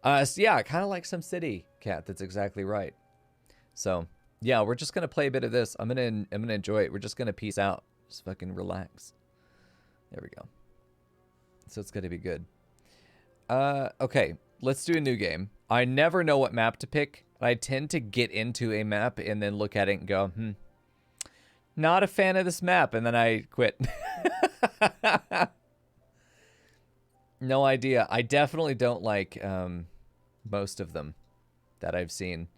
So yeah, kind of like some city, Cat. That's exactly right. So yeah, we're just gonna play a bit of this. I'm gonna enjoy it. We're just gonna peace out. Just fucking relax. There we go. So it's gonna be good. Okay, let's do a new game. I never know what map to pick. I tend to get into a map and then look at it and go, not a fan of this map, and then I quit. No idea. I definitely don't like most of them that I've seen.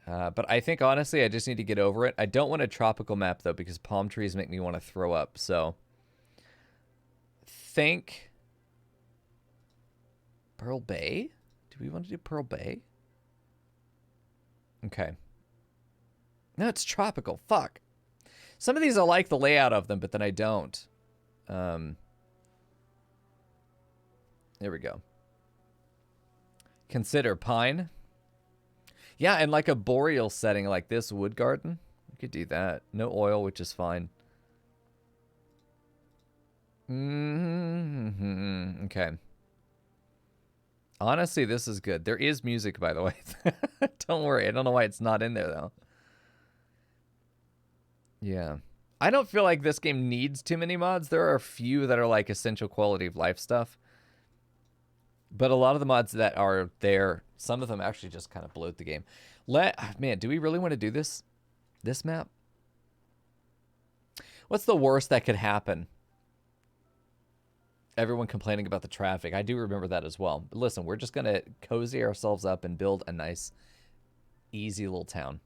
But I think, honestly, I just need to get over it. I don't want a tropical map, though, because palm trees make me want to throw up. So, think Pearl Bay? Do we want to do Pearl Bay? Okay. No, it's tropical. Fuck. Some of these I like the layout of them, but then I don't. There we go. Consider pine. Yeah, and like a boreal setting like this, wood garden. We could do that. No oil, which is fine. Okay. Honestly, this is good. There is music, by the way. Don't worry. I don't know why it's not in there, though. Yeah. I don't feel like this game needs too many mods. There are a few that are like essential quality of life stuff. But a lot of the mods that are there, some of them actually just kind of bloat the game. Man, do we really want to do this map? What's the worst that could happen? Everyone complaining about the traffic. I do remember that as well. But listen, we're just going to cozy ourselves up and build a nice, easy little town.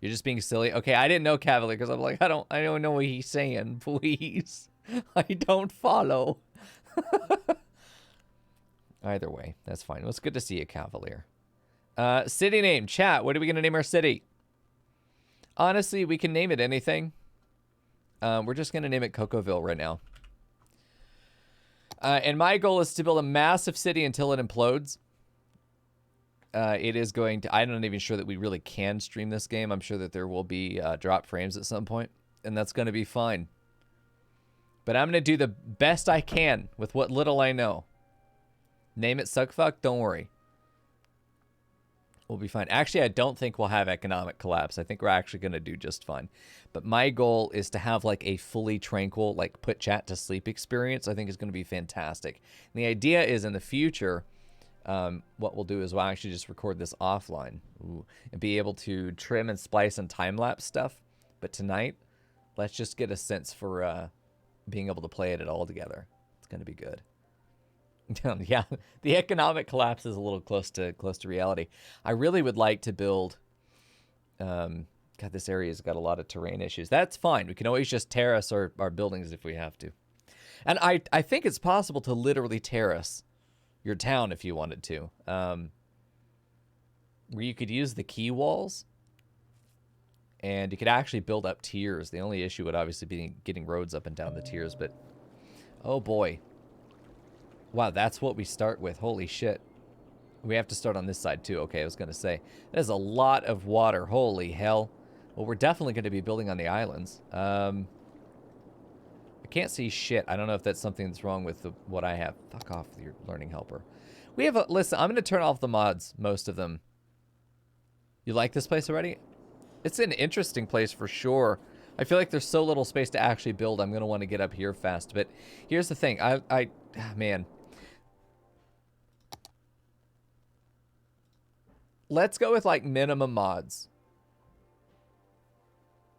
You're just being silly. Okay, I didn't know Cavalier because I'm like, I don't know what he's saying. Please. I don't follow. Either way, that's fine. Well, it's good to see you, Cavalier. City name. Chat, what are we going to name our city? Honestly, we can name it anything. We're just going to name it Cocoville right now. And my goal is to build a massive city until it implodes. It is going to... I'm not even sure that we really can stream this game. I'm sure that there will be drop frames at some point. And that's going to be fine. But I'm going to do the best I can with what little I know. Name it Suckfuck, don't worry. We'll be fine. Actually, I don't think we'll have economic collapse. I think we're actually going to do just fine. But my goal is to have like a fully tranquil, like put chat to sleep experience. I think is going to be fantastic. And the idea is in the future, what we'll do is we'll actually just record this offline. And be able to trim and splice and time-lapse stuff. But tonight, let's just get a sense for being able to play it all together. It's going to be good. Yeah, the economic collapse is a little close to reality. I really would like to build... God, this area's got a lot of terrain issues. That's fine. We can always just terrace our buildings if we have to. And I think it's possible to literally terrace your town if you wanted to. Where you could use the key walls. And you could actually build up tiers. The only issue would obviously be getting roads up and down the tiers. But, oh boy. Wow, that's what we start with. Holy shit. We have to start on this side too. Okay, I was going to say. There's a lot of water. Holy hell. Well, we're definitely going to be building on the islands. I can't see shit. I don't know if that's something that's wrong with what I have. Fuck off with your learning helper. We have a... Listen, I'm going to turn off the mods. Most of them. You like this place already? It's an interesting place for sure. I feel like there's so little space to actually build. I'm going to want to get up here fast. But here's the thing. Man... Let's go with, like, minimum mods.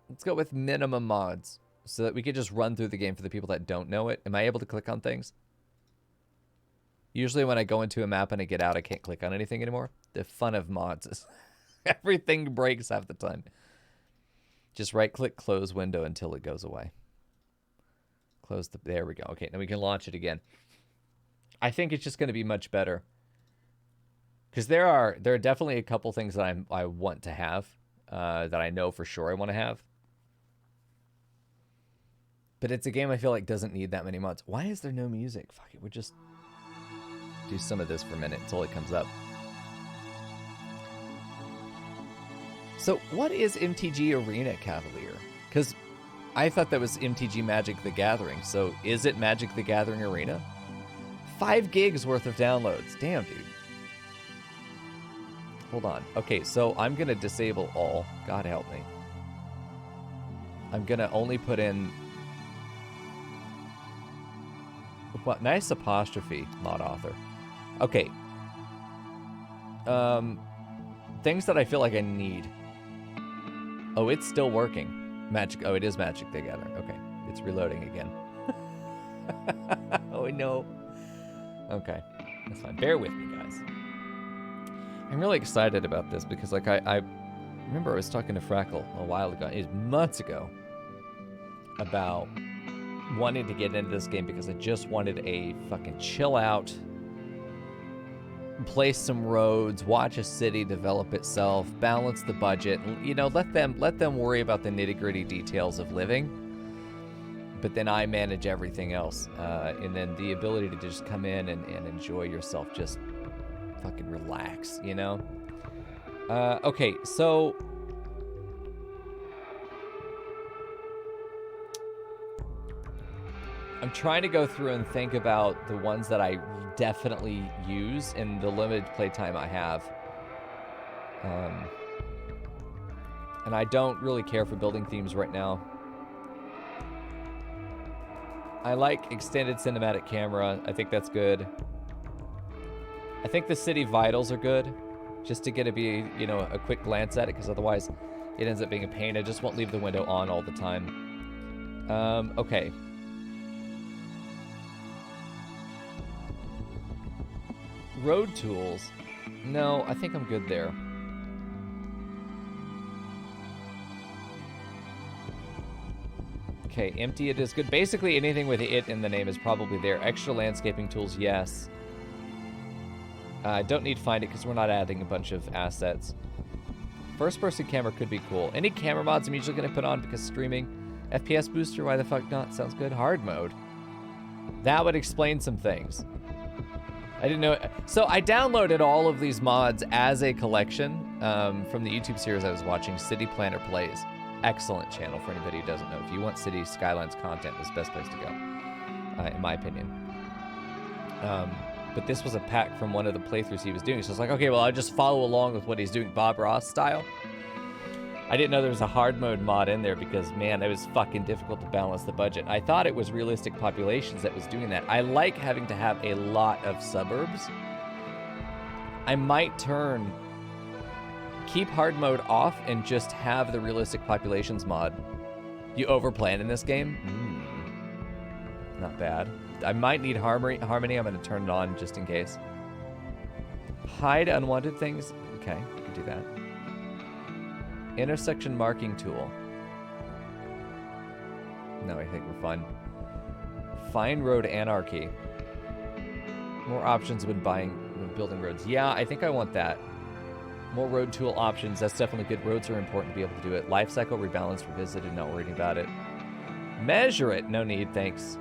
Let's go with minimum mods so that we could just run through the game for the people that don't know it. Am I able to click on things? Usually when I go into a map and I get out, I can't click on anything anymore. The fun of mods is everything breaks half the time. Just right-click, close window until it goes away. Close the... There we go. Okay, now we can launch it again. I think it's just going to be much better. Because there are definitely a couple things that I want to have, that I know for sure I want to have. But it's a game I feel like doesn't need that many mods. Why is there no music? Fuck it, we'll just do some of this for a minute until it comes up. So what is MTG Arena, Cavalier? Because I thought that was MTG Magic the Gathering. So is it Magic the Gathering Arena? 5 gigs worth of downloads. Damn, dude. Hold on. Okay, so I'm going to disable all. God help me. I'm going to only put in... What? Nice apostrophe, mod author. Okay. Things that I feel like I need. Oh, it's still working. Magic. Oh, it is Magic the Gathering. Okay. It's reloading again. Oh, no. Okay. That's fine. Bear with me, guys. I'm really excited about this because, like, I remember I was talking to Freckle a while ago. It was months ago. About wanting to get into this game because I just wanted a fucking chill out, place some roads, watch a city develop itself, balance the budget, you know, let them worry about the nitty-gritty details of living, but then I manage everything else, and then the ability to just come in and enjoy yourself, just fucking relax, you know? Okay, so I'm trying to go through and think about the ones that I definitely use in the limited playtime I have. And I don't really care for building themes right now. I like extended cinematic camera. I think that's good. I think the city vitals are good, just to get a quick glance at it, because otherwise it ends up being a pain. I just won't leave the window on all the time. Okay. Road tools. No, I think I'm good there. Okay, empty it is good. Basically, anything with it in the name is probably there. Extra landscaping tools, yes. I don't need find it because we're not adding a bunch of assets. First-person camera could be cool. Any camera mods I'm usually going to put on because streaming. FPS booster, why the fuck not? Sounds good. Hard mode. That would explain some things. I didn't know. So I downloaded all of these mods as a collection from the YouTube series I was watching, City Planner Plays. Excellent channel for anybody who doesn't know. If you want City Skylines content, this is the best place to go, in my opinion. But this was a pack from one of the playthroughs he was doing. So I was like, okay, well, I'll just follow along with what he's doing, Bob Ross style. I didn't know there was a hard mode mod in there because, man, it was fucking difficult to balance the budget. I thought it was realistic populations that was doing that. I like having to have a lot of suburbs. I might keep hard mode off and just have the realistic populations mod. You overplan in this game? Not bad. I might need harmony. I'm going to turn it on just in case. Hide unwanted things. Okay, we can do that. Intersection marking tool. No, I think we're fine. Find road anarchy. More options when building roads. Yeah, I think I want that. More road tool options. That's definitely good. Roads are important to be able to do it. Life cycle rebalance revisited. Not worrying about it. Measure it. No need. Thanks.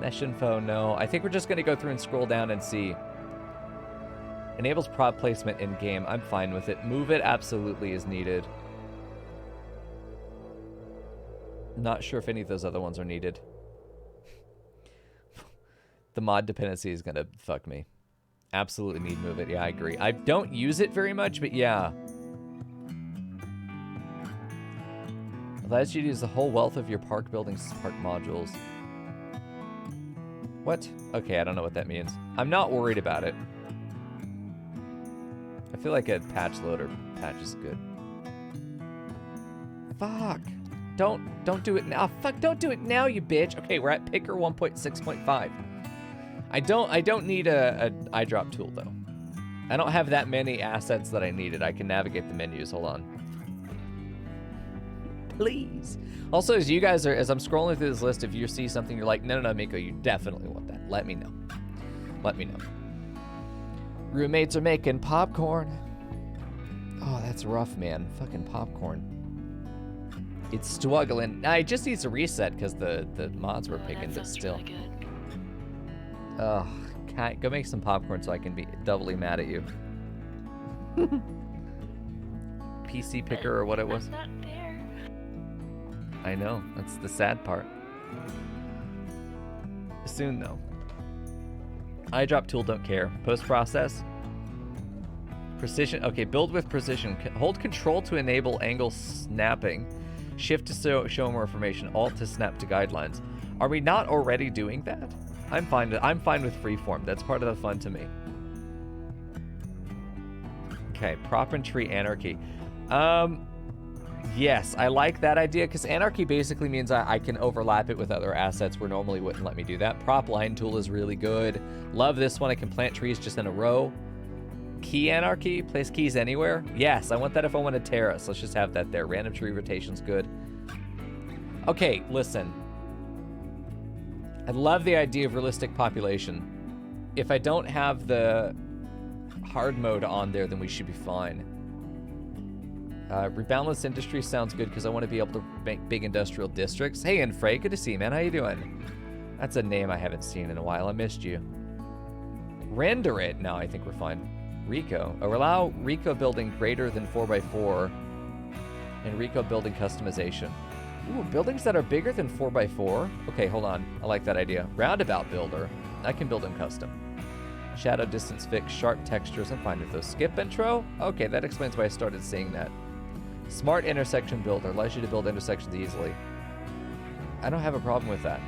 Mesh info. No. I think we're just going to go through and scroll down and see. Enables prop placement in game. I'm fine with it. Move it absolutely is needed. Not sure if any of those other ones are needed. The mod dependency is gonna fuck me. Absolutely need move it. Yeah, I agree. I don't use it very much, but yeah. Allows you to use the whole wealth of your park buildings as park modules. What? Okay, I don't know what that means. I'm not worried about it. I feel like a patch loader patch is good. Fuck. Don't do it now. Fuck, don't do it now, you bitch. Okay, we're at picker 1.6.5. I don't need a eyedrop tool though. I don't have that many assets that I needed. I can navigate the menus. Hold on. Please. Also, as I'm scrolling through this list, if you see something you're like, no, Mico, you definitely want that. Let me know. Let me know. Roommates are making popcorn. Oh, that's rough, man. Fucking popcorn. It's struggling. It just needs to reset because the mods were picking, but still. Really good. Ugh. Go make some popcorn so I can be doubly mad at you. PC picker or what it was. That's not fair. I know. That's the sad part. Soon, though. Eyedrop tool, don't care. Post-process. Precision. Okay, build with precision. Hold control to enable angle snapping. Shift to show more information. Alt to snap to guidelines. Are we not already doing that? I'm fine with freeform. That's part of the fun to me. Okay, prop and tree anarchy. Yes, I like that idea because anarchy basically means I can overlap it with other assets where normally wouldn't let me do that. Prop line tool is really good. Love this one. I can plant trees just in a row. Key anarchy, place keys anywhere. Yes, I want that if I want to terrace. Let's just have that there. Random tree rotation's good. Okay, listen. I love the idea of realistic population. If I don't have the hard mode on there, then we should be fine. Rebalanced industry sounds good because I want to be able to make big industrial districts. Hey, Infray, good to see you, man. How you doing? That's a name I haven't seen in a while. I missed you. Render it. No, I think we're fine. Rico. Allow Rico building greater than 4x4 and Rico building customization. Ooh, buildings that are bigger than 4x4? Okay, hold on. I like that idea. Roundabout Builder. I can build them custom. Shadow distance fix, sharp textures. I'm fine with those. Skip intro? Okay, that explains why I started seeing that. Smart intersection builder. Allows you to build intersections easily. I don't have a problem with that.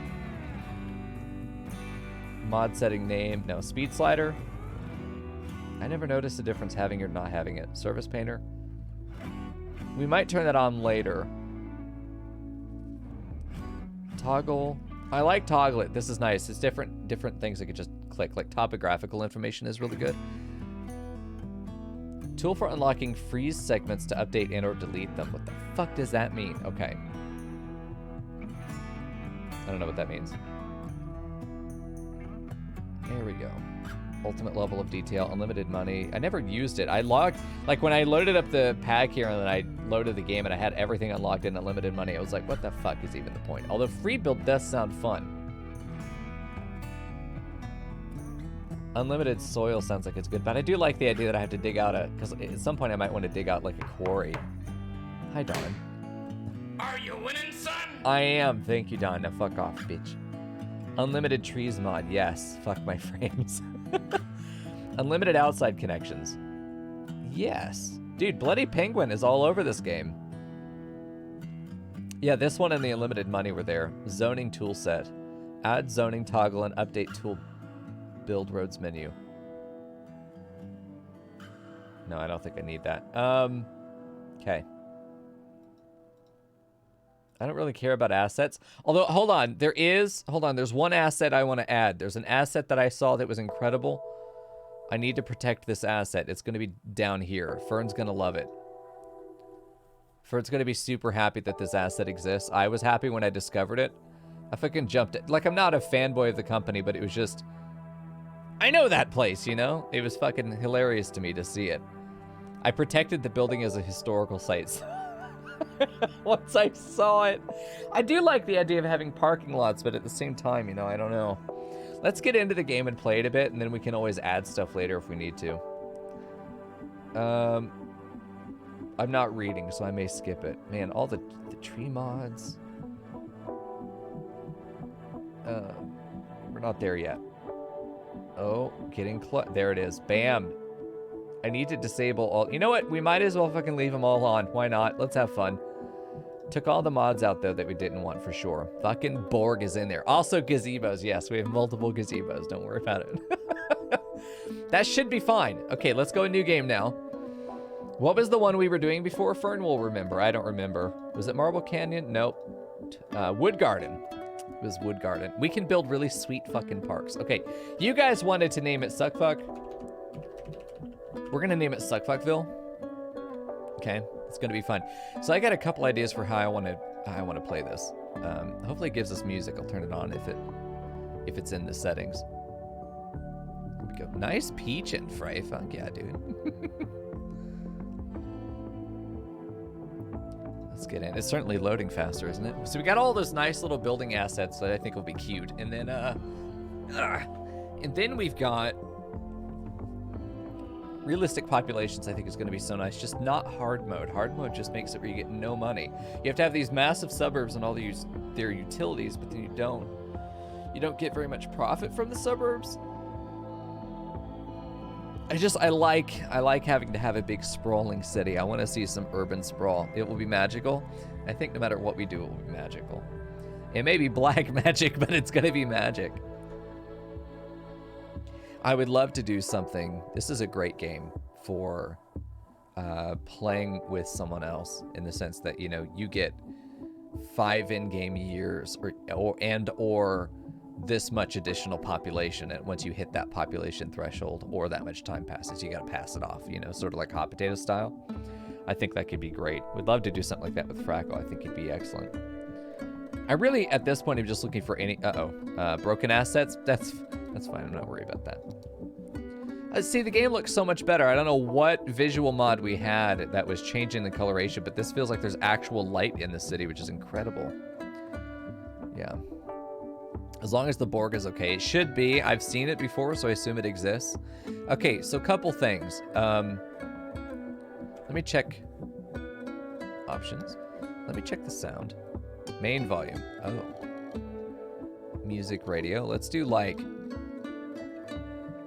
Mod setting name. No. Speed slider. I never noticed the difference having it or not having it. Service painter. We might turn that on later. Toggle. I like toggle it. This is nice. It's different things I could just click. Like topographical information is really good. Tool for unlocking freeze segments to update and or delete them. What the fuck does that mean? Okay. I don't know what that means. There we go. Ultimate level of detail, unlimited money. I never used it. I logged, like when I loaded up the pack here and then I loaded the game and I had everything unlocked in unlimited money, I was like, what the fuck is even the point? Although free build does sound fun. Unlimited soil sounds like it's good, but I do like the idea that I have to dig out because at some point I might want to dig out like a quarry. Hi, Don. Are you winning, son? I am. Thank you, Don. Now fuck off, bitch. Unlimited trees mod. Yes. Fuck my frames. Unlimited outside connections. Yes. Dude, Bloody Penguin is all over this game. Yeah, this one and the unlimited money were there. Zoning tool set. Add zoning toggle and update tool build roads menu. No, I don't think I need that. Okay. I don't really care about assets. Although, hold on, there's one asset I want to add. There's an asset that I saw that was incredible. I need to protect this asset. It's going to be down here. Fern's going to love it. Fern's going to be super happy that this asset exists. I was happy when I discovered it. I fucking jumped it. Like, I'm not a fanboy of the company, but it was just... I know that place, you know? It was fucking hilarious to me to see it. I protected the building as a historical site. Once I saw it. I do like the idea of having parking lots, but at the same time, you know, I don't know. Let's get into the game and play it a bit, and then we can always add stuff later if we need to. I'm not reading, so I may skip it. Man, all the tree mods. We're not there yet. Oh, getting close. There it is. Bam. I need to disable all... You know what? We might as well fucking leave them all on. Why not? Let's have fun. Took all the mods out, though, that we didn't want for sure. Fucking Borg is in there. Also gazebos. Yes, we have multiple gazebos. Don't worry about it. That should be fine. Okay, let's go a new game now. What was the one we were doing before? Fern will remember. I don't remember. Was it Marble Canyon? Nope. Wood Garden. It was Wood Garden. We can build really sweet fucking parks. Okay, you guys wanted to name it Suckfuck. We're gonna name it Suckfuckville. Okay, it's gonna be fun. So I got a couple ideas for how I want to play this. Hopefully it gives us music. I'll turn it on if it's in the settings. Here we go. Nice peach and Frey. Fuck yeah, dude. Let's get in. It's certainly loading faster, isn't it? So we got all those nice little building assets that I think will be cute, and then we've got realistic populations. I think is going to be so nice. Just not hard mode. Hard mode just makes it where you get no money. You have to have these massive suburbs and all their utilities, but then you don't get very much profit from the suburbs. I like having to have a big sprawling city. I want to see some urban sprawl. It will be magical. I think no matter what we do, it will be magical. It may be black magic, but it's going to be magic. I would love to do something. This is a great game for playing with someone else, in the sense that, you know, you get 5 in-game years or this much additional population, and once you hit that population threshold or that much time passes, you got to pass it off, you know, sort of like hot potato style. I think that could be great. We'd love to do something like that with Fractal. I think it'd be excellent. I really, at this point, I'm just looking for any broken assets. That's fine. I'm not worried about that. See, the game looks so much better. I don't know what visual mod we had that was changing the coloration, but this feels like there's actual light in the city, which is incredible. Yeah. As long as the Borg is okay. It should be. I've seen it before, so I assume it exists. Okay, so a couple things. Let me check options. Let me check the sound. Main volume. Oh. Music radio. Let's do like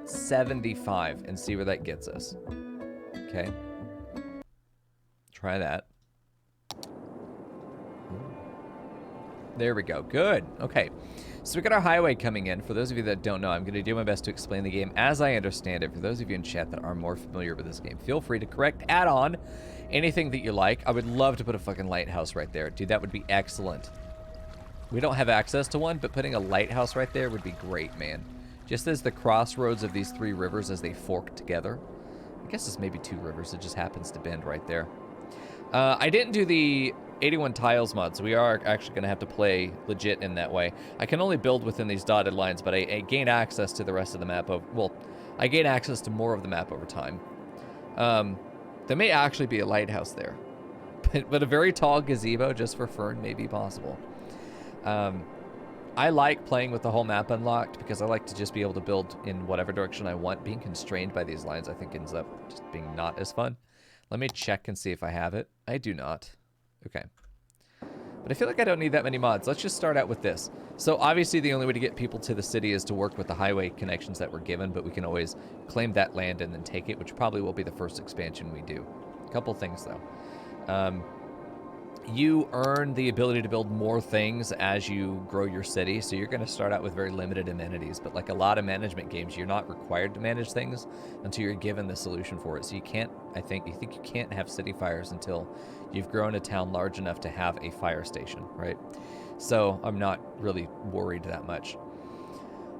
75 and see where that gets us. Okay. Try that. There we go. Good. Okay. So we got our highway coming in. For those of you that don't know, I'm going to do my best to explain the game as I understand it. For those of you in chat that are more familiar with this game, feel free to correct, add on anything that you like. I would love to put a fucking lighthouse right there. Dude, that would be excellent. We don't have access to one, but putting a lighthouse right there would be great, man. Just as the crossroads of these 3 rivers as they fork together. I guess it's maybe 2 rivers. It just happens to bend right there. I didn't do the 81 tiles mod, so we are actually going to have to play legit in that way. I can only build within these dotted lines, but I gain access to the rest of the map. I gain access to more of the map over time. There may actually be a lighthouse there, but a very tall gazebo just for Fern may be possible. I like playing with the whole map unlocked because I like to just be able to build in whatever direction I want. Being constrained by these lines, I think, ends up just being not as fun. Let me check and see if I have it. I do not. Okay. But I feel like I don't need that many mods. Let's just start out with this. So obviously the only way to get people to the city is to work with the highway connections that we're given, but we can always claim that land and then take it, which probably will be the first expansion we do. A couple things, though. You earn the ability to build more things as you grow your city, so you're going to start out with very limited amenities, but like a lot of management games, you're not required to manage things until you're given the solution for it. So you can't, you think you can't have city fires until you've grown a town large enough to have a fire station, right? So I'm not really worried that much.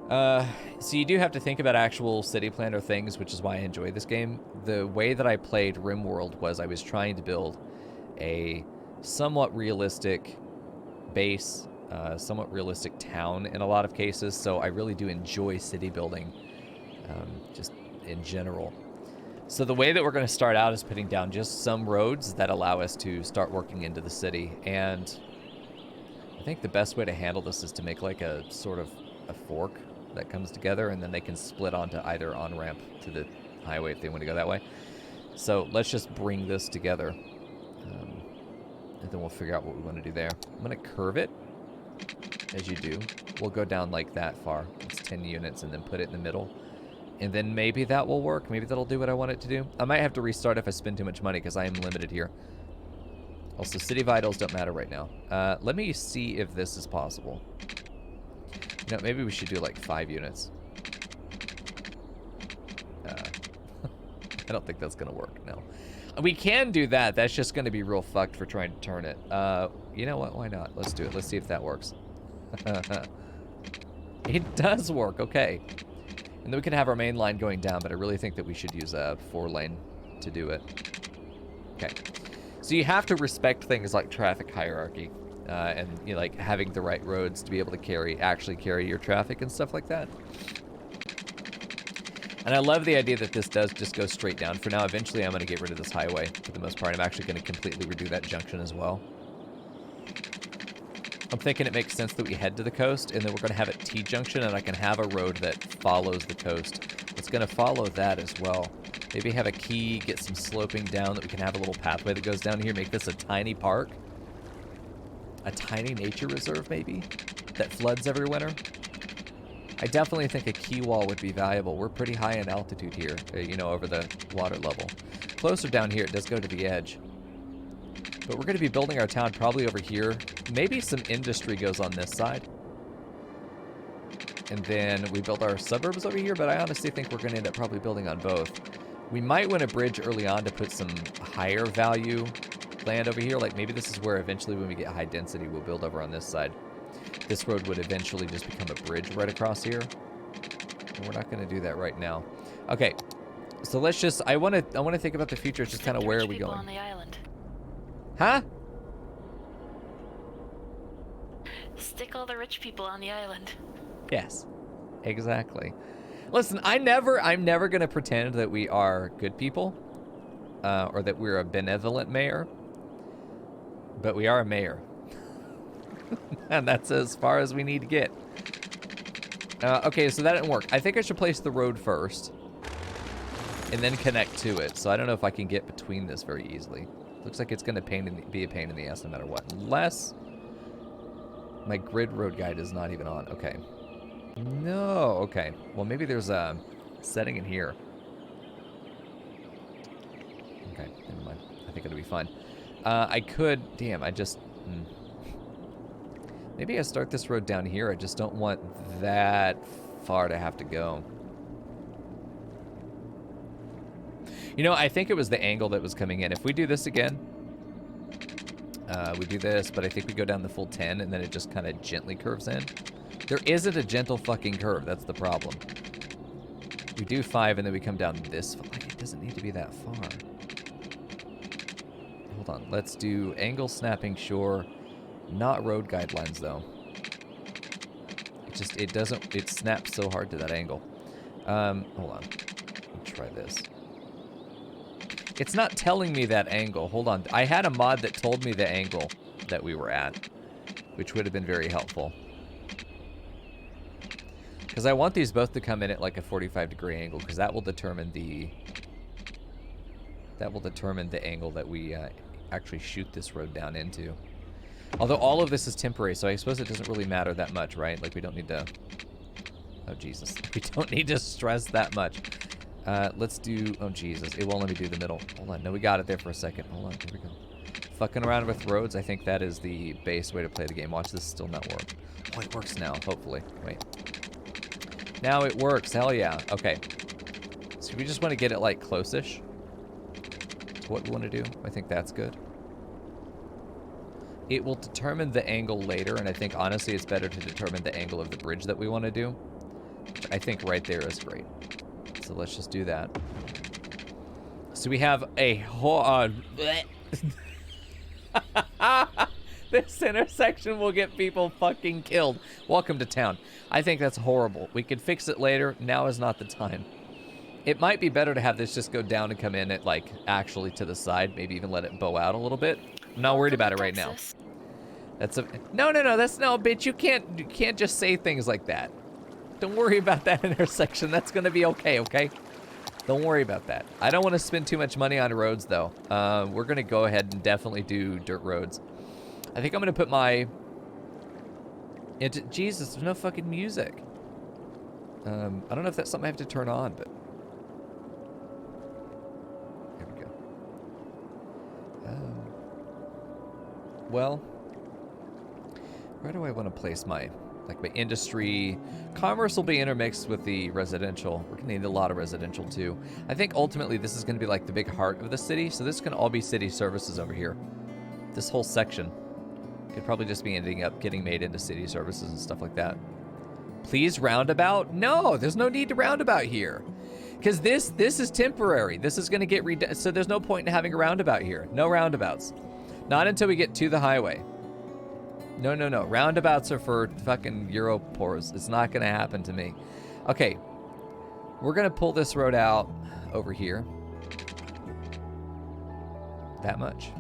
So you do have to think about actual city plan or things, which is why I enjoy this game. The way that I played RimWorld was I was trying to build a somewhat realistic base, somewhat realistic town in a lot of cases, so I really do enjoy city building, just in general. So the way that we're going to start out is putting down just some roads that allow us to start working into the city, and I think the best way to handle this is to make like a sort of a fork that comes together, and then they can split onto either on-ramp to the highway if they want to go that way. So let's just bring this together. And then we'll figure out what we want to do there. I'm going to curve it, as you do. We'll go down like that far. It's 10 units, and then put it in the middle. And then maybe that will work. Maybe that'll do what I want it to do. I might have to restart if I spend too much money, because I am limited here. Also, city vitals don't matter right now. Let me see if this is possible. You know, maybe we should do like 5 units. I don't think that's going to work, no. We can do that. That's just going to be real fucked for trying to turn it. You know what? Why not? Let's do it. Let's see if that works. It does work. Okay. And then we can have our main line going down, but I really think that we should use a 4-lane to do it. Okay. So you have to respect things like traffic hierarchy, and you know, like having the right roads to be able to actually carry your traffic and stuff like that. And I love the idea that this does just go straight down for now. Eventually, I'm going to get rid of this highway for the most part. I'm actually going to completely redo that junction as well. I'm thinking it makes sense that we head to the coast, and then we're going to have a T-junction, and I can have a road that follows the coast. It's going to follow that as well. Maybe have a key, get some sloping down that we can have a little pathway that goes down here, make this a tiny park. A tiny nature reserve, maybe, that floods every winter. I definitely think a quay wall would be valuable. We're pretty high in altitude here, you know, over the water level. Closer down here, it does go to the edge. But we're going to be building our town probably over here. Maybe some industry goes on this side. And then we build our suburbs over here, but I honestly think we're going to end up probably building on both. We might win a bridge early on to put some higher value land over here. Like maybe this is where eventually when we get high density, we'll build over on this side. This road would eventually just become a bridge right across here. And we're not going to do that right now. Okay, so let's just, I want to think about the future. It's just kind of where are we going? On the island. Huh? Stick all the rich people on the island. Yes, exactly. Listen, I'm never going to pretend that we are good people or that we're a benevolent mayor, but we are a mayor. And that's as far as we need to get. Okay, so that didn't work. I think I should place the road first and then connect to it. So I don't know if I can get between this very easily. Looks like it's going to be a pain in the ass no matter what. Unless my grid road guide is not even on. Okay. No, okay. Well, maybe there's a setting in here. Okay, never mind. I think it'll be fine. I could... Damn, I just... Maybe I start this road down here. I just don't want that far to have to go. You know, I think it was the angle that was coming in. If we do this again, we do this, but I think we go down the full 10, and then it just kind of gently curves in. There isn't a gentle fucking curve. That's the problem. We do 5, and then we come down this far. Like, it doesn't need to be that far. Hold on. Let's do angle snapping, sure. Not road guidelines, though. It snaps so hard to that angle. Hold on. Let's try this. It's not telling me that angle. Hold on. I had a mod that told me the angle that we were at, which would have been very helpful. Because I want these both to come in at like a 45-degree angle, because that will determine the angle that we actually shoot this road down into. Although all of this is temporary, so I suppose it doesn't really matter that much, right? Like we don't need to... Oh, Jesus. We don't need to stress that much. Let's do... Oh, Jesus. It won't let me do the middle. Hold on. No, we got it there for a second. Hold on. Here we go. Fucking around with roads, I think that is the base way to play the game. Watch this still not work. Oh, it works now, hopefully. Wait. Now it works. Hell yeah. Okay. So we just want to get it, like, close-ish to what we want to do. I think that's good. It will determine the angle later, and I think, honestly, it's better to determine the angle of the bridge that we want to do. Which I think right there is great. So let's just do that. So we have a whole... This intersection will get people fucking killed. Welcome to town. I think that's horrible. We could fix it later. Now is not the time. It might be better to have this just go down and come in at, like, actually to the side. Maybe even let it bow out a little bit. I'm not worried about it right now. That's a... No, that's no, bitch. You can't just say things like that. Don't worry about that intersection. That's going to be okay, okay? Don't worry about that. I don't want to spend too much money on roads, though. We're going to go ahead and definitely do dirt roads. I think I'm going to put my... Jesus, there's no fucking music. I don't know if that's something I have to turn on, but... Here we go. Well... Where do I want to place my... Like my industry, commerce will be intermixed with the residential. We're gonna need a lot of residential too. I think ultimately this is gonna be like the big heart of the city. So this can all be city services over here. This whole section could probably just be ending up getting made into city services and stuff like that. Please roundabout? No, there's no need to roundabout here. Because this is temporary. This is gonna get so there's no point in having a roundabout here. No roundabouts. Not until we get to the highway. No. Roundabouts are for fucking Europors. It's not going to happen to me. Okay. We're going to pull this road out over here. That much.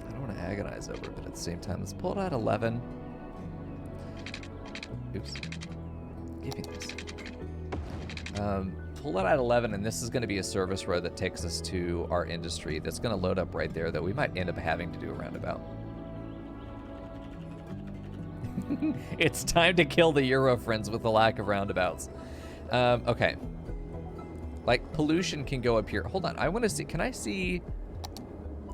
I don't want to agonize over it, but at the same time, let's pull it out 11. Oops. Give me this. Pull that at 11, and this is going to be a service road that takes us to our industry. That's going to load up right there, though we might end up having to do a roundabout. It's time to kill the Euro friends with the lack of roundabouts. Okay. Like, pollution can go up here. Hold on, I want to see, can I see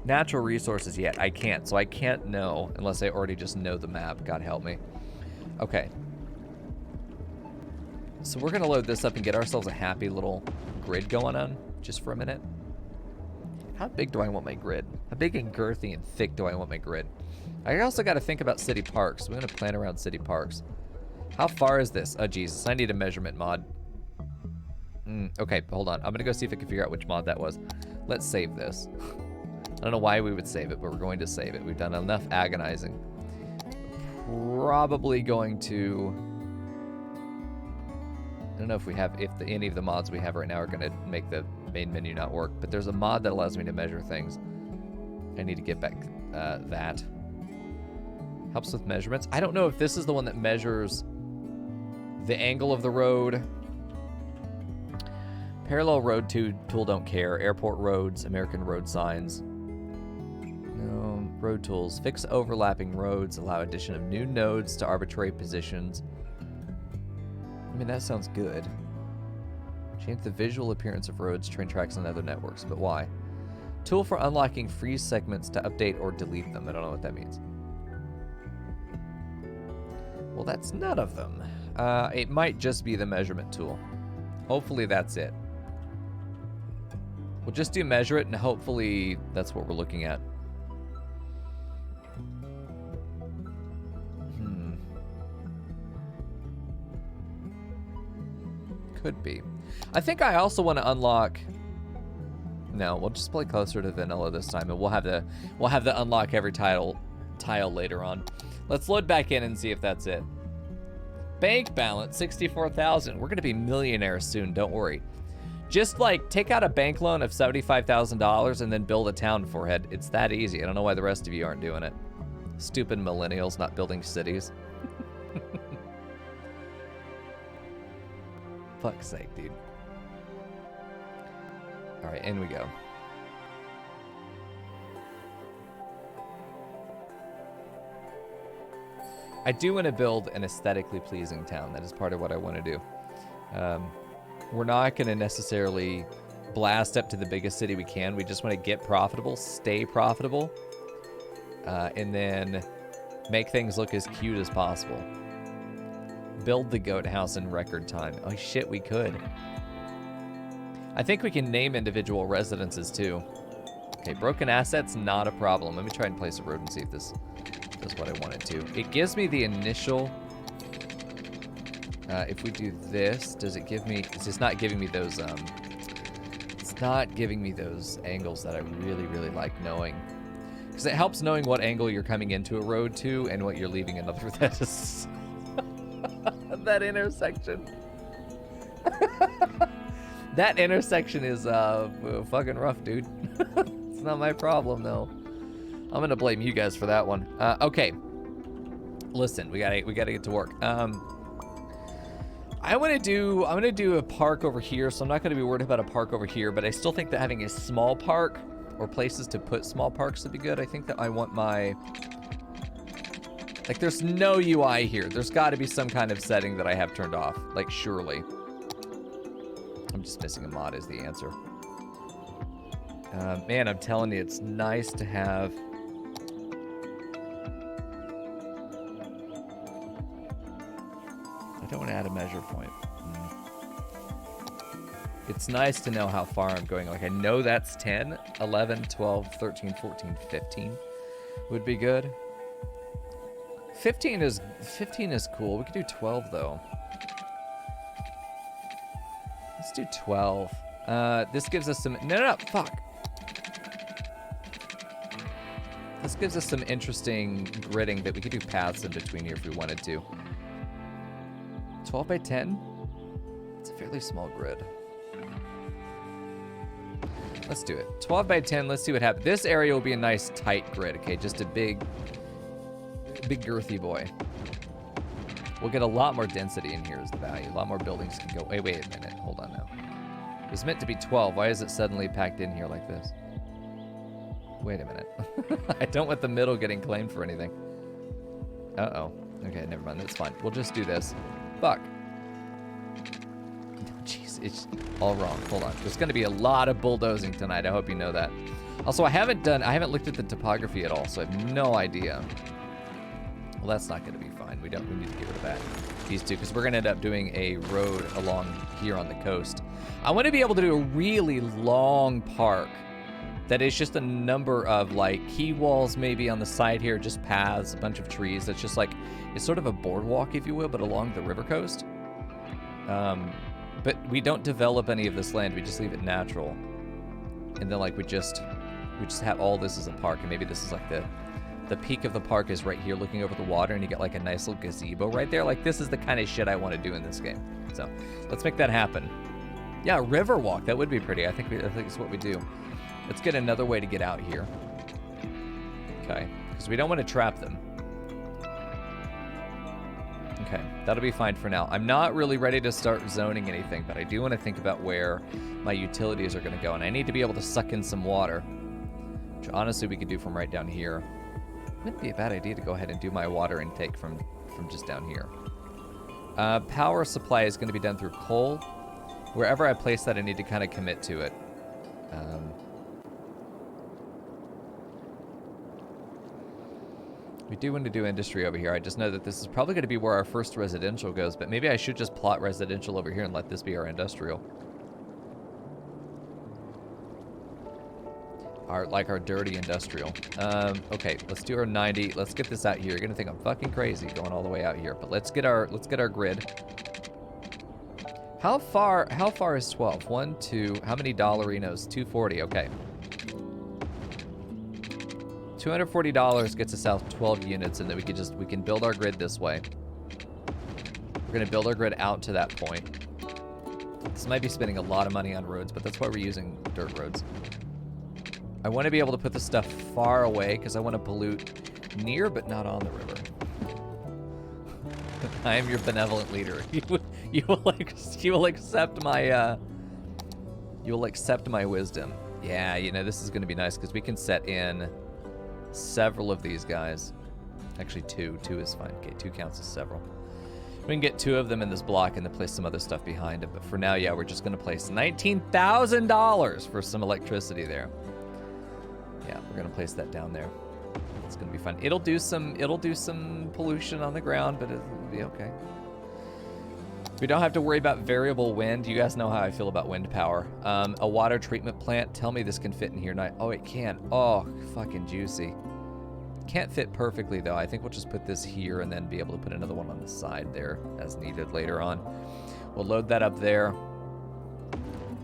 natural resources yet? I can't, so I can't know unless I already just know the map. God help me. Okay. So we're going to load this up and get ourselves a happy little grid going on just for a minute. How big do I want my grid? How big and girthy and thick do I want my grid? I also got to think about city parks. We're going to plan around city parks. How far is this? Oh, Jesus. I need a measurement mod. Okay, hold on. I'm going to go see if I can figure out which mod that was. Let's save this. I don't know why we would save it, but we're going to save it. We've done enough agonizing. Probably going to... I don't know if we have, any of the mods we have right now are going to make the main menu not work, but there's a mod that allows me to measure things. I need to get back that. Helps with measurements. I don't know if this is the one that measures the angle of the road. Parallel road tool don't care. Airport roads, American road signs. No, road tools. Fix overlapping roads. Allow addition of new nodes to arbitrary positions. I mean, that sounds good. Change the visual appearance of roads, train tracks, and other networks. But why? Tool for unlocking free segments to update or delete them. I don't know what that means. Well, that's none of them. It might just be the measurement tool. Hopefully that's it. We'll just do measure it, and hopefully that's what we're looking at. Could be. I think I also want to unlock... No, we'll just play closer to vanilla this time, and we'll have the unlock every tile later on. Let's load back in and see if that's it. Bank balance, 64,000. We're gonna be millionaires soon, don't worry. Just like take out a bank loan of $75,000 and then build a town for it. It's that easy. I don't know why the rest of you aren't doing it. Stupid millennials not building cities. Fuck's sake, dude. All right, in we go. I do want to build an aesthetically pleasing town. That is part of what I want to do. We're not going to necessarily blast up to the biggest city we can. We just want to get profitable, stay profitable, and then make things look as cute as possible. Build the goat house in record time. Oh shit, we could. I think we can name individual residences too. Okay, broken assets, not a problem. Let me try and place a road and see if this does what I want it to. It gives me the initial... if we do this, does it give me... It's just not giving me those... it's not giving me those angles that I really, really like knowing. Because it helps knowing what angle you're coming into a road to and what you're leaving another... That is... that intersection. That intersection is fucking rough, dude. It's not my problem, though. I'm gonna blame you guys for that one. Okay. Listen, we gotta get to work. I'm gonna do a park over here, so I'm not gonna be worried about a park over here, but I still think that having a small park or places to put small parks would be good. I think that I want my... Like, there's no UI here. There's got to be some kind of setting that I have turned off. Like, surely. I'm just missing a mod is the answer. Man, I'm telling you, it's nice to have... I don't want to add a measure point. It's nice to know how far I'm going. Like, I know that's 10, 11, 12, 13, 14, 15 would be good. 15 is cool. We could do 12 though. Let's do 12. This gives us some... No, fuck. This gives us some interesting gridding that we could do paths in between here if we wanted to. 12 by 10? It's a fairly small grid. Let's do it. 12 by 10, let's see what happens. This area will be a nice tight grid, okay? Just a big girthy boy. We'll get a lot more density in here is the value. A lot more buildings can go... Wait a minute. Hold on now. It was meant to be 12. Why is it suddenly packed in here like this? Wait a minute. I don't want the middle getting claimed for anything. Uh-oh. Okay, never mind. That's fine. We'll just do this. Fuck. Jeez, it's all wrong. Hold on. There's going to be a lot of bulldozing tonight. I hope you know that. Also, I haven't looked at the topography at all, so I have no idea. Well, that's not going to be fine. We need to get rid of that. These two, because we're going to end up doing a road along here on the coast. I want to be able to do a really long park that is just a number of like key walls maybe on the side here, just paths, a bunch of trees. That's just like, it's sort of a boardwalk, if you will, but along the river coast. But we don't develop any of this land. We just leave it natural. And then like we just have all this as a park, and maybe this is like the peak of the park is right here looking over the water, and you get like a nice little gazebo right there. Like this is the kind of shit I want to do in this game. So let's make that happen. Yeah, river walk, that would be pretty. I think it's what we do. Let's get another way to get out here. Okay, because we don't want to trap them. Okay, that'll be fine for now. I'm not really ready to start zoning anything, but I do want to think about where my utilities are going to go, and I need to be able to suck in some water, which honestly we could do from right down here. Wouldn't be a bad idea to go ahead and do my water intake from just down here. Power supply is going to be done through coal. Wherever I place that, I need to kind of commit to it. We do want to do industry over here. I just know that this is probably going to be where our first residential goes, but maybe I should just plot residential over here and let this be our industrial. Our dirty industrial. Okay, let's do our 90. Let's get this out here. You're gonna think I'm fucking crazy going all the way out here, but let's get our grid. How far is 12? 1, 2, how many dollarinos? 240, okay. $240 gets us out 12 units, and then we can build our grid this way. We're gonna build our grid out to that point. This might be spending a lot of money on roads, but that's why we're using dirt roads. I want to be able to put the stuff far away because I want to pollute near but not on the river. I am your benevolent leader. You will accept my wisdom. Yeah, you know, this is going to be nice because we can set in several of these guys. Actually, two. Two is fine. Okay, 2 counts as several. We can get 2 of them in this block and then place some other stuff behind it. But for now, yeah, we're just going to place $19,000 for some electricity there. Yeah, we're gonna place that down there. It's gonna be fun. It'll do some pollution on the ground, but it'll be okay. We don't have to worry about variable wind. You guys know how I feel about wind power. A water treatment plant. Tell me this can fit in here. Oh, it can. Oh, fucking juicy. Can't fit perfectly though. I think we'll just put this here and then be able to put another one on the side there as needed later on. We'll load that up there.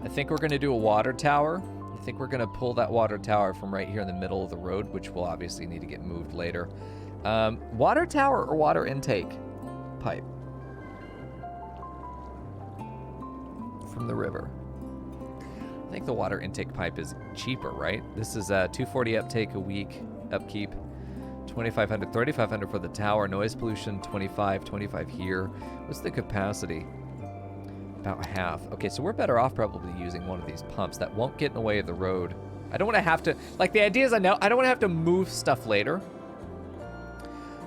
I think we're gonna do a water tower. I think we're going to pull that water tower from right here in the middle of the road, which will obviously need to get moved later. Water tower or water intake pipe from the river. I think the water intake pipe is cheaper, right? This is $240 uptake a week, upkeep, $2,500, $3,500 for the tower, noise pollution, $25 here. What's the capacity? About half. Okay, so we're better off probably using one of these pumps that won't get in the way of the road. I don't want to have to, like, the idea is I don't want to have to move stuff later.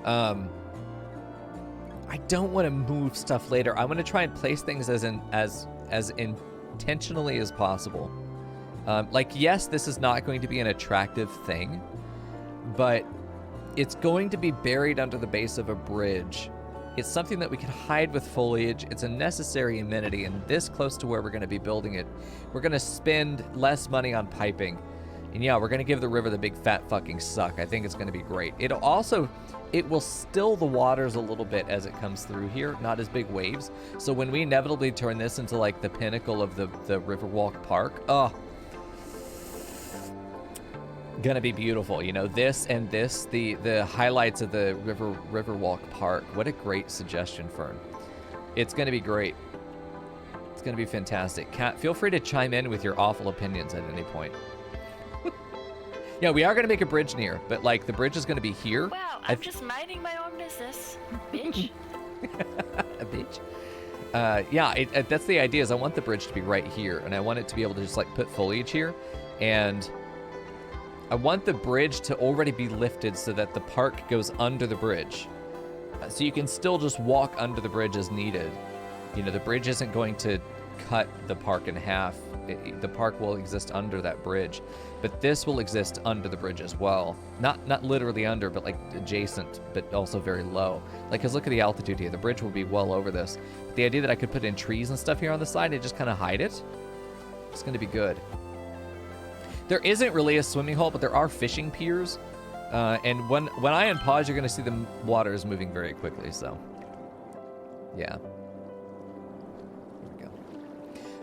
I don't want to move stuff later. I want to try and place things as intentionally as possible. Like, yes, this is not going to be an attractive thing, but it's going to be buried under the base of a bridge. It's something that we can hide with foliage. It's a necessary amenity, and this close to where we're going to be building it, we're going to spend less money on piping. And yeah, we're going to give the river the big fat fucking suck. I think it's going to be great. It will still the waters a little bit as it comes through here, not as big waves. So when we inevitably turn this into like the pinnacle of the Riverwalk Park, oh, gonna be beautiful. You know, this and this, the highlights of the Riverwalk Park. What a great suggestion, Fern. It's gonna be great. It's gonna be fantastic. Kat, feel free to chime in with your awful opinions at any point. Yeah, we are gonna make a bridge near, but like the bridge is gonna be here. Wow, I'm just minding my own business, bitch. A bitch. Yeah, that's the idea. Is I want the bridge to be right here, and I want it to be able to just like put foliage here, and I want the bridge to already be lifted so that the park goes under the bridge. So you can still just walk under the bridge as needed. You know, the bridge isn't going to cut the park in half. The park will exist under that bridge, but this will exist under the bridge as well. Not literally under, but like adjacent, but also very low. Like, cause look at the altitude here. The bridge will be well over this. But the idea that I could put in trees and stuff here on the side and just kind of hide it, it's going to be good. There isn't really a swimming hole, but there are fishing piers. And when I unpause, you're going to see the water is moving very quickly. So, yeah.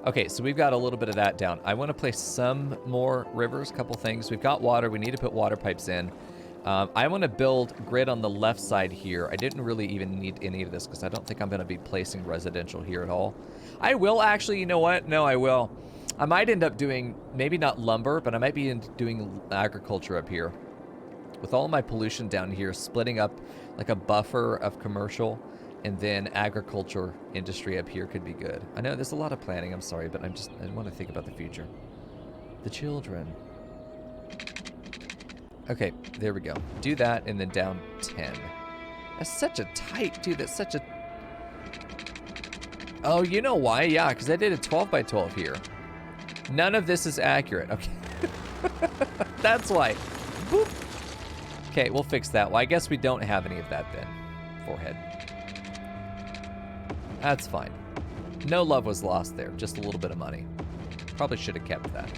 Okay, so we've got a little bit of that down. I want to place some more rivers, couple things. We've got water. We need to put water pipes in. I want to build grid on the left side here. I didn't really even need any of this because I don't think I'm going to be placing residential here at all. I will actually, you know what? No, I will. I might end up doing, maybe not lumber, but I might be doing agriculture up here. With all of my pollution down here, splitting up like a buffer of commercial and then agriculture industry up here could be good. I know there's a lot of planning, I'm sorry, but I want to think about the future. The children. Okay, there we go. Do that and then down 10. That's such a tight, dude, that's such a... Oh, you know why? Yeah, because I did a 12 by 12 here. None of this is accurate. Okay. That's why. Boop. Okay, we'll fix that. Well, I guess we don't have any of that then. Forehead. That's fine. No love was lost there. Just a little bit of money. Probably should have kept that.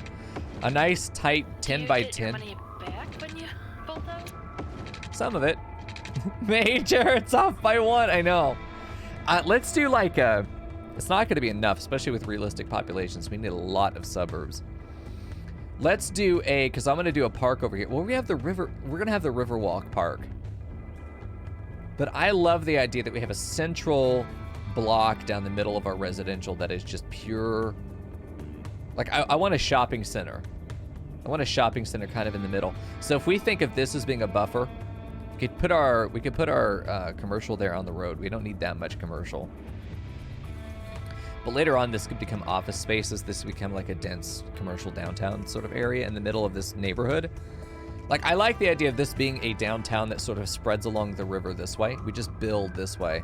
A nice tight 10 by 10. Do you get your money back when you pulled out? Some of it. Major, it's off by 1. I know. Let's do like a... It's not going to be enough, especially with realistic populations. We need a lot of suburbs. Let's do a... Because I'm going to do a park over here. Well, we have the river... We're going to have the Riverwalk Park. But I love the idea that we have a central block down the middle of our residential that is just pure... Like, I want a shopping center. I want a shopping center kind of in the middle. So if we think of this as being a buffer, we could put our commercial there on the road. We don't need that much commercial. But later on, this could become office spaces. This would become like a dense commercial downtown sort of area in the middle of this neighborhood. Like, I like the idea of this being a downtown that sort of spreads along the river this way. We just build this way.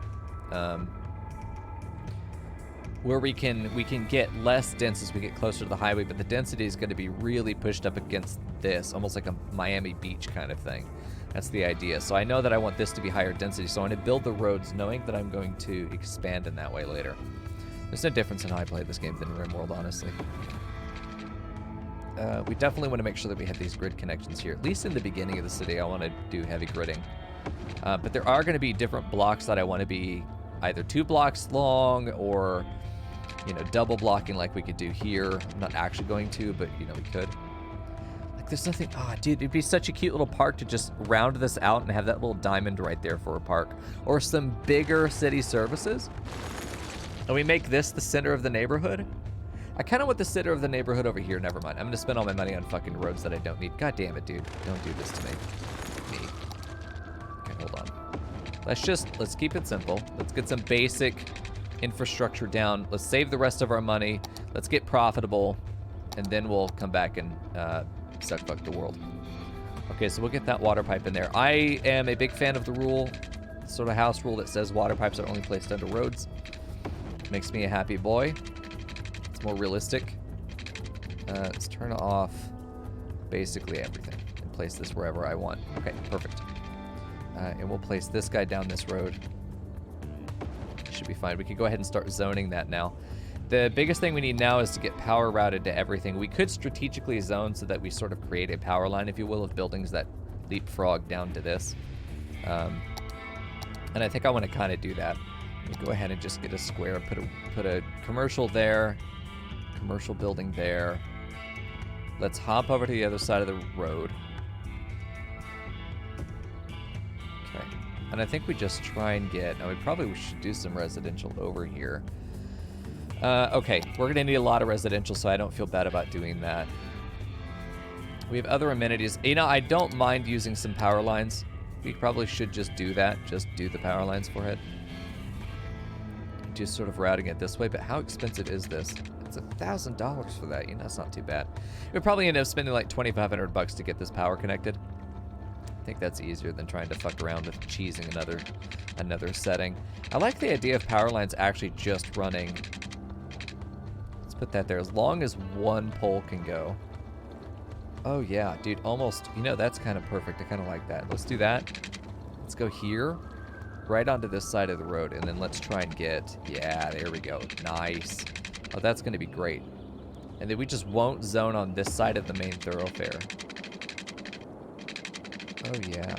Where we can get less dense as we get closer to the highway, but the density is going to be really pushed up against this, almost like a Miami Beach kind of thing. That's the idea. So I know that I want this to be higher density, so I want to build the roads knowing that I'm going to expand in that way later. There's no difference in how I play this game than RimWorld, honestly. We definitely want to make sure that we have these grid connections here. At least in the beginning of the city, I want to do heavy gridding. But there are going to be different blocks that I want to be either 2 blocks long or, you know, double blocking like we could do here. I'm not actually going to, but, you know, we could. Like, there's nothing... Ah, dude, it'd be such a cute little park to just round this out and have that little diamond right there for a park. Or some bigger city services. And we make this the center of the neighborhood. I kind of want the center of the neighborhood over here. Never mind. I'm going to spend all my money on fucking roads that I don't need. God damn it, dude. Don't do this to me. Okay, hold on. Let's keep it simple. Let's get some basic infrastructure down. Let's save the rest of our money. Let's get profitable. And then we'll come back and suck fuck the world. Okay, so we'll get that water pipe in there. I am a big fan of the rule, sort of house rule that says water pipes are only placed under roads. Makes me a happy boy. It's more realistic. Let's turn off basically everything and place this wherever I want. Okay, perfect. And we'll place this guy down this road. Should be fine. We could go ahead and start zoning that now. The biggest thing we need now is to get power routed to everything. We could strategically zone so that we sort of create a power line, if you will, of buildings that leapfrog down to this. And I think I want to kind of do that. Go ahead and just get a square, put a commercial there, commercial building there. Let's hop over to the other side of the road. Okay, and I think we just try and get, now we probably should do some residential over here. Okay, we're gonna need a lot of residential, so I don't feel bad about doing that. We have other amenities. You know, I don't mind using some power lines. We probably should just do that, just do the power lines for it. Just sort of routing it this way, but how expensive is this? It's $1,000 for that. You know, that's not too bad. We'd probably end up spending like $2,500 to get this power connected. think that's easier than trying to fuck around with cheesing another setting. I like the idea of power lines actually just running. Let's put that there, as long as one pole can go. Oh yeah, dude, almost, you know, that's kind of perfect. I kind of like that. Let's do that. Let's go here, right onto this side of the road, and then let's try and get, yeah, there we go. Nice. Oh, that's going to be great. And then we just won't zone on this side of the main thoroughfare. Oh yeah.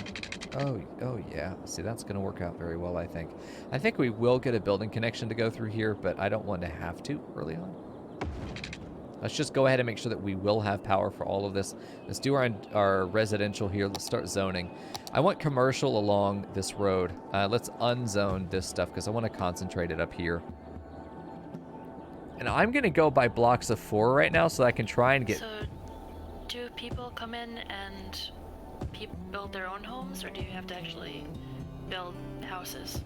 Oh yeah. See, that's going to work out very well, I think. I think we will get a building connection to go through here, but I don't want to have to early on. Let's just go ahead and make sure that we will have power for all of this. Let's do our residential here. Let's start zoning. I want commercial along this road. Let's unzone this stuff because I want to concentrate it up here. And I'm going to go by blocks of 4 right now so I can try and get... So, do people come in and build their own homes, or do you have to actually build houses?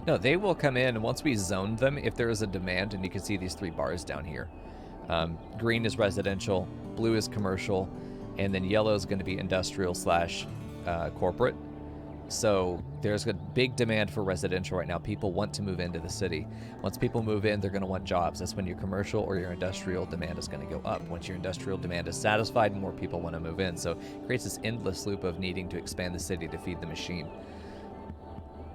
No, they will come in, and once we zone them, if there is a demand, and you can see these 3 bars down here. Green is residential, blue is commercial, and then yellow is going to be industrial / corporate. So there's a big demand for residential right now. People want to move into the city. Once people move in, they're going to want jobs. That's when your commercial or your industrial demand is going to go up. Once your industrial demand is satisfied, more people want to move in. So it creates this endless loop of needing to expand the city to feed the machine.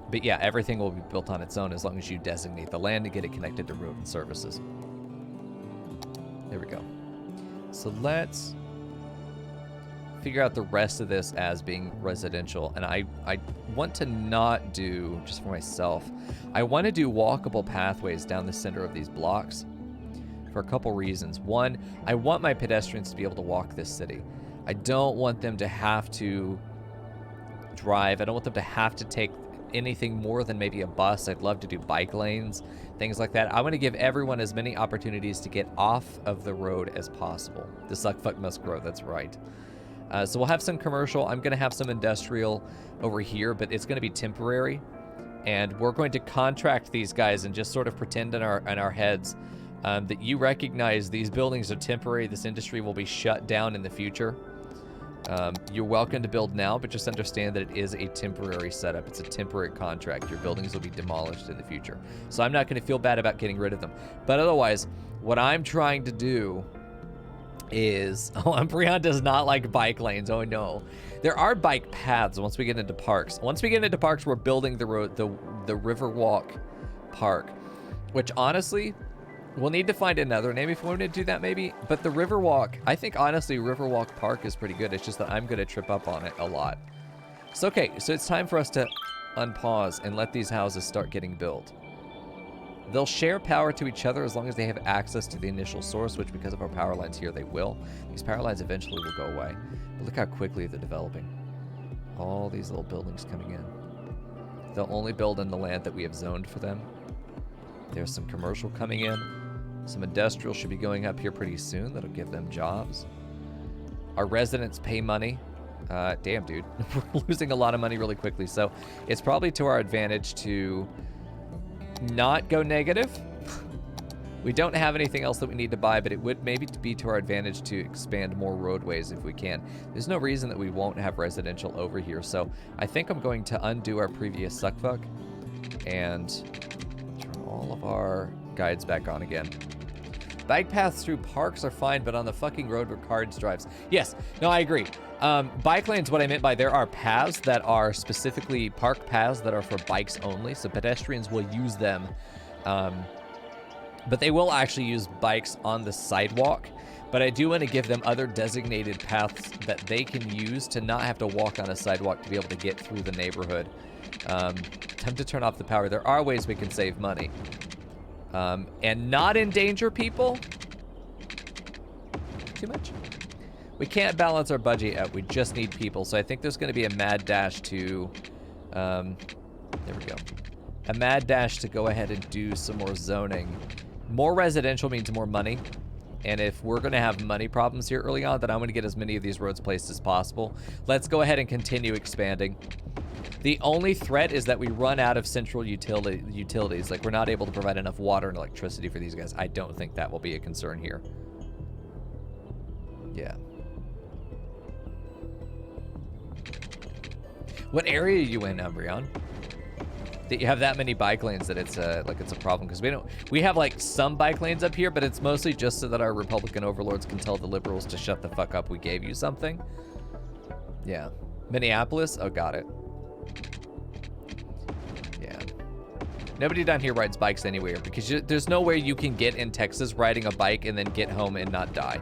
But yeah, everything will be built on its own as long as you designate the land and get it connected to road and services. There we go. So let's figure out the rest of this as being residential. And I want to not do, just for myself, I want to do walkable pathways down the center of these blocks for a couple reasons. One, I want my pedestrians to be able to walk this city. I don't want them to have to drive. I don't want them to have to take anything more than maybe a bus. I'd love to do bike lanes, things like that. I want to give everyone as many opportunities to get off of the road as possible. The suck fuck must grow, that's right. So we'll have some commercial. I'm going to have some industrial over here, but it's going to be temporary. And we're going to contract these guys and just sort of pretend in our heads that you recognize these buildings are temporary. This industry will be shut down in the future. You're welcome to build now, but just understand that it is a temporary setup. It's a temporary contract. Your buildings will be demolished in the future. So I'm not going to feel bad about getting rid of them. But otherwise, what I'm trying to do is... Oh, Umbreon does not like bike lanes. Oh, no. There are bike paths once we get into parks. Once we get into parks, we're building the road, the Riverwalk Park, which honestly... We'll need to find another name if we want to do that, maybe. But the Riverwalk, I think, honestly, Riverwalk Park is pretty good. It's just that I'm going to trip up on it a lot. So, okay, so it's time for us to unpause and let these houses start getting built. They'll share power to each other as long as they have access to the initial source, which, because of our power lines here, they will. These power lines eventually will go away. But look how quickly they're developing. All these little buildings coming in. They'll only build in the land that we have zoned for them. There's some commercial coming in. Some industrial should be going up here pretty soon. That'll give them jobs. Our residents pay money. Damn, dude. We're losing a lot of money really quickly. So it's probably to our advantage to not go negative. We don't have anything else that we need to buy, but it would maybe be to our advantage to expand more roadways if we can. There's no reason that we won't have residential over here. So I think I'm going to undo our previous suckfuck and turn all of our guides back on again. Bike paths through parks are fine, but on the fucking road where cars drives. Yes, no, I agree. Bike lanes, what I meant by there are paths that are specifically park paths that are for bikes only, so pedestrians will use them. But they will actually use bikes on the sidewalk. But I do want to give them other designated paths that they can use to not have to walk on a sidewalk to be able to get through the neighborhood. Time to turn off the power. There are ways we can save money. And not endanger people. Too much. We can't balance our budget out. We just need people. So I think there's going to be a mad dash to... there we go. A mad dash to go ahead and do some more zoning. More residential means more money. And if we're going to have money problems here early on, then I'm going to get as many of these roads placed as possible. Let's go ahead and continue expanding. The only threat is that we run out of central utilities. Like, we're not able to provide enough water and electricity for these guys. I don't think that will be a concern here. Yeah. What area are you in, Umbreon? That you have that many bike lanes that it's a problem, because we have like some bike lanes up here, but it's mostly just so that our Republican overlords can tell the liberals to shut the fuck up. We gave you something. Yeah, Minneapolis. Oh, got it. Yeah, nobody down here rides bikes anywhere, because there's no way you can get in Texas riding a bike and then get home and not die.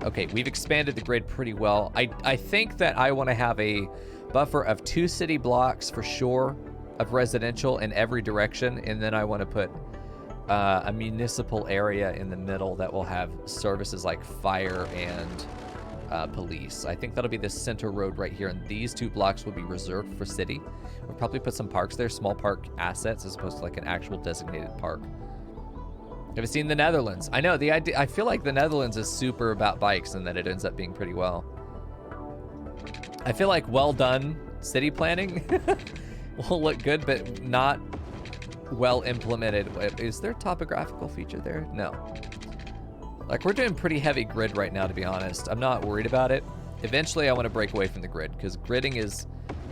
Okay, we've expanded the grid pretty well. I think that I want to have a buffer of 2 city blocks for sure of residential in every direction, and then I want to put a municipal area in the middle that will have services like fire and police. I think that'll be the center road right here, and these 2 blocks will be reserved for city. We'll probably put some parks there, small park assets, as opposed to like an actual designated park. Have you seen the Netherlands? I know, the idea, I feel like the Netherlands is super about bikes, and then it ends up being pretty well. I feel like well done city planning will look good, but not well implemented. Is there a topographical feature there? No. Like, we're doing pretty heavy grid right now, to be honest. I'm not worried about it. Eventually, I want to break away from the grid, because gridding is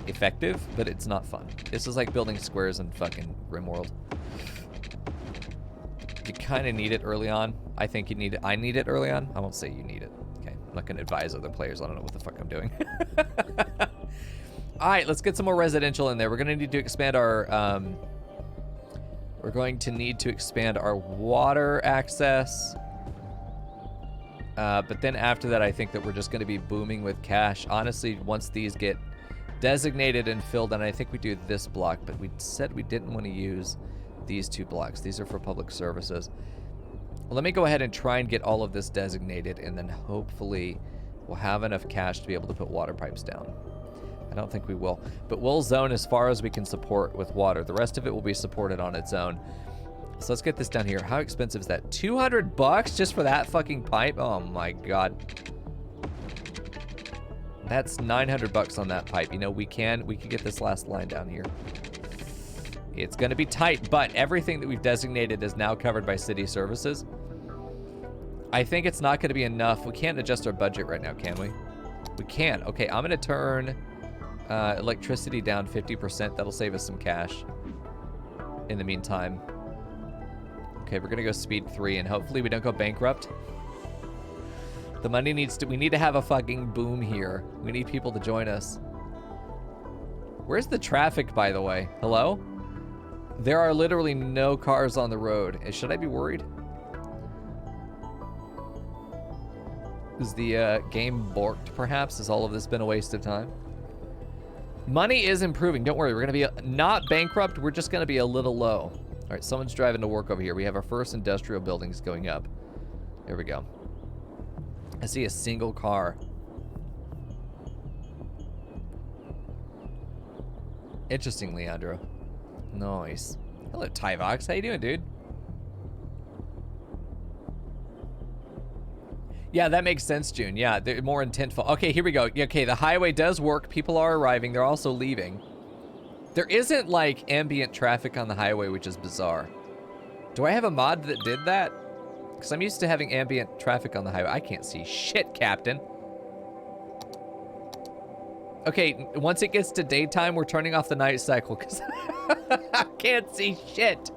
effective, but it's not fun. This is like building squares in fucking RimWorld. You kind of need it early on. I think you need it. I need it early on. I won't say you need it. Okay, I'm not going to advise other players. I don't know what the fuck I'm doing. All right, let's get some more residential in there. We're going to need to expand our... we're going to need to expand our water access. But then after that, I think that we're just going to be booming with cash. Honestly, once these get designated and filled, and I think we do this block, but we said we didn't want to use these 2 blocks. These are for public services. Well, let me go ahead and try and get all of this designated, and then hopefully we'll have enough cash to be able to put water pipes down. I don't think we will, but we'll zone as far as we can support with water. The rest of it will be supported on its own. So let's get this down here. How expensive is that? 200 bucks just for that fucking pipe? Oh my God. That's 900 bucks on that pipe. You know, we can get this last line down here. It's going to be tight, but everything that we've designated is now covered by city services. I think it's not going to be enough. We can't adjust our budget right now, can we? We can. Okay, I'm going to turn electricity down 50%. That'll save us some cash in the meantime. Okay, we're going to go speed 3, and hopefully we don't go bankrupt. The money needs to... We need to have a fucking boom here. We need people to join us. Where's the traffic, by the way? Hello? There are literally no cars on the road. Should I be worried? Is the game borked, perhaps? Has all of this been a waste of time? Money is improving. Don't worry. We're going to be not bankrupt. We're just going to be a little low. All right, someone's driving to work over here. We have our first industrial buildings going up. There we go. I see a single car. Interesting, Leandro. Nice. Hello, Tyvox. How you doing, dude? Yeah, that makes sense, June. Yeah, they're more intentful. Okay, here we go. Okay, the highway does work. People are arriving. They're also leaving. There isn't, like, ambient traffic on the highway, which is bizarre. Do I have a mod that did that? Because I'm used to having ambient traffic on the highway. I can't see shit, Captain. Okay, once it gets to daytime, we're turning off the night cycle because I can't see shit.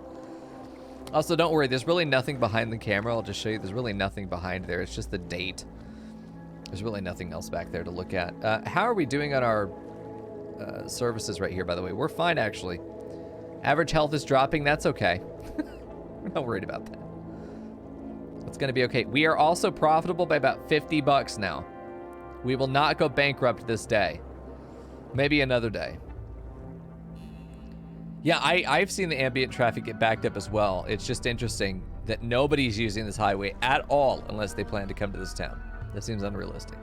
Also, don't worry, there's really nothing behind the camera. I'll just show you. There's really nothing behind there. It's just the date. There's really nothing else back there to look at. How are we doing on our services right here, by the way? We're fine, actually. Average health is dropping. That's okay. We're not worried about that. It's going to be okay. We are also profitable by about 50 bucks now. We will not go bankrupt this day. Maybe another day. Yeah, I've seen the ambient traffic get backed up as well. It's just interesting that nobody's using this highway at all unless they plan to come to this town. That seems unrealistic.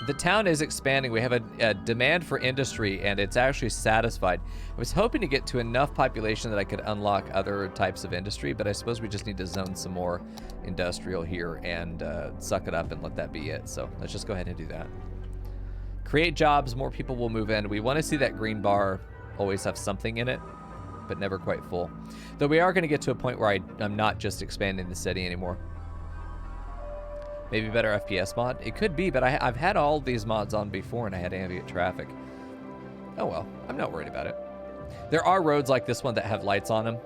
The town is expanding. We have a demand for industry, and it's actually satisfied. I was hoping to get to enough population that I could unlock other types of industry, but I suppose we just need to zone some more industrial here and suck it up and let that be it. So let's just go ahead and do that. Create jobs, more people will move in. We want to see that green bar always have something in it, but never quite full. Though we are going to get to a point where I'm not just expanding the city anymore. Maybe a better FPS mod? It could be, but I've had all these mods on before and I had ambient traffic. Oh well, I'm not worried about it. There are roads like this one that have lights on them.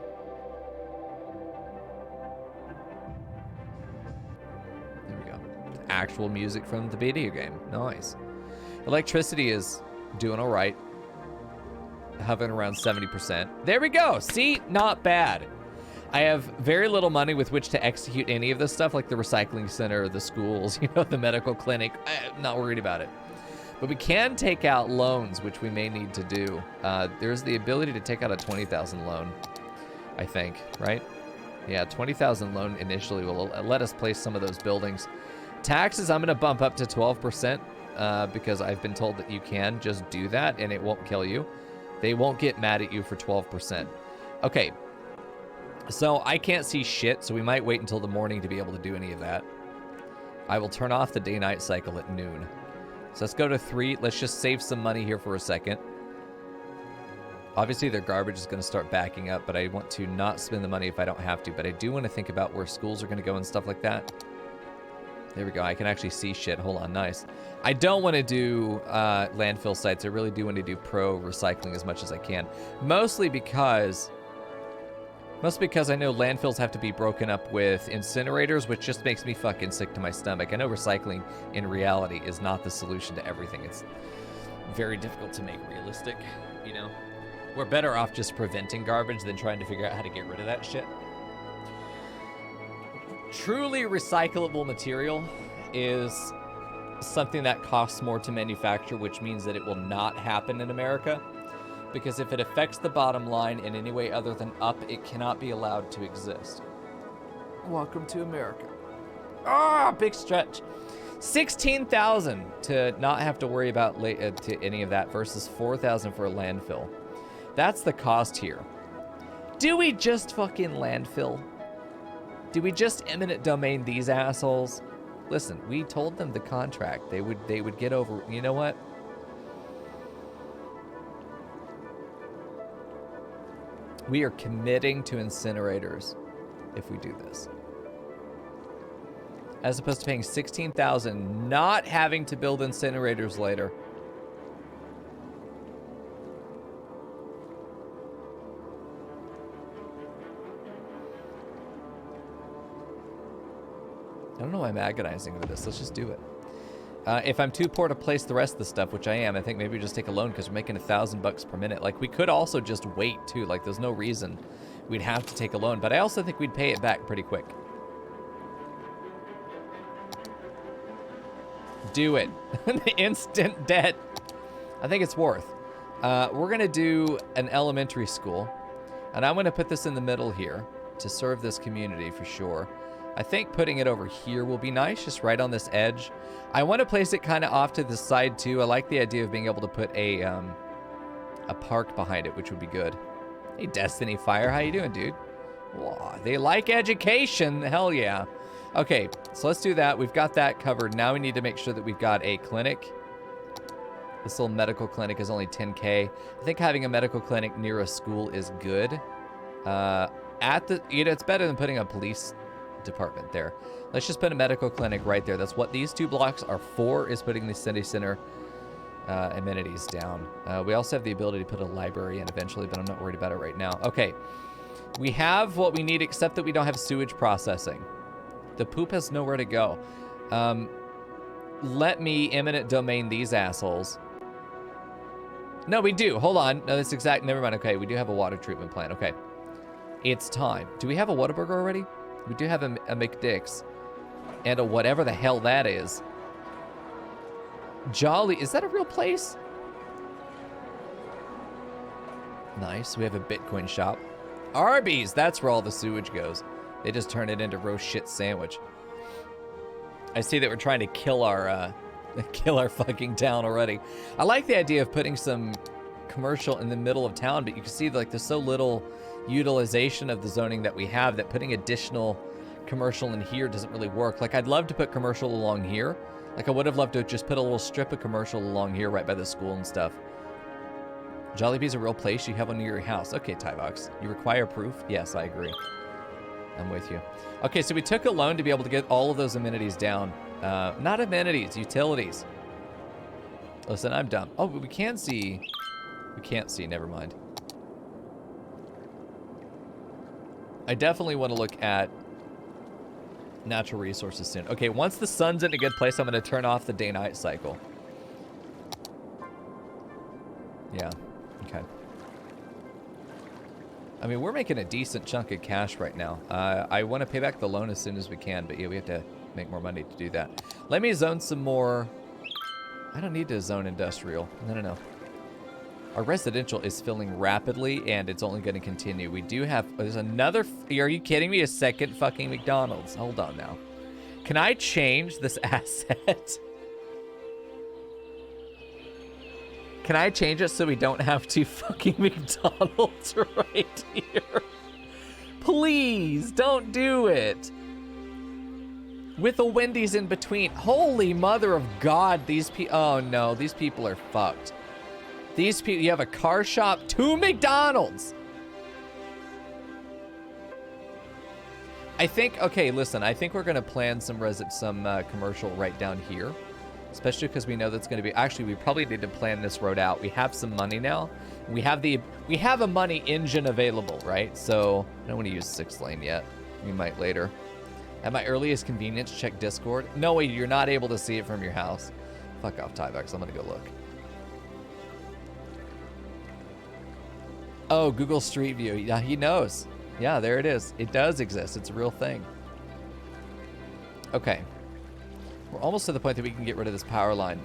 There we go. Actual music from the video game. Nice. Electricity is doing all right. Hovering around 70%. There we go. See? Not bad. I have very little money with which to execute any of this stuff, like the recycling center, the schools, you know, the medical clinic. I'm not worried about it. But we can take out loans, which we may need to do. There's the ability to take out a 20,000 loan, I think, right? Yeah, 20,000 loan initially will let us place some of those buildings. Taxes, I'm going to bump up to 12% because I've been told that you can just do that and it won't kill you. They won't get mad at you for 12%. Okay. So I can't see shit, so we might wait until the morning to be able to do any of that. I will turn off the day-night cycle at noon. So let's go to 3. Let's just save some money here for a second. Obviously, their garbage is going to start backing up, but I want to not spend the money if I don't have to. But I do want to think about where schools are going to go and stuff like that. There we go. I can actually see shit. Hold on. Nice. I don't want to do landfill sites. I really do want to do pro recycling as much as I can. Mostly because I know landfills have to be broken up with incinerators, which just makes me fucking sick to my stomach. I know recycling in reality is not the solution to everything. It's very difficult to make realistic, you know? We're better off just preventing garbage than trying to figure out how to get rid of that shit. Truly recyclable material is something that costs more to manufacture, which means that it will not happen in America. Because if it affects the bottom line in any way other than up, it cannot be allowed to exist. Welcome to America. Ah, big stretch. 16,000 to not have to worry about to any of that versus 4,000 for a landfill. That's the cost here. Do we just fucking landfill? Do we just eminent domain these assholes? Listen, we told them the contract. They would get over. You know what? We are committing to incinerators if we do this. As opposed to paying $16,000, not having to build incinerators later. I don't know why I'm agonizing over this. Let's just do it. If I'm too poor to place the rest of the stuff, which I am, I think maybe we just take a loan because we're making $1,000 per minute. Like, we could also just wait, too. Like, there's no reason we'd have to take a loan. But I also think we'd pay it back pretty quick. Do it. Instant debt. I think it's worth. We're going to do an elementary school. And I'm going to put this in the middle here to serve this community for sure. I think putting it over here will be nice, just right on this edge. I want to place it kind of off to the side too. I like the idea of being able to put a park behind it, which would be good. Hey, Destiny Fire, how you doing, dude? Whoa, they like education. Hell yeah. Okay, so let's do that. We've got that covered. Now we need to make sure that we've got a clinic. This little medical clinic is only 10K. I think having a medical clinic near a school is good. It's better than putting a police department there. Let's just put a medical clinic right there. That's what these 2 blocks are for, is putting the city center amenities down. We also have the ability to put a library in eventually, but I'm not worried about it right now. Okay, we have what we need, except that we don't have sewage processing. The poop has nowhere to go. Let me eminent domain these assholes. No, we do. Hold on. No, that's exact. Never mind. Okay, we do have a water treatment plant. Okay, it's time. Do we have a Whataburger already? We do have a McDick's and a whatever the hell that is. Jolly, is that a real place? Nice, we have a Bitcoin shop. Arby's, that's where all the sewage goes. They just turn it into roast shit sandwich. I see that we're trying to kill our fucking town already. I like the idea of putting some commercial in the middle of town, but you can see like there's so little utilization of the zoning that we have that putting additional commercial in here doesn't really work. Like, I'd love to put commercial along here. Like, I would have loved to just put a little strip of commercial along here right by the school and stuff. Jollibee's a real place. You have one near your house. Okay, Tyvox. You require proof? Yes, I agree. I'm with you. Okay, so we took a loan to be able to get all of those amenities down. Not amenities, utilities. Listen, I'm dumb. Oh, but we can see. We can't see, never mind. I definitely want to look at natural resources soon. Okay, once the sun's in a good place, I'm going to turn off the day-night cycle. Yeah, okay. I mean, we're making a decent chunk of cash right now. I want to pay back the loan as soon as we can, but yeah, we have to make more money to do that. Let me zone some more. I don't need to zone industrial. No. Our residential is filling rapidly, and it's only going to continue. We do have... There's another... Are you kidding me? A second fucking McDonald's. Hold on now. Can I change this asset? Can I change it so we don't have two fucking McDonald's right here? Please, don't do it. With a Wendy's in between. Holy mother of God, these people... Oh, no, these people are fucked. These people... You have a car shop, two McDonald's. I think... Okay, listen, I think we're going to plan some commercial right down here. Especially because we know that's going to be... Actually, we probably need to plan this road out. We have some money now. We have a money engine available, right? So, I don't want to use 6-lane yet. We might later. At my earliest convenience, check Discord. No way, you're not able to see it from your house. Fuck off, Tyvex. I'm going to go look. Oh, Google Street View. Yeah, he knows. Yeah, there it is. It does exist. It's a real thing. Okay. We're almost to the point that we can get rid of this power line.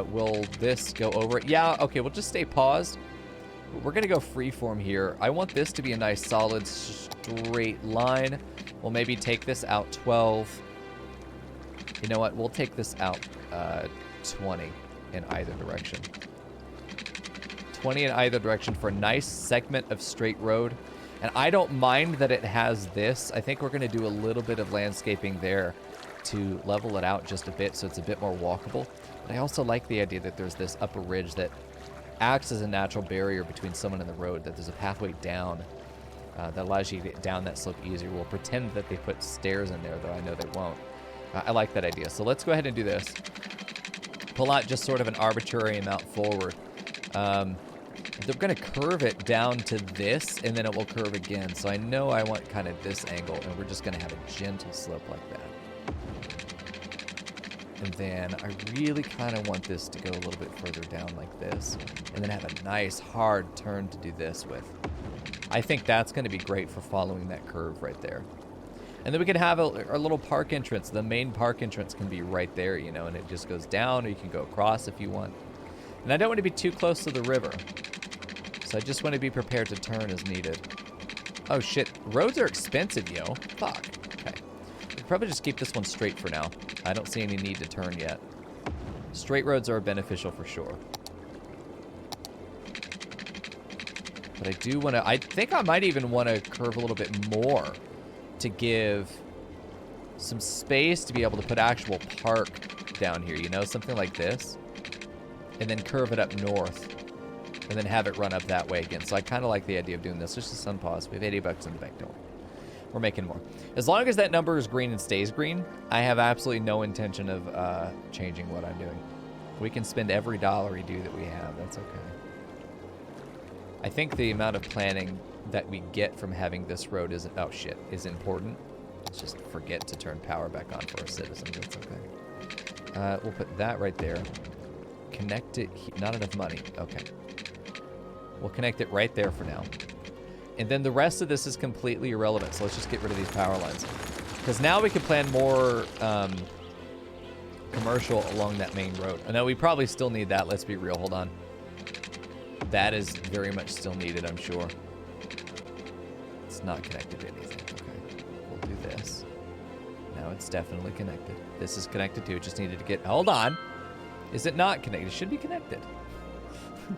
Will this go over it? Yeah, okay, we'll just stay paused. We're going to go freeform here. I want this to be a nice, solid, straight line. We'll maybe take this out 12. You know what? We'll take this out 20 in either direction. 20 in either direction for a nice segment of straight road. And I don't mind that it has this. I think we're going to do a little bit of landscaping there to level it out just a bit so it's a bit more walkable. But I also like the idea that there's this upper ridge that acts as a natural barrier between someone and the road, that there's a pathway down that allows you to get down that slope easier. We'll pretend that they put stairs in there, though I know they won't. I like that idea. So let's go ahead and do this. Pull out just sort of an arbitrary amount forward. They're going to curve it down to this, and then it will curve again. So I know I want kind of this angle, and we're just going to have a gentle slope like that. And then I really kind of want this to go a little bit further down like this, and then have a nice hard turn to do this with. I think that's going to be great for following that curve right there. And then we can have our little park entrance. The main park entrance can be right there, you know, and it just goes down, or you can go across if you want. And I don't want to be too close to the river, so I just want to be prepared to turn as needed. Oh shit, roads are expensive, yo. Fuck. Okay. We'll probably just keep this one straight for now. I don't see any need to turn yet. Straight roads are beneficial for sure. But I do want to... I think I might even want to curve a little bit more to give some space to be able to put actual park down here, you know? Something like this. And then curve it up north. And then have it run up that way again. So I kind of like the idea of doing this. Just a sun pause. We have 80 bucks in the bank. Don't. We're making more. As long as that number is green and stays green, I have absolutely no intention of changing what I'm doing. We can spend every dollar we do that we have. That's okay. I think the amount of planning that we get from having this road isn't... Oh, shit. Is important. Let's just forget to turn power back on for our citizens. That's okay. We'll put that right there. Connect it... Not enough money. Okay. We'll connect it right there for now. And then the rest of this is completely irrelevant, so let's just get rid of these power lines. Because now we can plan more commercial along that main road. I know we probably still need that, let's be real, hold on. That is very much still needed, I'm sure. It's not connected to anything, okay. We'll do this. Now it's definitely connected. This is connected too, it just needed to get, hold on. Is it not connected? It should be connected.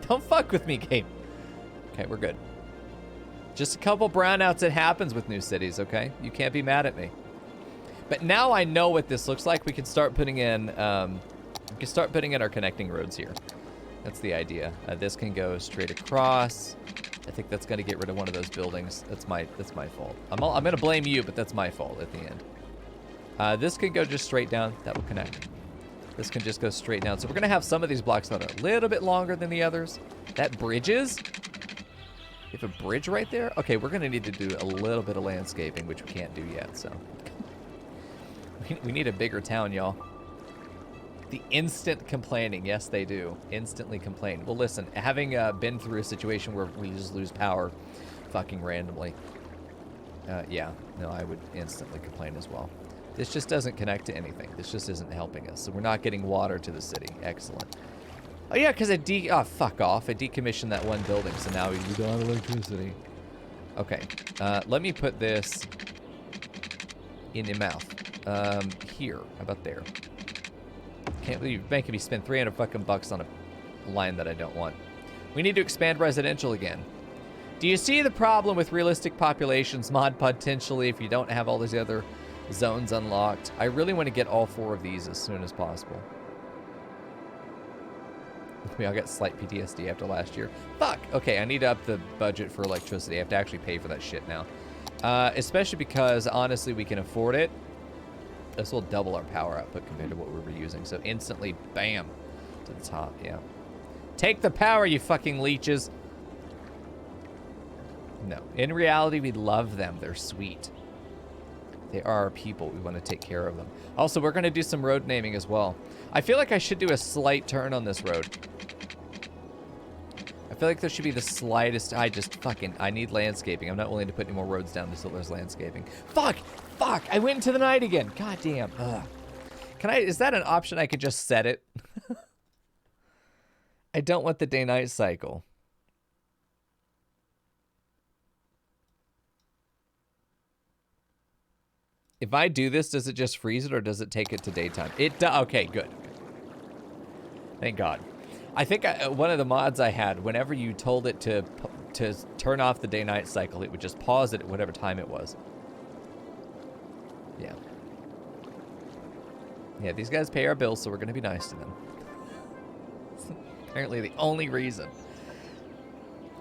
Don't fuck with me, game. Okay, we're good. Just a couple brownouts, it happens with new cities, okay? You can't be mad at me. But now I know what this looks like. We can start putting in, our connecting roads here. That's the idea. This can go straight across. I think that's gonna get rid of one of those buildings. That's my fault. I'm gonna blame you, but that's my fault at the end. This could go just straight down. That will connect. This can just go straight down. So we're going to have some of these blocks that are a little bit longer than the others. That bridges. You have a bridge right there? Okay, we're going to need to do a little bit of landscaping, which we can't do yet, so. We need a bigger town, y'all. The instant complaining. Yes, they do. Instantly complain. Well, listen, having been through a situation where we just lose power fucking randomly. Yeah, no, I would instantly complain as well. This just doesn't connect to anything. This just isn't helping us. So we're not getting water to the city. Excellent. Oh, yeah, because oh, fuck off. I decommissioned that one building, so now we don't have electricity. Okay, let me put this in your mouth. Here. How about there? Can't believe you're making me spend 300 fucking bucks on a line that I don't want. We need to expand residential again. Do you see the problem with realistic populations mod potentially if you don't have all these other zones unlocked? I really want to get all 4 of these as soon as possible. I'll get slight PTSD after last year. Fuck! Okay, I need to up the budget for electricity. I have to actually pay for that shit now. Especially because, honestly, we can afford it. This will double our power output compared to what we were using. So instantly, bam, to the top, yeah. Take the power, you fucking leeches. No, in reality, we love them. They're sweet. They are our people. We want to take care of them. Also, we're going to do some road naming as well. I feel like I should do a slight turn on this road. I feel like there should be the slightest... I need landscaping. I'm not willing to put any more roads down until there's landscaping. Fuck! Fuck! I went into the night again. God damn. Ugh. Is that an option I could just set it? I don't want the day-night cycle. If I do this, does it just freeze it or does it take it to daytime? Okay, good. Thank God. I think one of the mods I had, whenever you told it to turn off the day-night cycle, it would just pause it at whatever time it was. Yeah. Yeah, these guys pay our bills, so we're going to be nice to them. Apparently the only reason.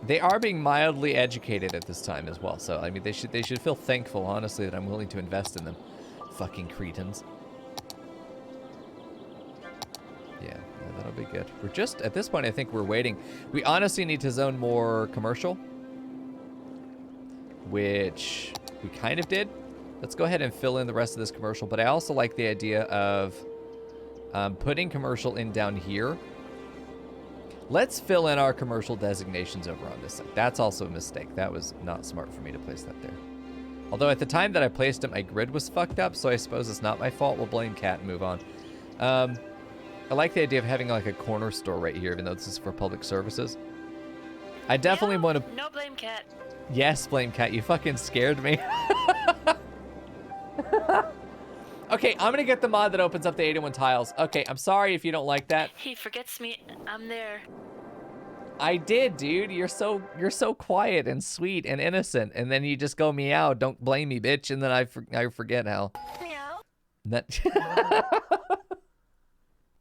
They are being mildly educated at this time as well, so I mean they should feel thankful, honestly, that I'm willing to invest in them. Fucking cretins. Yeah, that'll be good. We're just at this point. I think we're waiting. We honestly need to zone more commercial, which we kind of did. Let's go ahead and fill in the rest of this commercial. But I also like the idea of putting commercial in down here. Let's fill in our commercial designations over on this side. That's also a mistake. That was not smart for me to place that there. Although at the time that I placed it, my grid was fucked up, so I suppose it's not my fault. We'll blame Cat and move on. I like the idea of having like a corner store right here, even though this is for public services. I definitely want to... No blame Cat. Yes, blame Cat. You fucking scared me. Okay, I'm going to get the mod that opens up the 81 tiles. Okay, I'm sorry if you don't like that. He forgets me. I'm there. I did, dude. You're so quiet and sweet and innocent, and then you just go meow. Don't blame me, bitch. And then I forget how. Meow. That.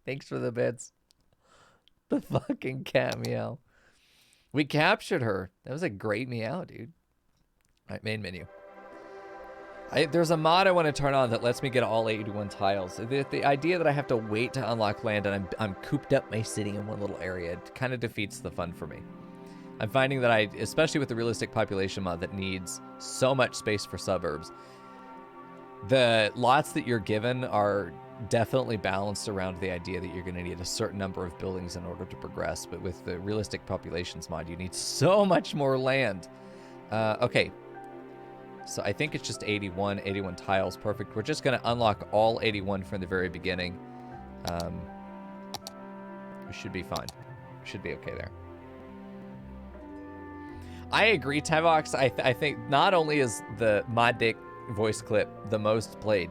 Thanks for the bits. The fucking cat meow. We captured her. That was a great meow, dude. All right, main menu. There's a mod I want to turn on that lets me get all 81 tiles. The idea that I have to wait to unlock land and I'm cooped up my city in one little area, it kind of defeats the fun for me. I'm finding that especially with the realistic population mod that needs so much space for suburbs, the lots that you're given are definitely balanced around the idea that you're going to need a certain number of buildings in order to progress. But with the realistic populations mod, you need so much more land. Okay. So I think it's just 81 tiles. Perfect. We're just going to unlock all 81 from the very beginning. We should be fine. We should be okay there. I agree, Tyvox. I think not only is the Mod Dick voice clip the most played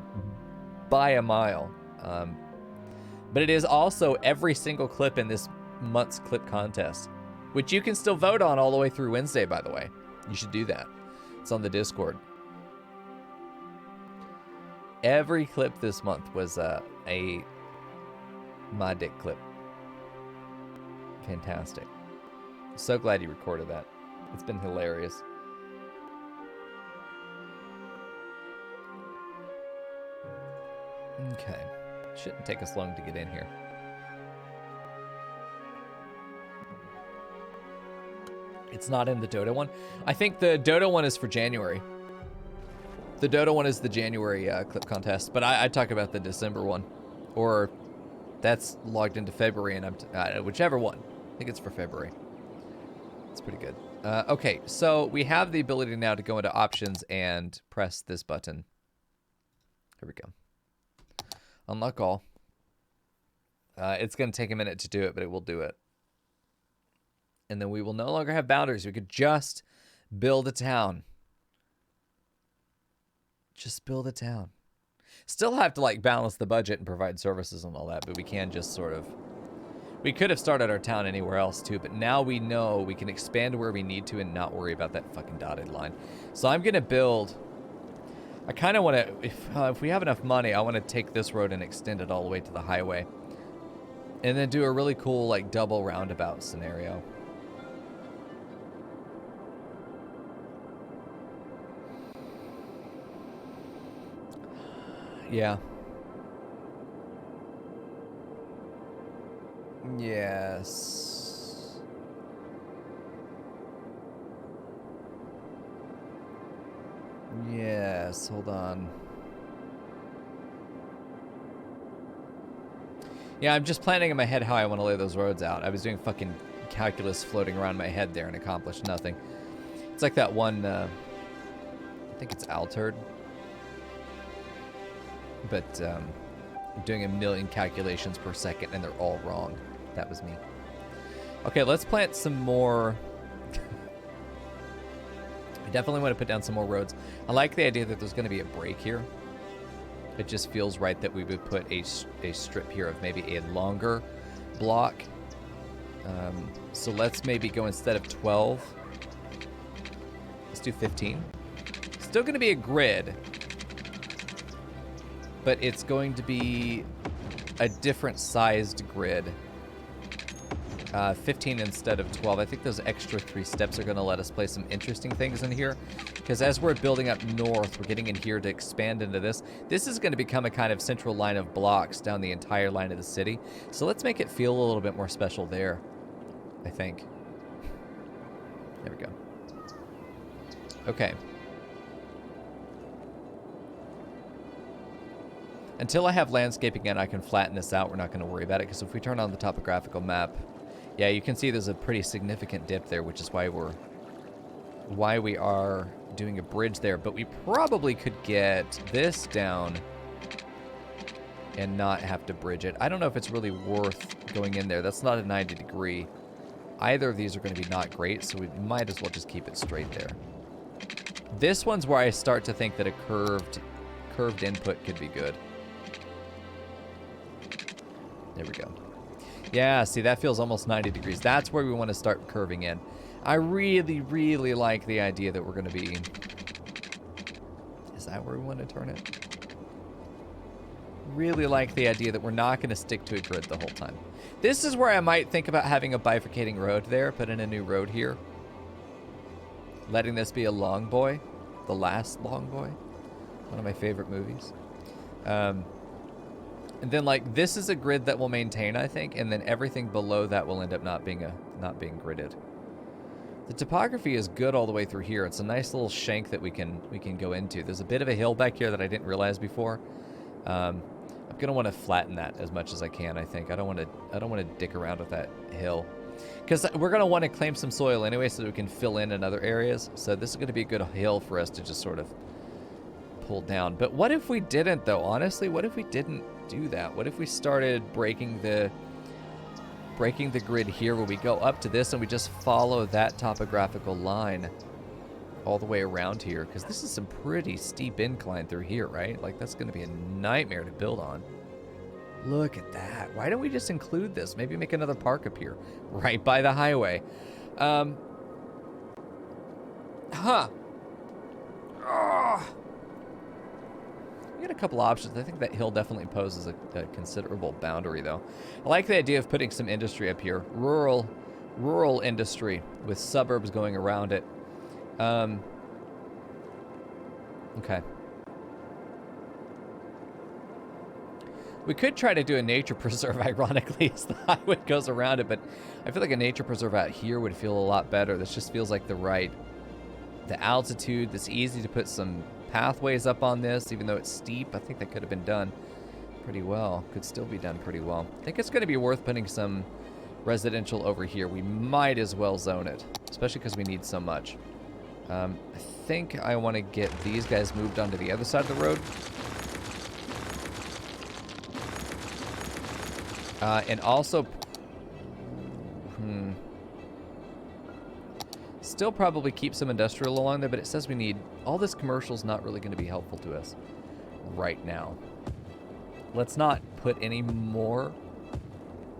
by a mile, but it is also every single clip in this month's clip contest, which you can still vote on all the way through Wednesday, by the way. You should do that. It's on the Discord. Every clip this month was a Mod Dick clip. Fantastic. So glad you recorded that. It's been hilarious. Okay. Shouldn't take us long to get in here. It's not in the Dota one. I think the Dota one is for January. The Dota one is the January clip contest, but I talk about the December one. Or that's logged into February, and whichever one. I think it's for February. It's pretty good. Okay, so we have the ability now to go into options and press this button. Here we go. Unlock all. It's going to take a minute to do it, but it will do it. And then we will no longer have boundaries. We could just build a town. Just build a town. Still have to like balance the budget and provide services and all that, but we can just sort of... We could have started our town anywhere else too, but now we know we can expand where we need to and not worry about that fucking dotted line. So I'm going to build... I kind of want to... If we have enough money, I want to take this road and extend it all the way to the highway. And then do a really cool like double roundabout scenario. Yeah. Yes. Yes, hold on. Yeah, I'm just planning in my head how I want to lay those roads out. I was doing fucking calculus floating around my head there and accomplished nothing. It's like that one, I think it's altered. But I'm doing a million calculations per second and they're all wrong. That was me. Okay, let's plant some more. I definitely want to put down some more roads. I like the idea that there's going to be a break here. It just feels right that we would put a strip here of maybe a longer block. So let's maybe go instead of 12. Let's do 15. Still going to be a grid. But it's going to be a different sized grid. 15 instead of 12. I think those extra 3 steps are going to let us place some interesting things in here. Because as we're building up north, we're getting in here to expand into this. This is going to become a kind of central line of blocks down the entire line of the city. So let's make it feel a little bit more special there, I think. There we go. Okay. Until I have landscaping and I can flatten this out, we're not going to worry about it. Because if we turn on the topographical map, yeah, you can see there's a pretty significant dip there, which is why we are doing a bridge there. But we probably could get this down and not have to bridge it. I don't know if it's really worth going in there. That's not a 90 degree. Either of these are going to be not great, so we might as well just keep it straight there. This one's where I start to think that a curved input could be good. There we go. Yeah, see, that feels almost 90 degrees. That's where we want to start curving in. I really, really like the idea that we're going to be... Is that where we want to turn it? Really like the idea that we're not going to stick to a grid the whole time. This is where I might think about having a bifurcating road there, put in a new road here. Letting this be a long boy. The Last Long Boy. One of my favorite movies. And then, like, this is a grid that will maintain, I think, and then everything below that will end up not being gridded. The topography is good all the way through here. It's a nice little shank that we can go into. There's a bit of a hill back here that I didn't realize before. I'm gonna want to flatten that as much as I can. I think I don't want to dick around with that hill, because we're gonna want to claim some soil anyway, so that we can fill in other areas. So this is gonna be a good hill for us to just sort of pull down. But what if we didn't, though? Honestly, what if we didn't do that? What if we started breaking the grid here, where we go up to this and we just follow that topographical line all the way around here? Because this is some pretty steep incline through here, right? Like, that's going to be a nightmare to build on. Look at that. Why don't we just include this? Maybe make another park up here right by the highway. Huh. We got a couple options. I think that hill definitely poses a considerable boundary, though. I like the idea of putting some industry up here. Rural industry with suburbs going around it. Okay. We could try to do a nature preserve, ironically, as the highway goes around it, but I feel like a nature preserve out here would feel a lot better. This just feels like the altitude. It's easy to put some pathways up on this, even though it's steep. I think that could have been done pretty well. Could still be done pretty well. I think it's going to be worth putting some residential over here. We might as well zone it, especially because we need so much. I think I want to get these guys moved onto the other side of the road. And also, still probably keep some industrial along there, but it says we need, all this commercial's not really going to be helpful to us right now. Let's not put any more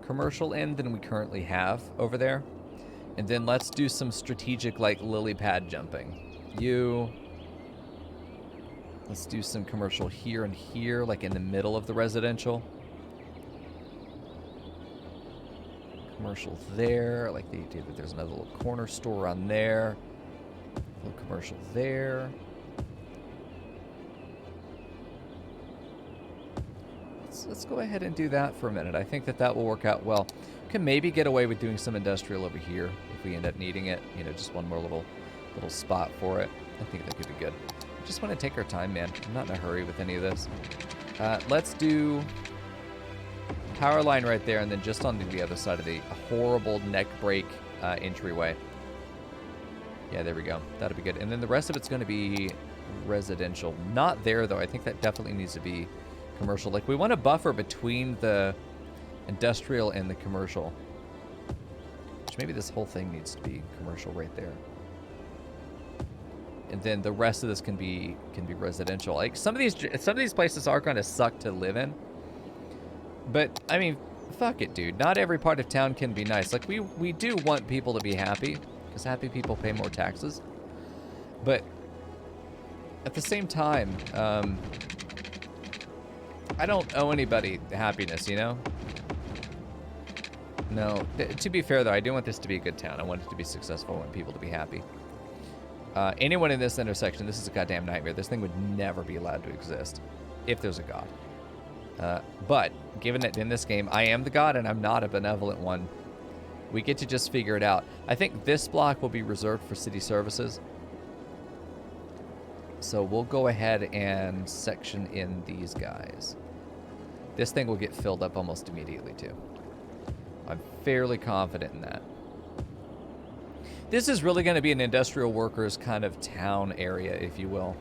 commercial in than we currently have over there. And then let's do some strategic, like, lily pad jumping. Let's do some commercial here and here, like in the middle of the residential. Commercial there, like the idea that there's another little corner store on there. A little commercial there. Let's go ahead and do that for a minute. I think that will work out well. Can maybe get away with doing some industrial over here if we end up needing it. You know, just one more little spot for it. I think that could be good. Just want to take our time, man. I'm not in a hurry with any of this. Let's do power line right there, and then just on the other side of the horrible neck break entryway. Yeah, there we go. That'll be good. And then the rest of it's going to be residential. Not there, though. I think that definitely needs to be commercial. Like, we want a buffer between the industrial and the commercial. Which maybe this whole thing needs to be commercial right there. And then the rest of this can be residential. Like, some of these places are going to suck to live in. But, I mean, fuck it, dude. Not every part of town can be nice. Like, we do want people to be happy, because happy people pay more taxes. But at the same time, I don't owe anybody happiness, you know? No. To be fair, though, I do want this to be a good town. I want it to be successful. I want people to be happy. Anyone in this intersection, this is a goddamn nightmare. This thing would never be allowed to exist if there's a god. But given that in this game I am the god and I'm not a benevolent one, we get to just figure it out. I think this block will be reserved for city services. So we'll go ahead and section in these guys. This thing will get filled up almost immediately too. I'm fairly confident in that. This is really going to be an industrial workers kind of town area, if you will.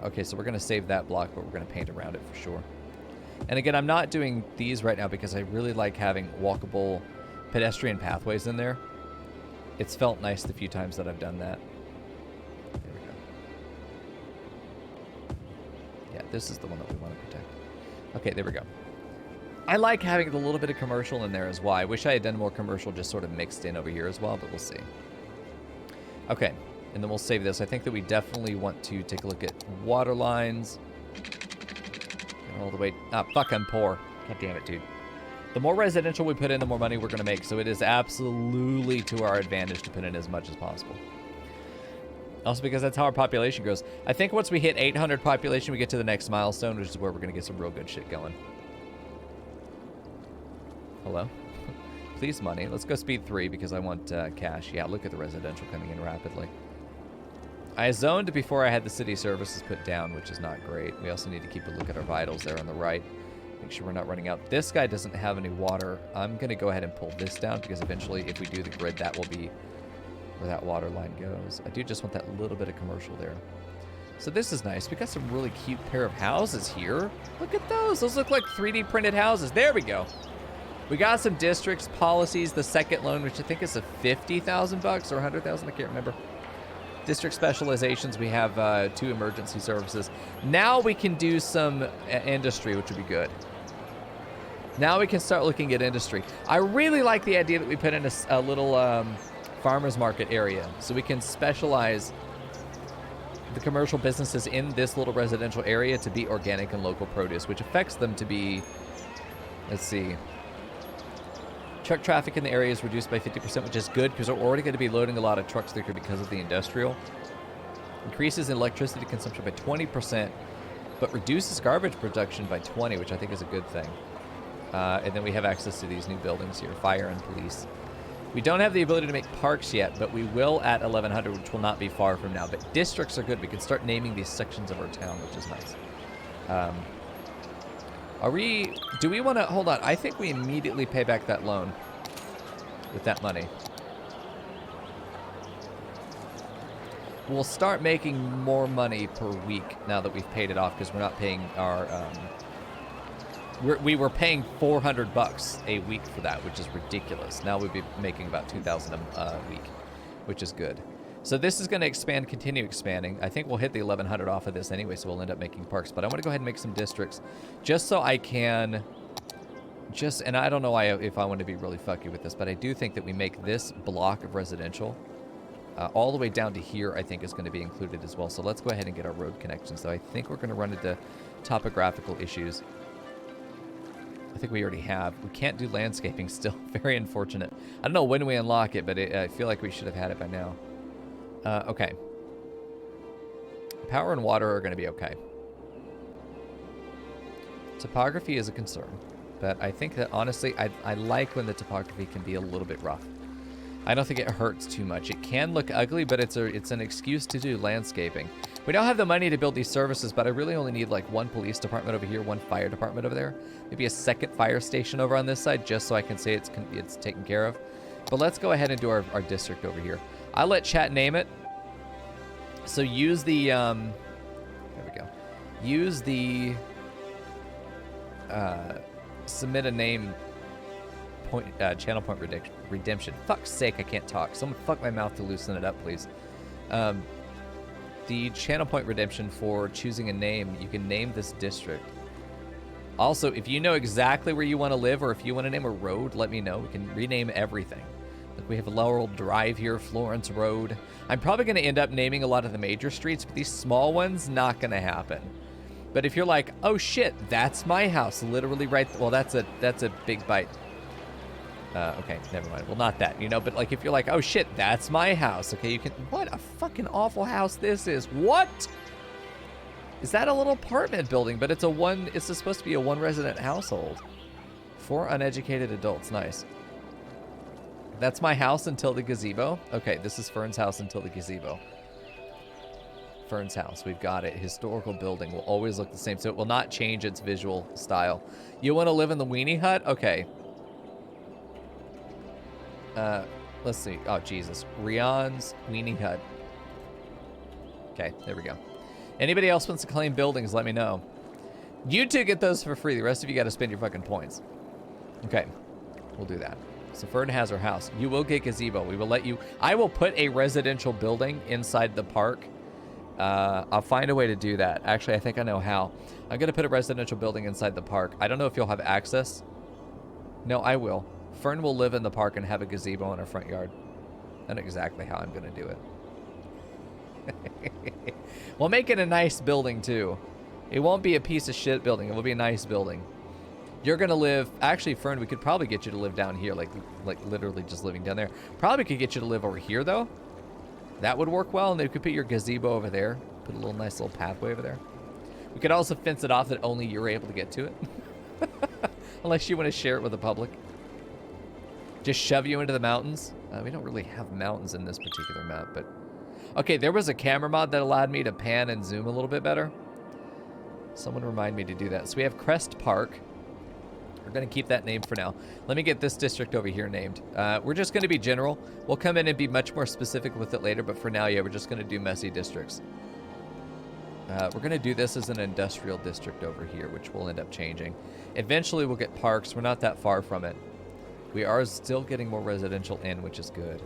Okay, so we're going to save that block, but we're going to paint around it for sure. And again, I'm not doing these right now because I really like having walkable pedestrian pathways in there. It's felt nice the few times that I've done that. There we go. Yeah, this is the one that we want to protect. Okay, there we go. I like having a little bit of commercial in there as well. I wish I had done more commercial just sort of mixed in over here as well, but we'll see. Okay, and then we'll save this. I think that we definitely want to take a look at water lines. All the way... Ah, fuck, I'm poor. God damn it, dude. The more residential we put in, the more money we're going to make, so it is absolutely to our advantage to put in as much as possible. Also because that's how our population grows. I think once we hit 800 population, we get to the next milestone, which is where we're going to get some real good shit going. Hello? Please, money. Let's go speed 3 because I want cash. Yeah, look at the residential coming in rapidly. I zoned before I had the city services put down, which is not great. We also need to keep a look at our vitals there on the right. Make sure we're not running out. This guy doesn't have any water. I'm going to go ahead and pull this down because eventually if we do the grid, that will be where that water line goes. I do just want that little bit of commercial there. So this is nice. We got some really cute pair of houses here. Look at those. Those look like 3D printed houses. There we go. We got some districts, policies, the second loan, which I think is a $50,000 or 100,000. I can't remember. District specializations. We have 2 emergency services. Now we can do some industry, which would be good. Now we can start looking at industry. I really like the idea that we put in a little farmer's market area. So we can specialize the commercial businesses in this little residential area to be organic and local produce, which affects them to be, let's see, truck traffic in the area is reduced by 50%, which is good because we're already going to be loading a lot of trucks through here because of the industrial. Increases in electricity consumption by 20%. but reduces garbage production by 20, which I think is a good thing. And then we have access to these new buildings here, fire and police. We don't have the ability to make parks yet, but we will at 1100, which will not be far from now. But districts are good. We can start naming these sections of our town, which is nice. Do we want to, hold on. I think we immediately pay back that loan with that money. We'll start making more money per week now that we've paid it off because we're not paying our, we were paying $400 a week for that, which is ridiculous. Now we'd be making about $2,000 a week, which is good. So this is going to expand, continue expanding. I think we'll hit the 1100 off of this anyway, so we'll end up making parks. But I want to go ahead and make some districts just so I can and I don't know if I want to be really fucky with this, but I do think that we make this block of residential all the way down to here, I think is going to be included as well. So let's go ahead and get our road connections. So I think we're going to run into topographical issues. I think we already have. We can't do landscaping still. Very unfortunate. I don't know when we unlock it, but I feel like we should have had it by now. Okay. Power and water are going to be okay. Topography is a concern, but I think that honestly, I like when the topography can be a little bit rough. I don't think it hurts too much. It can look ugly, but it's an excuse to do landscaping. We don't have the money to build these services, but I really only need like one police department over here, one fire department over there, maybe a second fire station over on this side, just so I can say it's taken care of. But let's go ahead and do our district over here. I'll let chat name it. So use the there we go. Use the submit a name point channel point redemption. Fuck's sake, I can't talk. Someone fuck my mouth to loosen it up, please. The channel point redemption for choosing a name, you can name this district. Also, if you know exactly where you want to live, or if you want to name a road, let me know. We can rename everything. Like we have Laurel Drive here, Florence Road. I'm probably going to end up naming a lot of the major streets, but these small ones, not going to happen. But if you're like, oh shit, that's my house, literally right, well, that's a big bite. Okay, never mind. Well, not that, you know, but like if you're like, oh shit, that's my house. Okay, you can, what a fucking awful house this is. What? Is that a little apartment building? But it's supposed to be a one resident household. 4 uneducated adults, nice. That's my house until the gazebo. Okay, this is Fern's house until the gazebo. Fern's house, we've got it. Historical building will always look the same, so it will not change its visual style. You want to live in the weenie hut? Okay. Let's see. Oh, Jesus. Rion's weenie hut. Okay, there we go. Anybody else wants to claim buildings, let me know. You two get those for free. The rest of you got to spend your fucking points. Okay, we'll do that. So Fern has her house. You will get gazebo. We will let you. I will put a residential building inside the park. I'll find a way to do that. Actually, I think I know how. I'm going to put a residential building inside the park. I don't know if you'll have access. No, I will. Fern will live in the park and have a gazebo in her front yard. I know exactly how I'm going to do it. We'll make it a nice building, too. It won't be a piece of shit building. It will be a nice building. You're going to live... Actually, Fern, we could probably get you to live down here, like literally just living down there. Probably could get you to live over here, though. That would work well, and then we could put your gazebo over there. Put a nice little pathway over there. We could also fence it off that only you're able to get to it. Unless you want to share it with the public. Just shove you into the mountains. We don't really have mountains in this particular map, but... Okay, there was a camera mod that allowed me to pan and zoom a little bit better. Someone remind me to do that. So we have Crest Park. We're going to keep that name for now. Let me get this district over here named. We're just going to be general. We'll come in and be much more specific with it later, but for now, yeah, we're just going to do messy districts. We're going to do this as an industrial district over here, which will end up changing. Eventually, we'll get parks. We're not that far from it. We are still getting more residential in, which is good.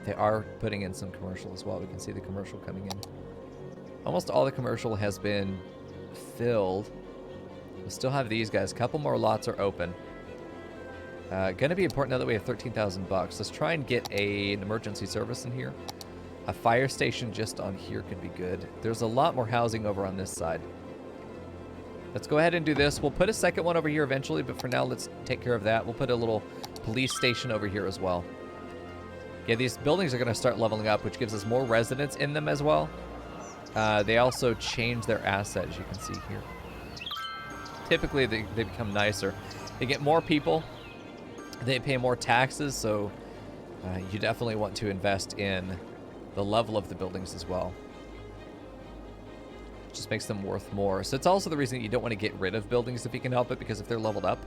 They are putting in some commercial as well. We can see the commercial coming in. Almost all the commercial has been filled. We still have these guys. A couple more lots are open. Gonna be important now that we have 13,000 bucks. Let's try and get an emergency service in here. A fire station just on here could be good. There's a lot more housing over on this side. Let's go ahead and do this. We'll put a second one over here eventually, but for now, let's take care of that. We'll put a little police station over here as well. Yeah, these buildings are going to start leveling up, which gives us more residents in them as well. They also change their asset, as you can see here. Typically, they become nicer. They get more people. They pay more taxes, so you definitely want to invest in the level of the buildings as well. It just makes them worth more. So it's also the reason you don't want to get rid of buildings if you can help it, because if they're leveled up.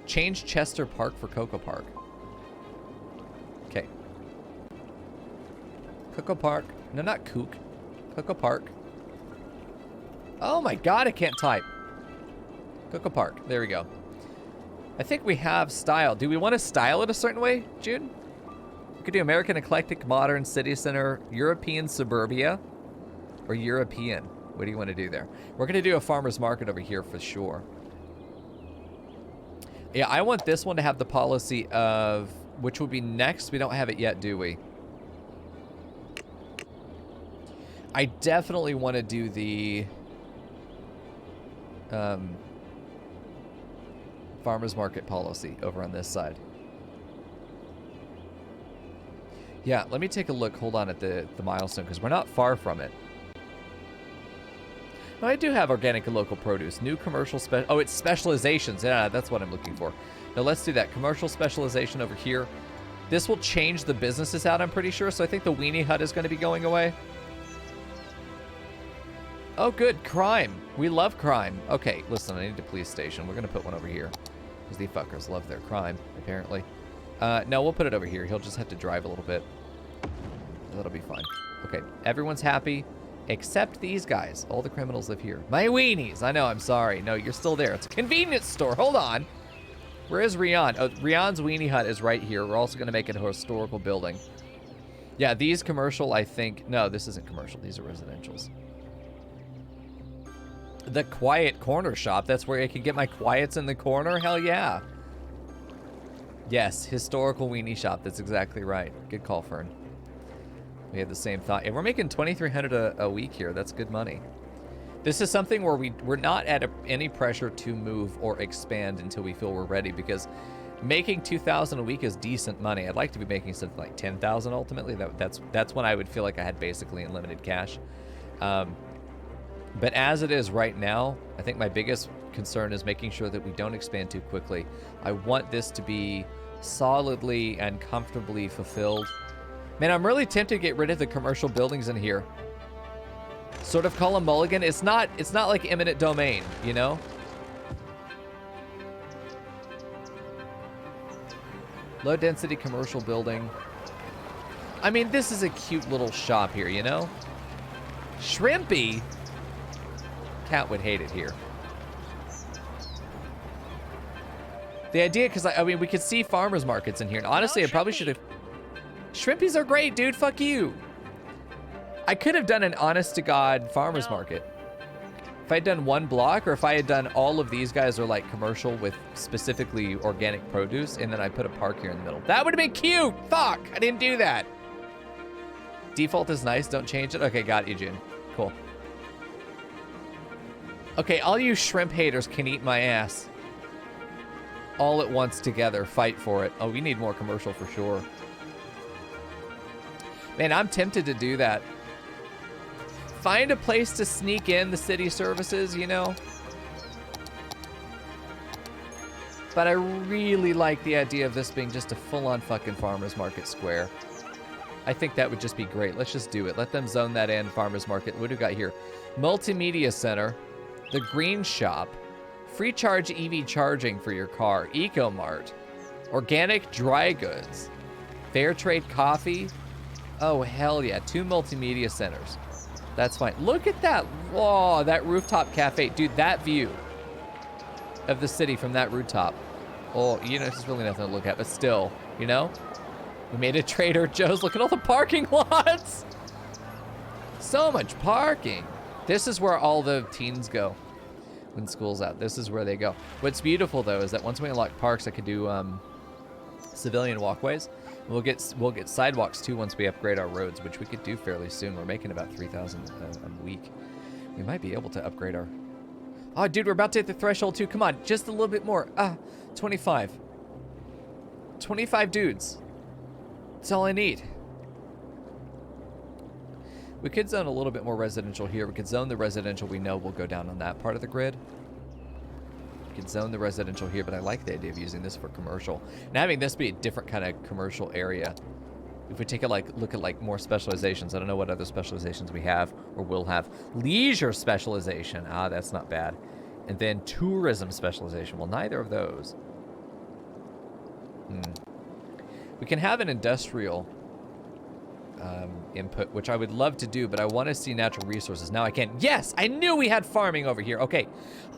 Change Chester Park for Cocoa Park. Okay. Cocoa Park. No, not Kook. Cocoa Park. Oh my god, I can't type. Cocoa Park. There we go. I think we have style. Do we want to style it a certain way, Jude? We could do American Eclectic, Modern, City Center, European Suburbia, or European. What do you want to do there? We're going to do a farmer's market over here for sure. Yeah, I want this one to have the policy of, which would be next. We don't have it yet, do we? I definitely want to do the farmer's market policy over on this side. Yeah, let me take a look. Hold on at the milestone, because we're not far from it. No, I do have organic and local produce. New commercial oh, it's specializations. Yeah, that's what I'm looking for. Now let's do that. Commercial specialization over here. This will change the businesses out, I'm pretty sure. So I think the weenie hut is going to be going away. Oh, good. Crime. We love crime. Okay, listen, I need a police station. We're going to put one over here, because these fuckers love their crime, apparently. No, we'll put it over here. He'll just have to drive a little bit. That'll be fine. Okay, everyone's happy, except these guys. All the criminals live here. My weenies. I know, I'm sorry. No, you're still there. It's a convenience store. Hold on. Where is Rian? Oh, Rian's weenie hut is right here. We're also going to make it a historical building. Yeah, these commercial, I think... No, this isn't commercial. These are residentials. The quiet corner shop. That's where I can get my quiets in the corner. Hell yeah. Yes, historical weenie shop. That's exactly right. Good call, Fern. We had the same thought. And we're making $2,300 a week here. That's good money. This is something where we're not at any pressure to move or expand until we feel we're ready, because making $2,000 a week is decent money. I'd like to be making something like $10,000 ultimately. That's when I would feel like I had basically unlimited cash. But as it is right now, I think my biggest concern is making sure that we don't expand too quickly. I want this to be solidly and comfortably fulfilled. Man, I'm really tempted to get rid of the commercial buildings in here. Sort of call them mulligan. It's not like eminent domain, you know? Low density commercial building. I mean, this is a cute little shop here, you know? Shrimpy? Cat would hate it here. The idea, because I mean, we could see farmers markets in here. And honestly, I probably should have... Shrimpies are great, dude. Fuck you. I could have done an honest-to-God farmers market. If I had done one block, or if I had done all of these guys are like commercial with specifically organic produce, and then I put a park here in the middle. That would have been cute. Fuck, I didn't do that. Default is nice. Don't change it. Okay, got you, June. Cool. Okay, all you shrimp haters can eat my ass. All at once together. Fight for it. Oh, we need more commercial for sure. Man, I'm tempted to do that. Find a place to sneak in the city services, you know? But I really like the idea of this being just a full-on fucking farmer's market square. I think that would just be great. Let's just do it. Let them zone that in, farmer's market. What do we got here? Multimedia Center. The Green Shop. Free charge EV charging for your car. Eco Mart. Organic dry goods. Fair trade coffee. Oh, hell yeah. 2 multimedia centers. That's fine. Look at that. Whoa, that rooftop cafe. Dude, that view of the city from that rooftop. Oh, you know, there's really nothing to look at, but still, you know? We made a Trader Joe's. Look at all the parking lots. So much parking. This is where all the teens go when school's out. This is where they go. What's beautiful, though, is that once we unlock parks, I can do civilian walkways. We'll get sidewalks too once we upgrade our roads, which we could do fairly soon. We're making about 3,000 a week. We might be able to upgrade our... Oh, dude, we're about to hit the threshold too. Come on, just a little bit more. 25. 25 dudes. That's all I need. We could zone a little bit more residential here. We could zone the residential we know will go down on that part of the grid. We could zone the residential here, but I like the idea of using this for commercial. And having this be a different kind of commercial area. If we take a look at more specializations, I don't know what other specializations we have or will have. Leisure specialization. Ah, that's not bad. And then tourism specialization. Well, neither of those. We can have an industrial input, which I would love to do, but I want to see natural resources. Now I can. Yes, I knew we had farming over here. Okay,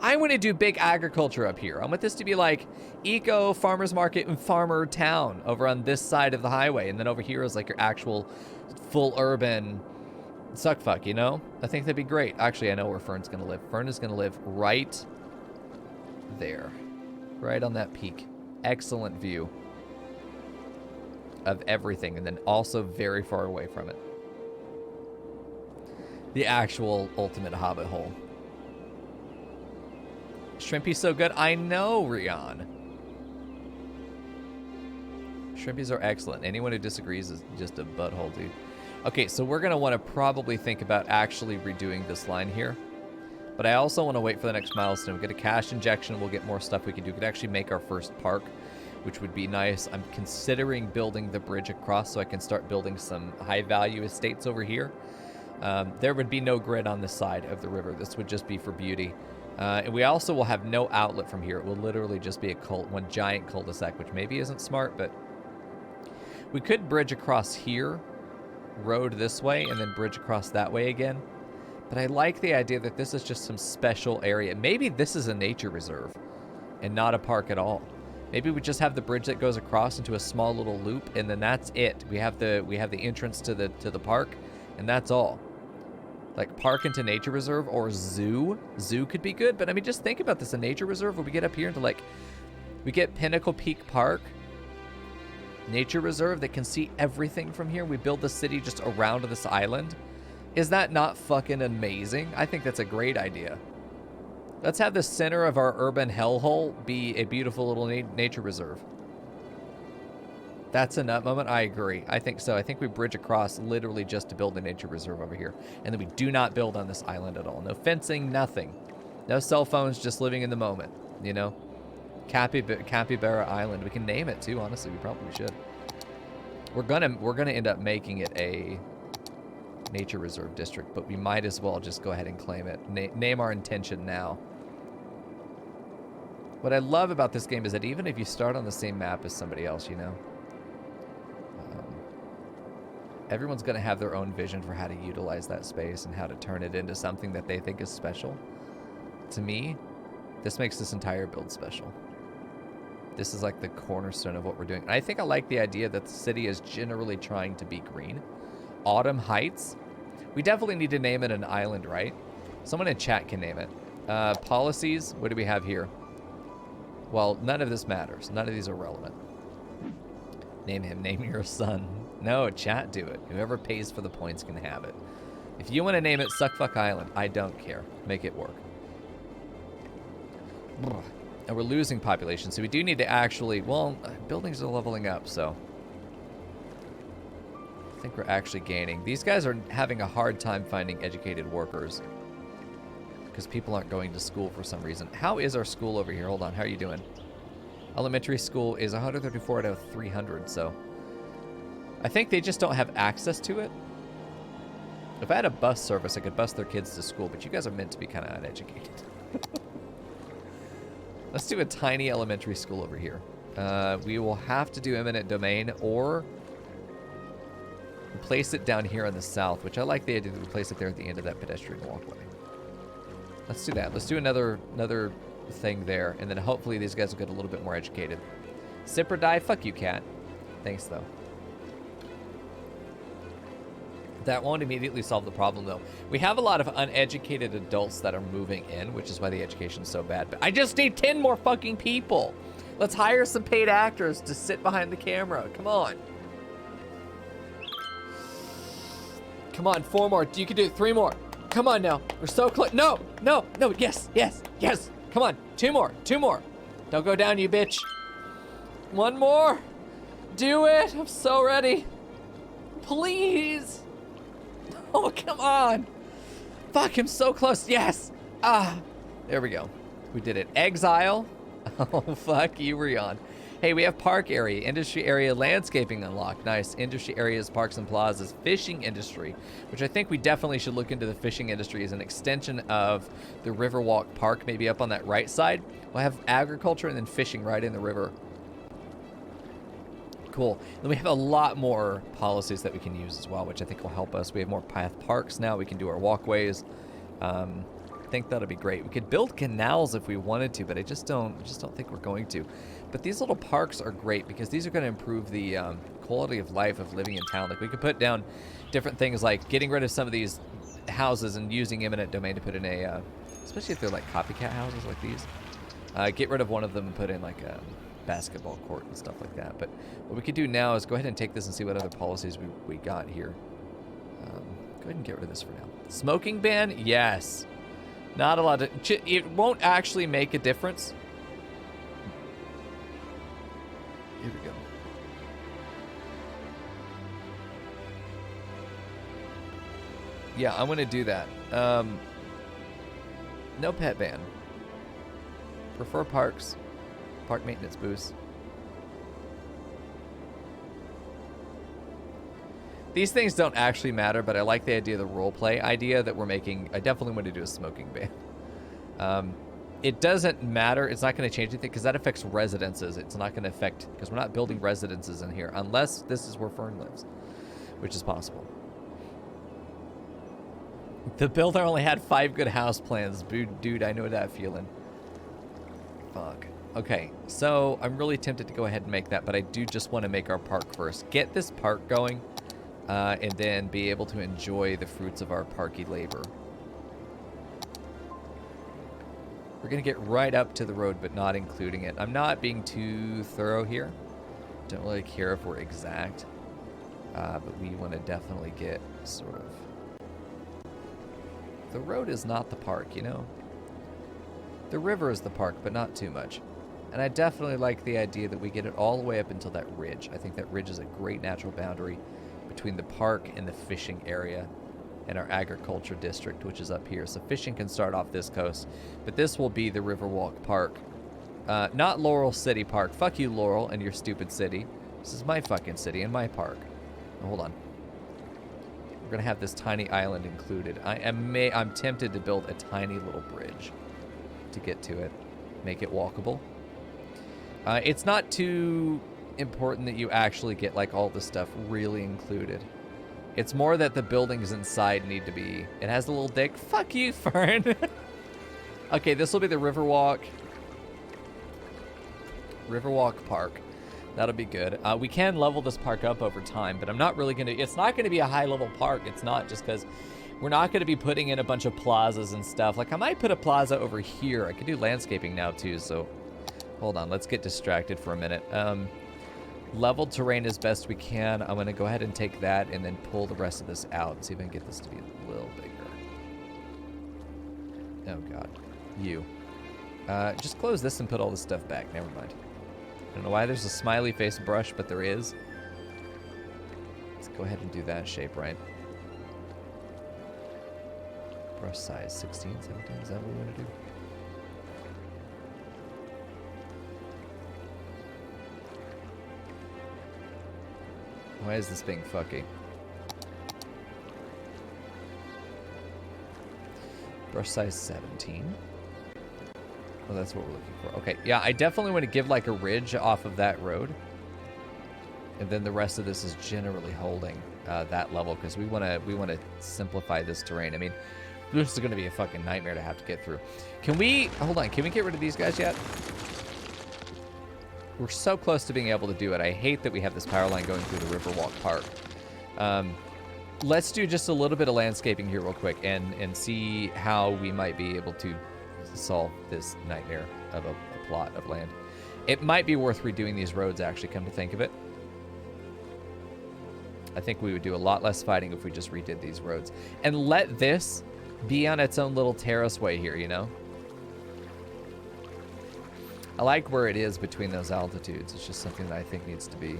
I want to do big agriculture up here. I want this to be like eco, farmer's market, and farmer town over on this side of the highway. And then over here is like your actual full urban suckfuck, you know? I think that'd be great. Actually, I know where Fern's going to live. Fern is going to live right there. Right on that peak. Excellent view of everything, and then also very far away from it. The actual ultimate hobbit hole. Shrimpy's so good. I know, Rian. Shrimpies are excellent. Anyone who disagrees is just a butthole, dude. Okay, so we're going to want to probably think about actually redoing this line here. But I also want to wait for the next milestone. We'll get a cash injection. We'll get more stuff we can do. We could actually make our first park, which would be nice. I'm considering building the bridge across so I can start building some high-value estates over here. There would be no grid on this side of the river. This would just be for beauty. And we also will have no outlet from here. It will literally just be one giant cul-de-sac, which maybe isn't smart, but we could bridge across here, road this way, and then bridge across that way again. But I like the idea that this is just some special area. Maybe this is a nature reserve and not a park at all. Maybe we just have the bridge that goes across into a small little loop, and then that's it. We have the entrance to the park, and that's all. Like park into nature reserve or zoo. Zoo could be good, but I mean, just think about this: a nature reserve where we get up here into we get Pinnacle Peak Park, nature reserve that can see everything from here. We build the city just around this island. Is that not fucking amazing? I think that's a great idea. Let's have the center of our urban hellhole be a beautiful little nature reserve. That's a nut moment. I agree. I think so. I think we bridge across literally just to build a nature reserve over here. And then we do not build on this island at all. No fencing, nothing. No cell phones, just living in the moment, you know? Capybara Island. We can name it too, honestly. We probably should. We're gonna end up making it a nature reserve district, but we might as well just go ahead and claim it. Name our intention now. What I love about this game is that even if you start on the same map as somebody else, you know, everyone's going to have their own vision for how to utilize that space and how to turn it into something that they think is special. To me, this makes this entire build special. This is like the cornerstone of what we're doing. And I think I like the idea that the city is generally trying to be green. Autumn Heights. We definitely need to name it an island, right? Someone in chat can name it. Policies. What do we have here? Well, none of this matters. None of these are relevant. Name him. Name your son. No, chat, do it. Whoever pays for the points can have it. If you want to name it Suckfuck Island, I don't care. Make it work. And we're losing population, so we do need to actually... Well, buildings are leveling up, so... I think we're actually gaining. These guys are having a hard time finding educated workers because people aren't going to school for some reason. How is our school over here? Hold on. How are you doing? Elementary school is 134 out of 300, so I think they just don't have access to it. If I had a bus service, I could bus their kids to school, but you guys are meant to be kind of uneducated. Let's do a tiny elementary school over here. We will have to do eminent domain or place it down here in the south, which I like the idea that we place it there at the end of that pedestrian walkway. Let's do that. Let's do another thing there, and then hopefully these guys will get a little bit more educated. Sip or die? Fuck you, cat. Thanks, though. That won't immediately solve the problem, though. We have a lot of uneducated adults that are moving in, which is why the education's so bad. But I just need 10 more fucking people. Let's hire some paid actors to sit behind the camera. Come on. Come on, 4 more. You can do it. 3 more. Come on now. We're so close. No, no, no. Yes, yes, yes. Come on. 2 more. 2 more. Don't go down, you bitch. 1 more. Do it! I'm so ready. Please. Oh, come on. Fuck, I'm so close. Yes. Ah, there we go. We did it. Exile. Oh, fuck you, Rion. Hey, we have park area, industry area, landscaping unlocked. Nice. Industry areas, parks and plazas, fishing industry, which I think we definitely should look into the fishing industry as an extension of the Riverwalk Park, maybe up on that right side. We'll have agriculture and then fishing right in the river. Cool. Then we have a lot more policies that we can use as well, which I think will help us. We have more path parks now. We can do our walkways. I think that'll be great. We could build canals if we wanted to, but I just don't think we're going to. But these little parks are great because these are going to improve the quality of life of living in town. Like we could put down different things like getting rid of some of these houses and using eminent domain to put in a, especially if they're like copycat houses like these. Get rid of one of them and put in like a basketball court and stuff like that. But what we could do now is go ahead and take this and see what other policies we got here. Go ahead and get rid of this for now. Smoking ban? Yes. Not a lot of... It won't actually make a difference. Here we go. Yeah, I'm going to do that. No pet ban. Prefer parks. Park maintenance boosts. These things don't actually matter, but I like the idea of the roleplay idea that we're making. I definitely want to do a smoking ban. It doesn't matter. It's not going to change anything because that affects residences. It's not going to affect, because we're not building residences in here unless this is where Fern lives, which is possible. The builder only had 5 good house plans. Dude, I know that feeling. Fuck. Okay, so I'm really tempted to go ahead and make that, but I do just want to make our park first. Get this park going, and then be able to enjoy the fruits of our parky labor. We're going to get right up to the road, but not including it. I'm not being too thorough here. Don't really care if we're exact, but we want to definitely get sort of... The road is not the park, you know? The river is the park, but not too much. And I definitely like the idea that we get it all the way up until that ridge. I think that ridge is a great natural boundary between the park and the fishing area and our agriculture district, which is up here. So fishing can start off this coast, but this will be the Riverwalk Park. Not Laurel City Park. Fuck you, Laurel, and your stupid city. This is my fucking city and my park. Oh, hold on. We're gonna have this tiny island included. I'm tempted to build a tiny little bridge to get to it. Make it walkable. It's not too important that you actually get like all the stuff really included. It's more that the buildings inside need to be... It has a little deck. Fuck you, Fern. Okay, this will be the Riverwalk Park. That'll be good. We can level this park up over time, but I'm not really going to... It's not going to be a high-level park. It's not, just because we're not going to be putting in a bunch of plazas and stuff. Like, I might put a plaza over here. I could do landscaping now, too, so... Hold on, let's get distracted for a minute. Level terrain as best we can. I'm going to go ahead and take that and then pull the rest of this out and see if I can get this to be a little bigger. Oh, God. You. Just close this and put all this stuff back. Never mind. I don't know why there's a smiley face brush, but there is. Let's go ahead and do that shape right. Brush size 16, 17. Is that what we want to do? Why is this being fucky? Brush size 17. Oh, that's what we're looking for. Okay, yeah, I definitely want to give like a ridge off of that road. And then the rest of this is generally holding that level because we want to simplify this terrain. I mean, this is going to be a fucking nightmare to have to get through. Can we, hold on, can we get rid of these guys yet? We're so close to being able to do it. I hate that we have this power line going through the Riverwalk Park. Let's do just a little bit of landscaping here real quick and see how we might be able to solve this nightmare of a plot of land. It might be worth redoing these roads, actually, come to think of it. I think we would do a lot less fighting if we just redid these roads. And let this be on its own little terraceway here, you know? I like where it is between those altitudes. It's just something that I think needs to be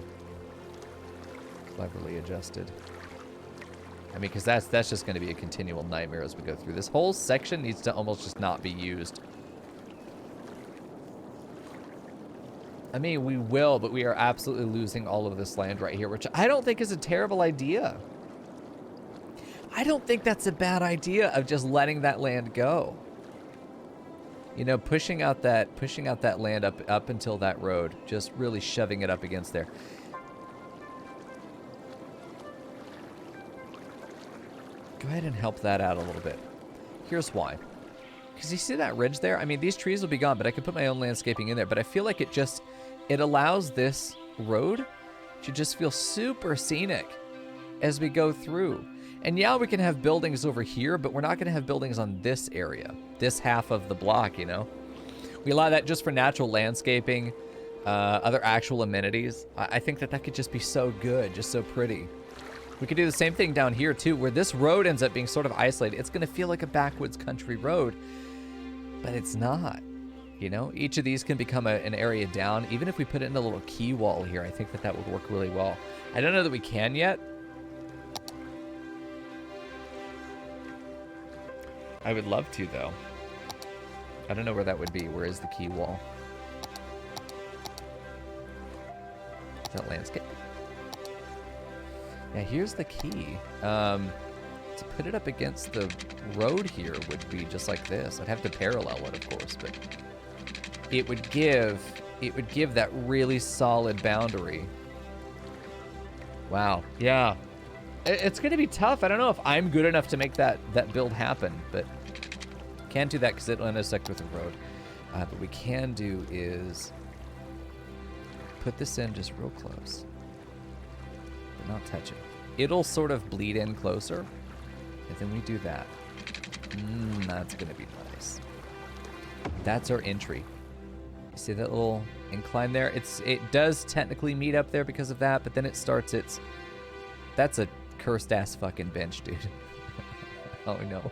Cleverly adjusted. I mean, because that's just going to be a continual nightmare as we go through. This whole section needs to almost just not be used. I mean, we will, but we are absolutely losing all of this land right here, which I don't think is a terrible idea. I don't think that's a bad idea of just letting that land go. You know, pushing out that land up until that road, just really shoving it up against there. Go ahead and help that out a little bit. Here's why. Because you see that ridge there? I mean, these trees will be gone, but I can put my own landscaping in there. But I feel like it allows this road to just feel super scenic as we go through. And yeah, we can have buildings over here, but we're not going to have buildings on this area, this half of the block, you know? We allow that just for natural landscaping, other actual amenities. I think that could just be so good, just so pretty. We could do the same thing down here too, where this road ends up being sort of isolated. It's going to feel like a backwoods country road, but it's not. You know, each of these can become an area down. Even if we put it in a little key wall here, I think that would work really well. I don't know that we can yet. I would love to, though. I don't know where that would be. Where is the key wall? Is that landscape? Yeah, here's the key. To put it up against the road here would be just like this. I'd have to parallel it, of course, but it would give that really solid boundary. Wow. Yeah. It's going to be tough. I don't know if I'm good enough to make that build happen, but can't do that because it'll intersect with the road. But we can do is put this in just real close, but not touching. It'll sort of bleed in closer, and then we do that. That's going to be nice. That's our entry. You see that little incline there? It does technically meet up there because of that, but then it starts that's a cursed ass fucking bench, dude. Oh no.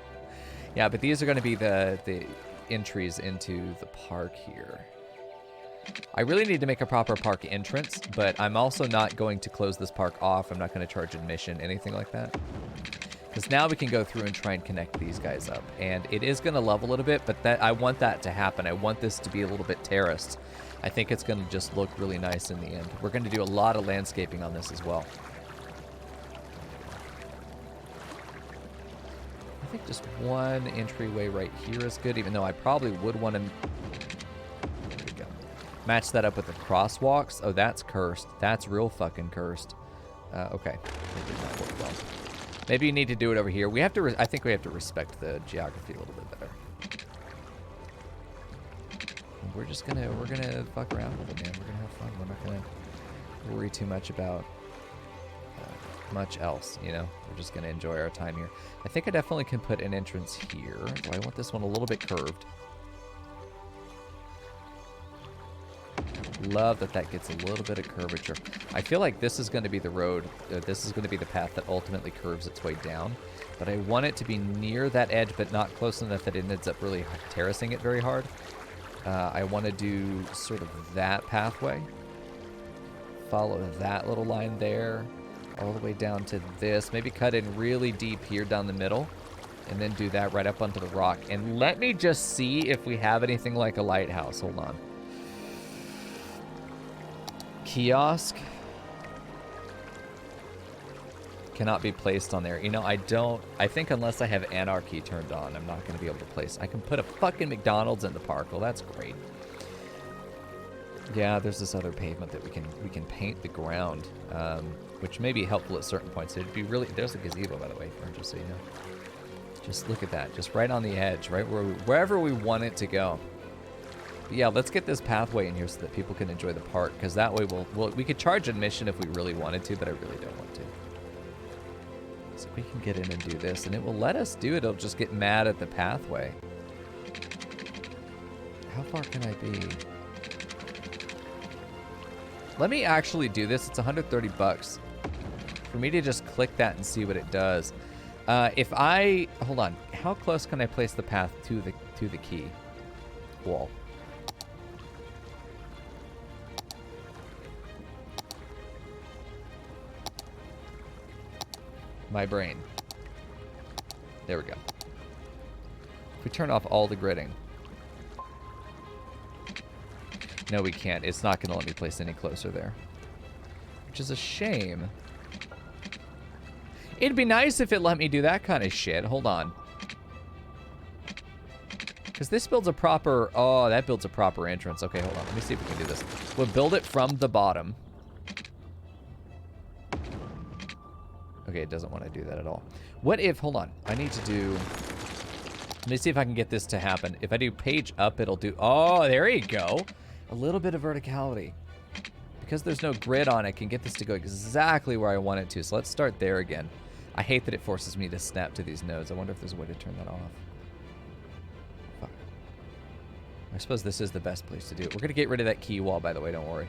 Yeah, but these are going to be the entries into the park here. I really need to make a proper park entrance, but I'm also not going to close this park off. I'm not going to charge admission, anything like that. Because now we can go through and try and connect these guys up. And it is going to level a little bit, but I want that to happen. I want this to be a little bit terraced. I think it's going to just look really nice in the end. We're going to do a lot of landscaping on this as well. I think just one entryway right here is good, even though I probably would want to... There we go. Match that up with the crosswalks. Oh, that's cursed. That's real fucking cursed. Okay. That did not work well. Maybe you need to do it over here. We have to... I think we have to respect the geography a little bit better. And we're just gonna... We're gonna fuck around with it, man. We're gonna have fun. We're not gonna worry too much about... much else, you know. We're just going to enjoy our time here. I think I definitely can put an entrance here. Do I want this one a little bit curved? Love that gets a little bit of curvature. I feel like this is going to be the road. This is going to be the path that ultimately curves its way down. But I want it to be near that edge, but not close enough that it ends up really terracing it very hard. I want to do sort of that pathway. Follow that little line there. All the way down to this. Maybe cut in really deep here down the middle. And then do that right up onto the rock. And let me just see if we have anything like a lighthouse. Hold on. Kiosk. Cannot be placed on there. You know, I think unless I have Anarchy turned on, I'm not going to be able to place. I can put a fucking McDonald's in the park. Well, that's great. Yeah, there's this other pavement that we can paint the ground. Which may be helpful at certain points. It'd be really... There's a gazebo, by the way, just so you know. Just look at that. Just right on the edge, right wherever we want it to go. But yeah, let's get this pathway in here so that people can enjoy the park, because that way we could charge admission if we really wanted to, but I really don't want to. So we can get in and do this, and it will let us do it. It'll just get mad at the pathway. How far can I be? Let me actually do this. It's 130 bucks. For me to just click that and see what it does. Hold on, how close can I place the path to the key wall? My brain. There we go. If we turn off all the gridding. No, we can't. It's not going to let me place any closer there. Which is a shame. It'd be nice if it let me do that kind of shit. Hold on. Because this builds a proper... Oh, that builds a proper entrance. Okay, hold on. Let me see if we can do this. We'll build it from the bottom. Okay, it doesn't want to do that at all. What if... Hold on. I need to do... Let me see if I can get this to happen. If I do page up, it'll do... Oh, there you go. A little bit of verticality. Because there's no grid on it, I can get this to go exactly where I want it to. So let's start there again. I hate that it forces me to snap to these nodes. I wonder if there's a way to turn that off. Fuck. I suppose this is the best place to do it. We're going to get rid of that key wall, by the way. Don't worry.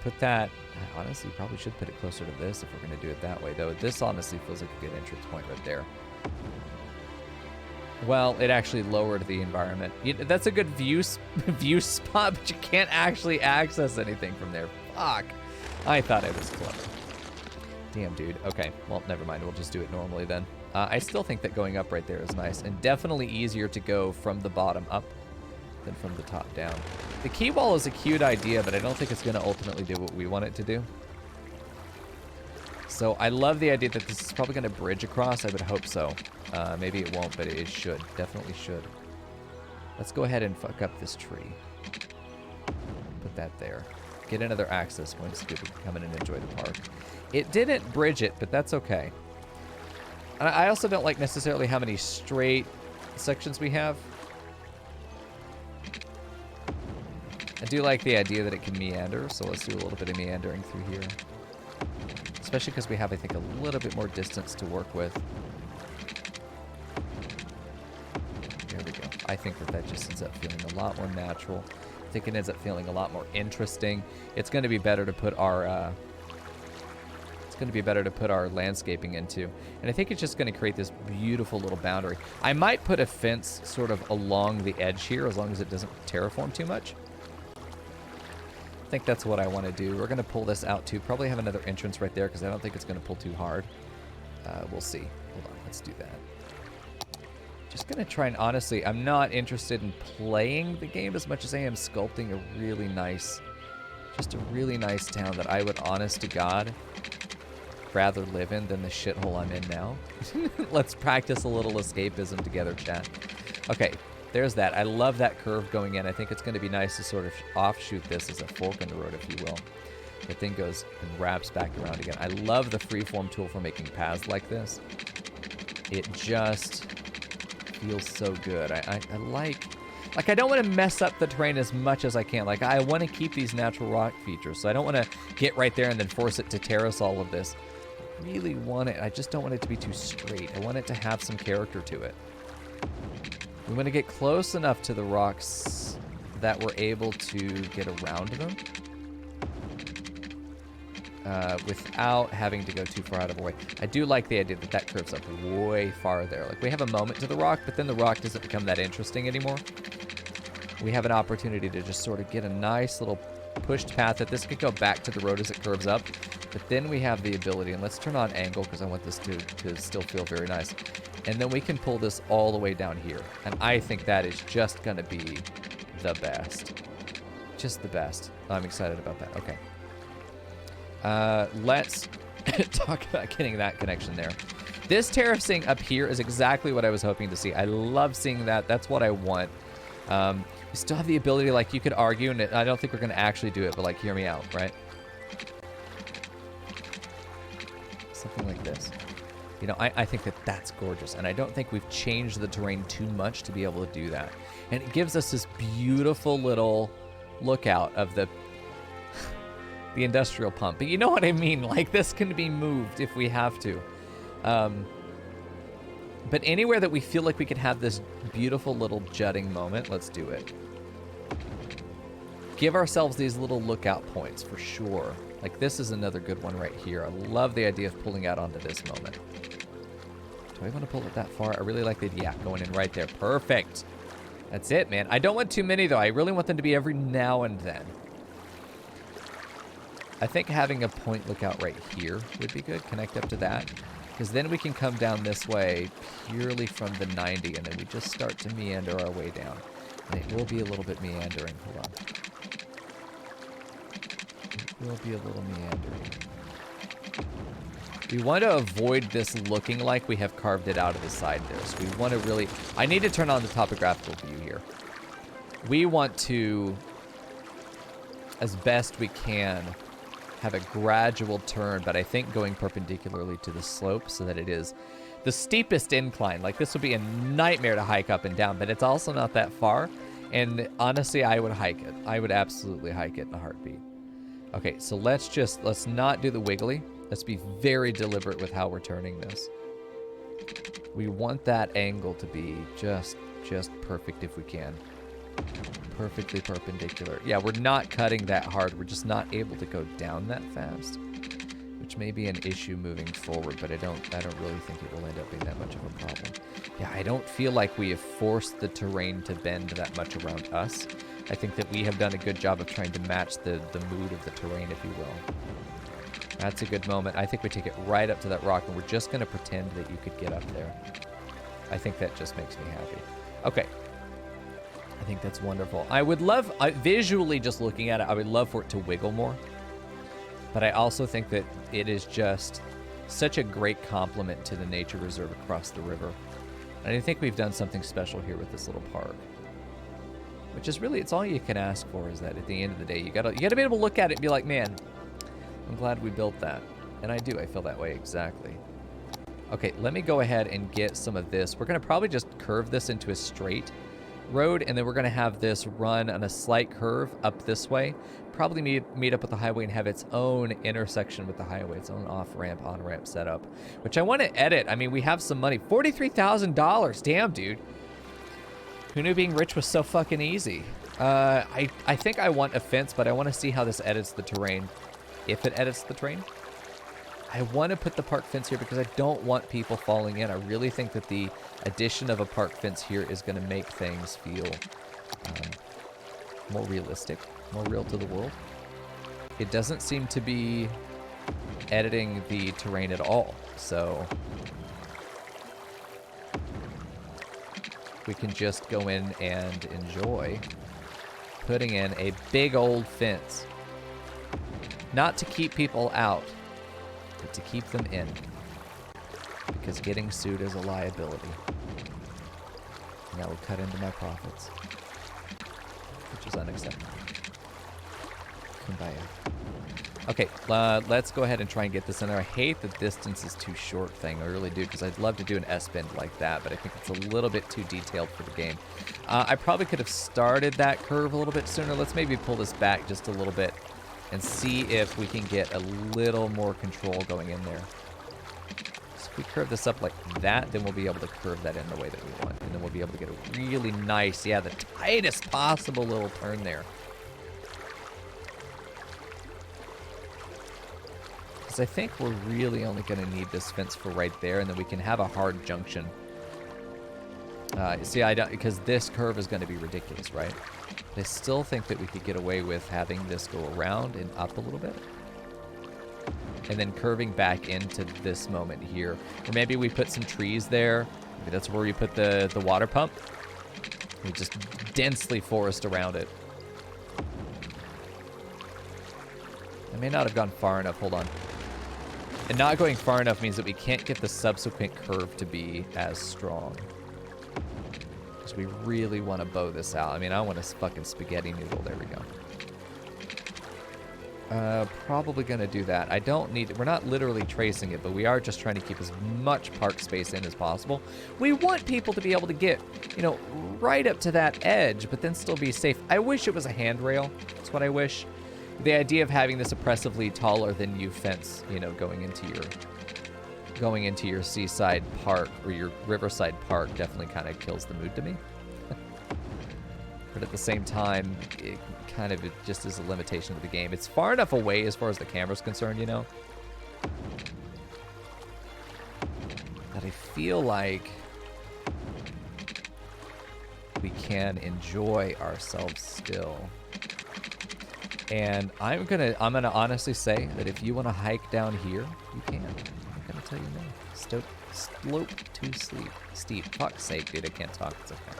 Put that... Honestly, probably should put it closer to this if we're going to do it that way, though. This honestly feels like a good entrance point right there. Well, it actually lowered the environment. That's a good view spot, but you can't actually access anything from there. Fuck. I thought I was clever. Damn, dude. Okay, well, never mind. We'll just do it normally then. I still think that going up right there is nice, and definitely easier to go from the bottom up than from the top down. The key wall is a cute idea, but I don't think it's going to ultimately do what we want it to do. So I love the idea that this is probably going to bridge across. I would hope so. Maybe it won't, but it should. Definitely should. Let's go ahead and fuck up this tree. Put that there. Get another access point so people can come in and enjoy the park. It didn't bridge it, but that's okay. And I also don't like necessarily how many straight sections we have. I do like the idea that it can meander, so let's do a little bit of meandering through here. Especially because we have, I think, a little bit more distance to work with. There we go. I think that just ends up feeling a lot more natural. I think it ends up feeling a lot more interesting. It's going to be better to put our... landscaping into. And I think it's just going to create this beautiful little boundary. I might put a fence sort of along the edge here as long as it doesn't terraform too much. I think that's what I want to do. We're going to pull this out too. Probably have another entrance right there because I don't think it's going to pull too hard. We'll see. Hold on. Let's do that. Just going to try and honestly, I'm not interested in playing the game as much as I am sculpting a really nice town that I would, honest to God, rather live in than the shithole I'm in now. Let's practice a little escapism together, chat. Okay, there's that. I love that curve going in. I think it's going to be nice to sort of offshoot this as a fork in the road, if you will. The thing goes and wraps back around again. I love the freeform tool for making paths like this. It just feels so good. I like, I don't want to mess up the terrain as much as I can. Like, I want to keep these natural rock features, so I don't want to get right there and then force it to terrace all of this. I really want it. I just don't want it to be too straight. I want it to have some character to it. We want to get close enough to the rocks that we're able to get around them without having to go too far out of our way. I do like the idea that that curves up way far there. Like, we have a moment to the rock, but then the rock doesn't become that interesting anymore. We have an opportunity to just sort of get a nice little pushed path that this could go back to the road as it curves up. But then we have the ability, and let's turn on angle because I want this to still feel very nice. And then we can pull this all the way down here. And I think that is just going to be the best. Just the best. I'm excited about that. Okay. Let's talk about getting that connection there. This terracing up here is exactly what I was hoping to see. I love seeing that. That's what I want. We still have the ability, like, you could argue, and I don't think we're going to actually do it, but, like, hear me out, right? Something like this. You know, I think that that's gorgeous, and I don't think we've changed the terrain too much to be able to do that. And it gives us this beautiful little lookout of the industrial pump. But you know what I mean? Like, this can be moved if we have to. But anywhere that we feel like we could have this beautiful little jutting moment, let's do it. Give ourselves these little lookout points for sure. Like, this is another good one right here. I love the idea of pulling out onto this moment. Do I want to pull it that far? I really like the, yeah, going in right there. Perfect. That's it, man. I don't want too many, though. I really want them to be every now and then. I think having a point lookout right here would be good. Connect up to that. Because then we can come down this way purely from the 90, and then we just start to meander our way down. And it will be a little bit meandering. Hold on. It will be a little meandering. We want to avoid this looking like we have carved it out of the side there. So we want to really... I need to turn on the topographical view here. We want to, as best we can, have a gradual turn, but I think going perpendicularly to the slope so that it is the steepest incline. Like, this would be a nightmare to hike up and down, but it's also not that far. And honestly, I would hike it. I would absolutely hike it in a heartbeat. Okay, so let's not do the wiggly. Let's be very deliberate with how we're turning this. We want that angle to be just perfect if we can. Perfectly perpendicular. Yeah, we're not cutting that hard. We're just not able to go down that fast, which may be an issue moving forward, but I don't really think it will end up being that much of a problem. Yeah, I don't feel like we have forced the terrain to bend that much around us. I think that we have done a good job of trying to match the mood of the terrain, if you will. That's a good moment. I think we take it right up to that rock, and we're just going to pretend that you could get up there. I think that just makes me happy. Okay. I think that's wonderful. I would love, visually just looking at it, I would love for it to wiggle more. But I also think that it is just such a great compliment to the nature reserve across the river. And I think we've done something special here with this little park. Which is really, it's all you can ask for, is that at the end of the day, you gotta be able to look at it and be like, man, I'm glad we built that. And I do, I feel that way exactly. Okay, let me go ahead and get some of this. We're gonna probably just curve this into a straight road, and then we're going to have this run on a slight curve up this way. Probably meet up with the highway and have its own intersection with the highway, its own off-ramp, on-ramp setup, which I want to edit. I mean, we have some money. $43,000. Damn, dude. Who knew being rich was so fucking easy? I think I want a fence, but I want to see how this edits the terrain. If it edits the terrain. I want to put the park fence here because I don't want people falling in. I really think that the addition of a park fence here is going to make things feel more realistic, more real to the world. It doesn't seem to be editing the terrain at all, so we can just go in and enjoy putting in a big old fence. Not to keep people out, but to keep them in, because getting sued is a liability. And that will cut into my profits, which is unacceptable. Kumbaya. Okay, let's go ahead and try and get this in there. I hate the distance is too short thing. I really do, because I'd love to do an S-bend like that, but I think it's a little bit too detailed for the game. I probably could have started that curve a little bit sooner. Let's maybe pull this back just a little bit and see if we can get a little more control going in there. So if we curve this up like that, then we'll be able to curve that in the way that we want. And then we'll be able to get a really nice, yeah, the tightest possible little turn there. Because I think we're really only going to need this fence for right there, and then we can have a hard junction. See, I don't, because this curve is going to be ridiculous, right? But I still think that we could get away with having this go around and up a little bit. And then curving back into this moment here. Or maybe we put some trees there. Maybe that's where we put the water pump. We just densely forest around it. I may not have gone far enough. Hold on. And not going far enough means that we can't get the subsequent curve to be as strong. Because we really want to bow this out. I mean, I want a fucking spaghetti noodle. There we go. Probably going to do that. I don't need... We're not literally tracing it, but we are just trying to keep as much park space in as possible. We want people to be able to get, you know, right up to that edge, but then still be safe. I wish it was a handrail. That's what I wish. The idea of having this oppressively taller than you fence, you know, going into your seaside park or your riverside park definitely kind of kills the mood to me. But at the same time, it kind of, it just is a limitation of the game. It's far enough away as far as the camera's concerned, you know, that I feel like we can enjoy ourselves still. And I'm gonna honestly say that if you want to hike down here, you can. I'm gonna tell you no. Slope too steep. Fuck's sake, dude, I can't talk. It's okay.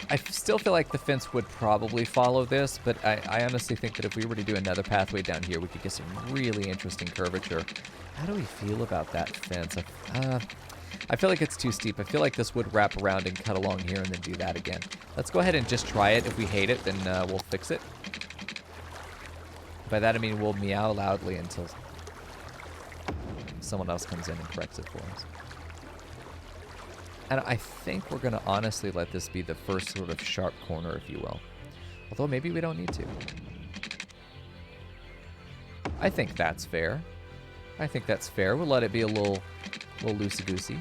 I still feel like the fence would probably follow this, but I honestly think that if we were to do another pathway down here, we could get some really interesting curvature. How do we feel about that fence? I feel like it's too steep. I feel like this would wrap around and cut along here and then do that again. Let's go ahead and just try it. If we hate it, then we'll fix it. By that I mean we'll meow loudly until someone else comes in and corrects it for us. And I think we're going to honestly let this be the first sort of sharp corner, if you will. Although maybe we don't need to. I think that's fair. I think that's fair. We'll let it be a little loosey-goosey.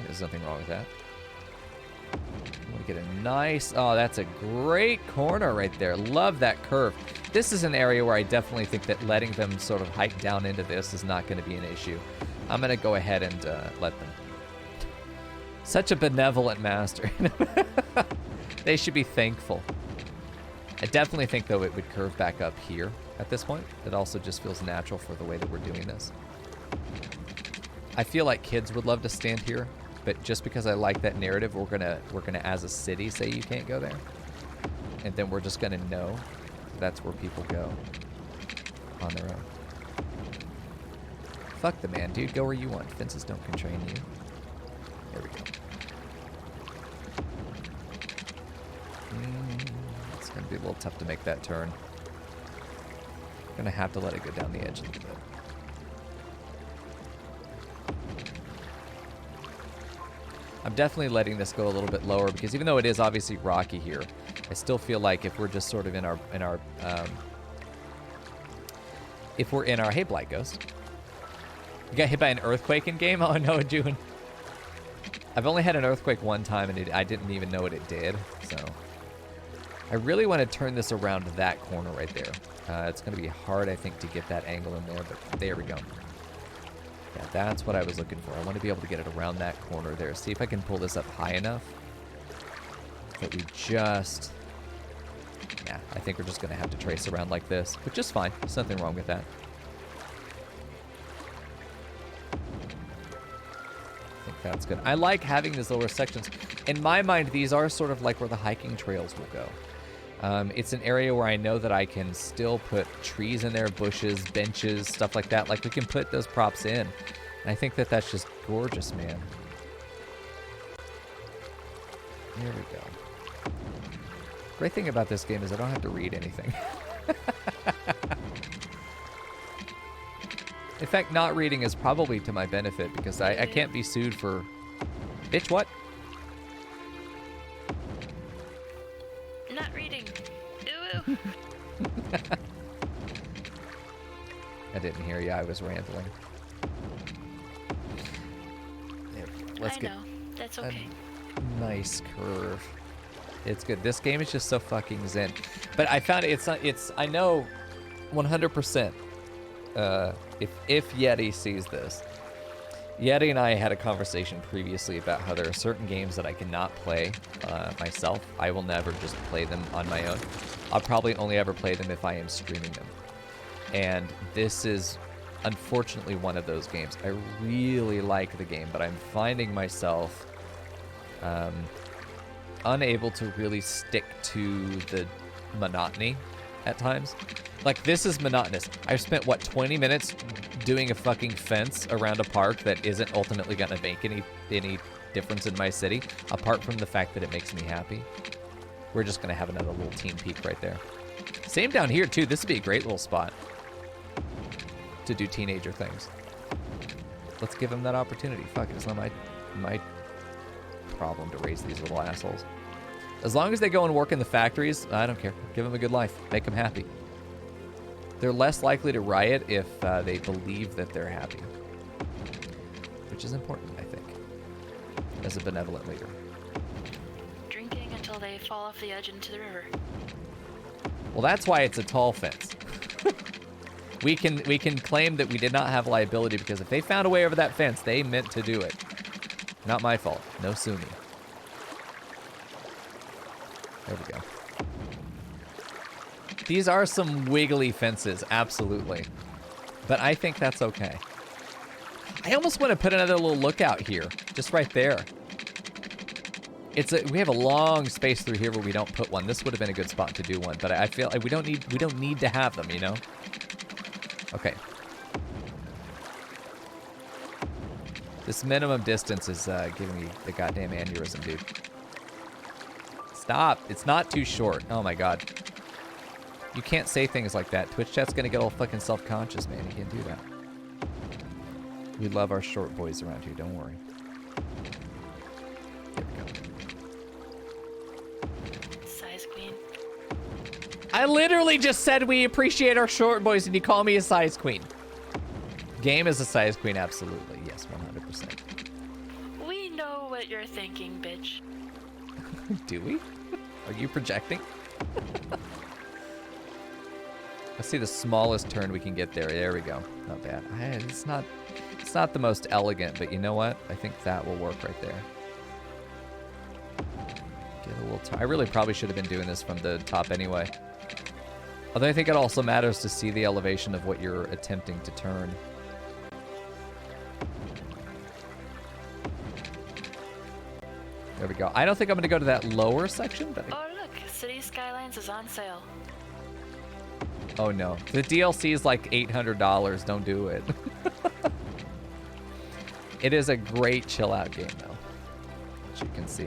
There's nothing wrong with that. I want to get a nice... Oh, that's a great corner right there. Love that curve. This is an area where I definitely think that letting them sort of hike down into this is not going to be an issue. I'm going to go ahead and let them. Such a benevolent master. They should be thankful. I definitely think, though, it would curve back up here at this point. It also just feels natural for the way that we're doing this. I feel like kids would love to stand here, but just because I like that narrative, we're gonna as a city say you can't go there, and then we're just gonna know that's where people go on their own. Fuck the man, dude. Go where you want. Fences don't constrain you. There we go. It's going to be a little tough to make that turn. Going to have to let it go down the edge a little bit. I'm definitely letting this go a little bit lower because even though it is obviously rocky here, I still feel like if we're just sort of if we're in our, hey, Blight Ghost. You got hit by an earthquake in game? Oh no, June. I've only had an earthquake one time, and I didn't even know what it did, so... I really want to turn this around that corner right there. It's going to be hard, I think, to get that angle in there, but there we go. Yeah, that's what I was looking for. I want to be able to get it around that corner there. See if I can pull this up high enough that we just... Yeah, I think we're just going to have to trace around like this, which is fine. There's nothing wrong with that. That's good. I like having these lower sections. In my mind, these are sort of like where the hiking trails will go. It's an area where I know that I can still put trees in there, bushes, benches, stuff like that. Like, we can put those props in. And I think that that's just gorgeous, man. There we go. Great thing about this game is I don't have to read anything. In fact, not reading is probably to my benefit because I can't be sued for... Bitch, what? Not reading. Ooh. I didn't hear you. I was rambling. There, let's get That's okay. a nice curve. It's good. This game is just so fucking zen. But I found it's not... I know 100%. If Yeti sees this, Yeti and I had a conversation previously about how there are certain games that I cannot play myself. I will never just play them on my own. I'll probably only ever play them if I am streaming them. And this is unfortunately one of those games. I really like the game, but I'm finding myself unable to really stick to the monotony at times. Like, this is monotonous. I've spent, what, 20 minutes doing a fucking fence around a park that isn't ultimately going to make any difference in my city, apart from the fact that it makes me happy. We're just going to have another little teen peak right there. Same down here, too. This would be a great little spot to do teenager things. Let's give them that opportunity. Fuck it. It's not my problem to raise these little assholes. As long as they go and work in the factories, I don't care. Give them a good life. Make them happy. They're less likely to riot if they believe that they're happy. Which is important, I think, as a benevolent leader. Drinking until they fall off the edge into the river. Well, that's why it's a tall fence. We can claim that we did not have liability because if they found a way over that fence, they meant to do it. Not my fault. No sue me. There we go. These are some wiggly fences, absolutely. But I think that's okay. I almost want to put another little lookout here, just right there. We have a long space through here where we don't put one. This would have been a good spot to do one, but I feel like we don't need to have them, you know? Okay. This minimum distance is giving me the goddamn aneurysm, dude. Stop. It's not too short. Oh my god. You can't say things like that. Twitch chat's gonna get all fucking self-conscious, man. You can't do that. We love our short boys around here, don't worry. There we go. Size queen. I literally just said we appreciate our short boys and you call me a size queen. Game is a size queen, absolutely. Yes, 100%. We know what you're thinking, bitch. Do we? Are you projecting? Let's see the smallest turn we can get there. There we go. Not bad. It's not the most elegant, but you know what? I think that will work right there. Get a little I really probably should have been doing this from the top anyway. Although I think it also matters to see the elevation of what you're attempting to turn. There we go. I don't think I'm going to go to that lower section, but... Oh, look. City Skylines is on sale. Oh, no. The DLC is like $800. Don't do it. It is a great chill-out game, though, as you can see.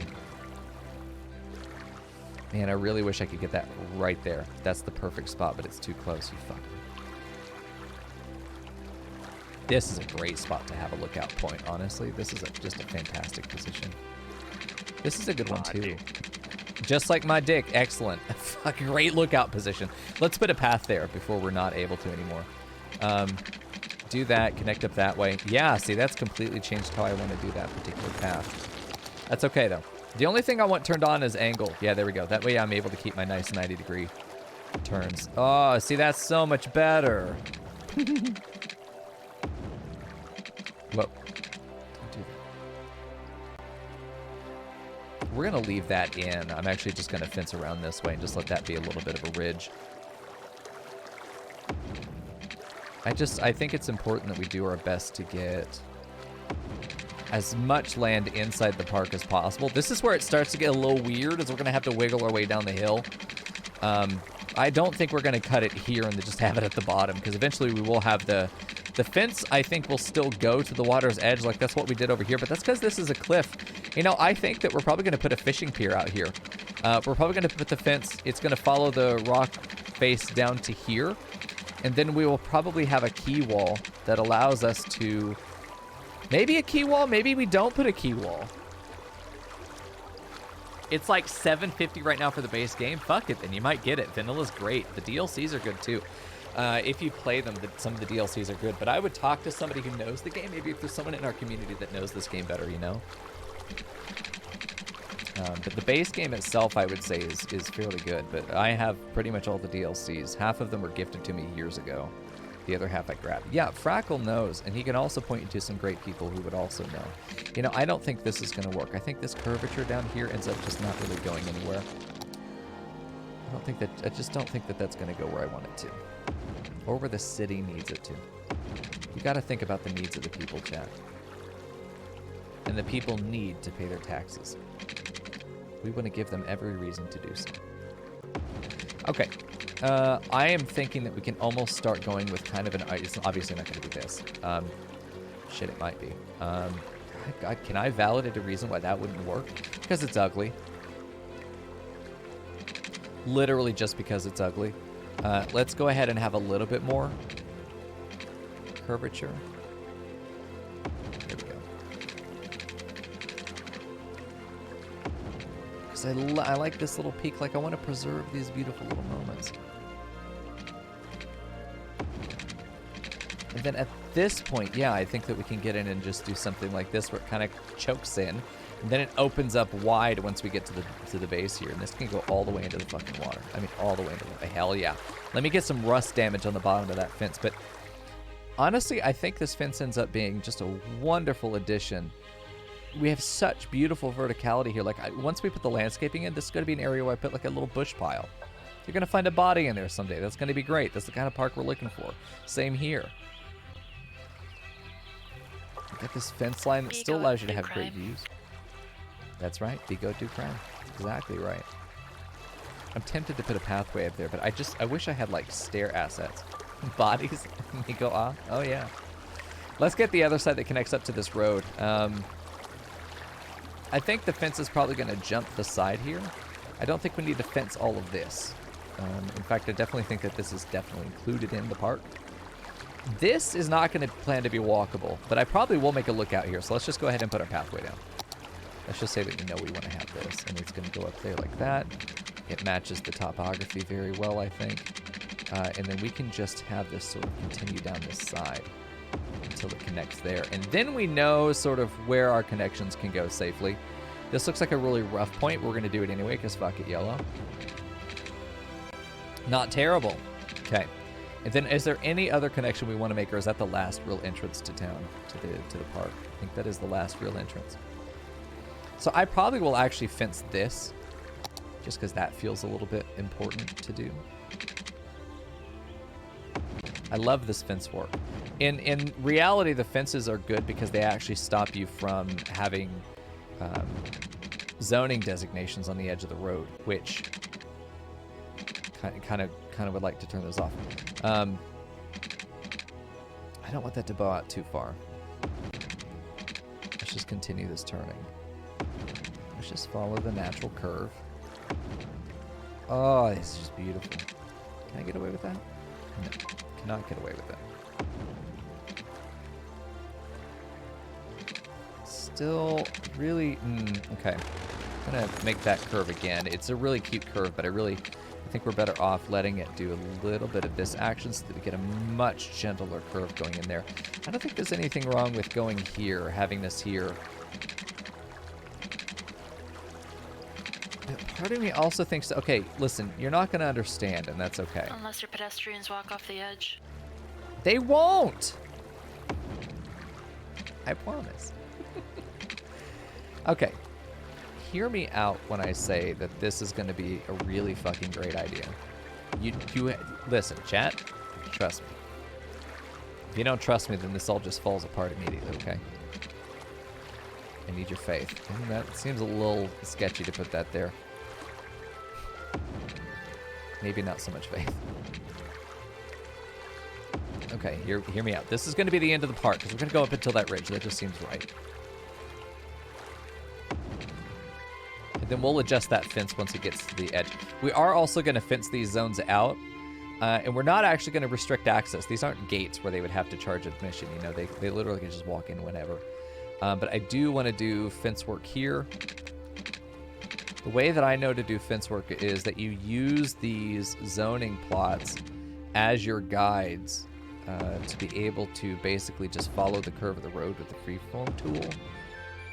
Man, I really wish I could get that right there. That's the perfect spot, but it's too close, you fucker. This is a great spot to have a lookout point, honestly. This is just a fantastic position. This is a good one, too. Just like my dick. Excellent. A great lookout position. Let's put a path there before we're not able to anymore. Do that. Connect up that way. Yeah, see, that's completely changed how I want to do that particular path. That's okay, though. The only thing I want turned on is angle. Yeah, there we go. That way I'm able to keep my nice 90-degree turns. Oh, see, that's so much better. Whoa. We're going to leave that in. I'm actually just going to fence around this way and just let that be a little bit of a ridge. I think it's important that we do our best to get as much land inside the park as possible. This is where it starts to get a little weird, as we're going to have to wiggle our way down the hill. I don't think we're going to cut it here and just have it at the bottom, because eventually we will have the fence, I think, will still go to the water's edge, like that's what we did over here, but that's because this is a cliff. You know, I think that we're probably going to put a fishing pier out here. We're probably going to put the fence, it's going to follow the rock face down to here, and then we will probably have a key wall that allows us to... Maybe a key wall, maybe we don't put a key wall. It's like $7.50 right now for the base game. Fuck it, then you might get it. Vanilla's great. The DLCs are good too. If you play them, some of the DLCs are good. But I would talk to somebody who knows the game. Maybe if there's someone in our community that knows this game better, you know? But the base game itself, I would say, is fairly good. But I have pretty much all the DLCs. Half of them were gifted to me years ago. The other half I grabbed. Yeah, Frackle knows, and he can also point you to some great people who would also know. You know, I don't think this is going to work. I think this curvature down here ends up just not really going anywhere. I just don't think that that's going to go where I want it to. Or where the city needs it to. You got to think about the needs of the people, chat. And the people need to pay their taxes. We want to give them every reason to do so. Okay. I am thinking that we can almost start going with kind of an... It's obviously not going to be this. Shit, it might be. God, can I validate a reason why that wouldn't work? Because it's ugly. Literally just because it's ugly. Let's go ahead and have a little bit more curvature. There we go. Because I like this little peak. Like, I want to preserve these beautiful little moments. And then at this point, yeah, I think that we can get in and just do something like this where it kind of chokes in. And then it opens up wide once we get to the base here. And this can go all the way into the fucking water. I mean, all the way into the... Hell yeah. Let me get some rust damage on the bottom of that fence. But honestly, I think this fence ends up being just a wonderful addition. We have such beautiful verticality here. Like, once we put the landscaping in, this is going to be an area where I put like a little bush pile. You're going to find a body in there someday. That's going to be great. That's the kind of park we're looking for. Same here. You got this fence line that still allows you to have great views. That's right. Mico do crime. Exactly right. I'm tempted to put a pathway up there, but I wish I had like stair assets. Bodies. Mico, oh yeah. Let's get the other side that connects up to this road. I think the fence is probably going to jump the side here. I don't think we need to fence all of this. In fact, I definitely think that this is definitely included in the park. This is not going to plan to be walkable, but I probably will make a lookout here. So let's just go ahead and put our pathway down. Let's just say that we know we want to have this, and it's going to go up there like that. It matches the topography very well, I think. And then we can just have this sort of continue down this side until it connects there. And then we know sort of where our connections can go safely. This looks like a really rough point. We're going to do it anyway because fuck it, yellow. Not terrible. Okay. And then is there any other connection we want to make, or is that the last real entrance to town, to the park? I think that is the last real entrance. So I probably will actually fence this just because that feels a little bit important to do. I love this fence work. In reality, the fences are good because they actually stop you from having zoning designations on the edge of the road, which kind of would like to turn those off. I don't want that to bow out too far. Let's just continue this turning. Let's just follow the natural curve. Oh, this is just beautiful. Can I get away with that? No, cannot get away with that. Still really, okay. I'm gonna make that curve again. It's a really cute curve, but I think we're better off letting it do a little bit of this action so that we get a much gentler curve going in there. I don't think there's anything wrong with going here, having this here. But part of me also thinks, okay, listen, you're not going to understand, and that's okay. Unless your pedestrians walk off the edge. They won't! I promise. Okay. Hear me out when I say that this is going to be a really fucking great idea. You listen, chat, trust me. If you don't trust me, then this all just falls apart immediately, okay? I need your faith. And that seems a little sketchy to put that there. Maybe not so much faith. Okay, hear me out. This is going to be the end of the park, because we're going to go up until that ridge. That just seems right. And then we'll adjust that fence once it gets to the edge. We are also going to fence these zones out. And we're not actually going to restrict access. These aren't gates where they would have to charge admission. You know, they literally can just walk in whenever. But I do want to do fence work here. The way that I know to do fence work is that you use these zoning plots as your guides to be able to basically just follow the curve of the road with the freeform tool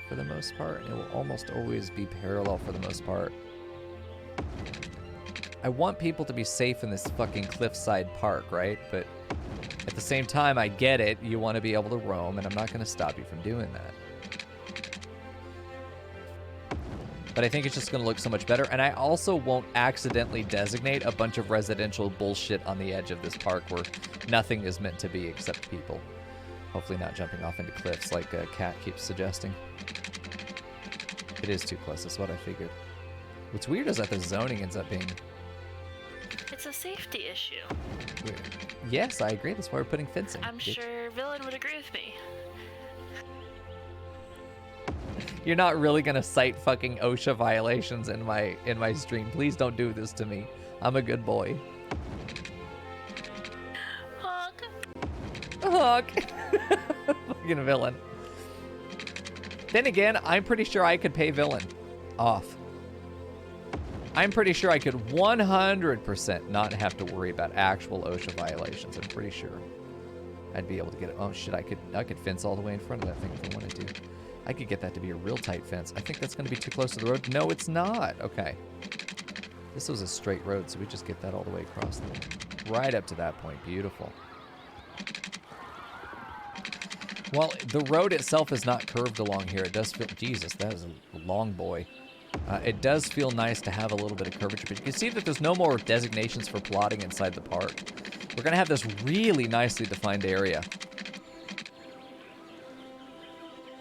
for the most part. It will almost always be parallel for the most part. I want people to be safe in this fucking cliffside park, right? But at the same time, I get it. You want to be able to roam, and I'm not going to stop you from doing that. But I think it's just going to look so much better. And I also won't accidentally designate a bunch of residential bullshit on the edge of this park where nothing is meant to be except people. Hopefully not jumping off into cliffs like Kat keeps suggesting. It is too close. That's what I figured. What's weird is that the zoning ends up being... It's a safety issue. Weird. Yes, I agree. That's why we're putting fencing. I'm sure Villain would agree with me. You're not really gonna cite fucking OSHA violations in my stream. Please don't do this to me. I'm a good boy. Honk. Honk. Fucking Villain. Then again, I'm pretty sure I could pay Villain off. I'm pretty sure I could 100% not have to worry about actual OSHA violations. I'm pretty sure I'd be able to get it. Oh shit, I could fence all the way in front of that thing if I wanted to. I could get that to be a real tight fence. I think that's going to be too close to the road. No, it's not. Okay. This was a straight road, so we just get that all the way across there. Right up to that point. Beautiful. Well, the road itself is not curved along here. It does feel... Jesus, that is a long boy. It does feel nice to have a little bit of curvature, but you can see that there's no more designations for plotting inside the park. We're going to have this really nicely defined area.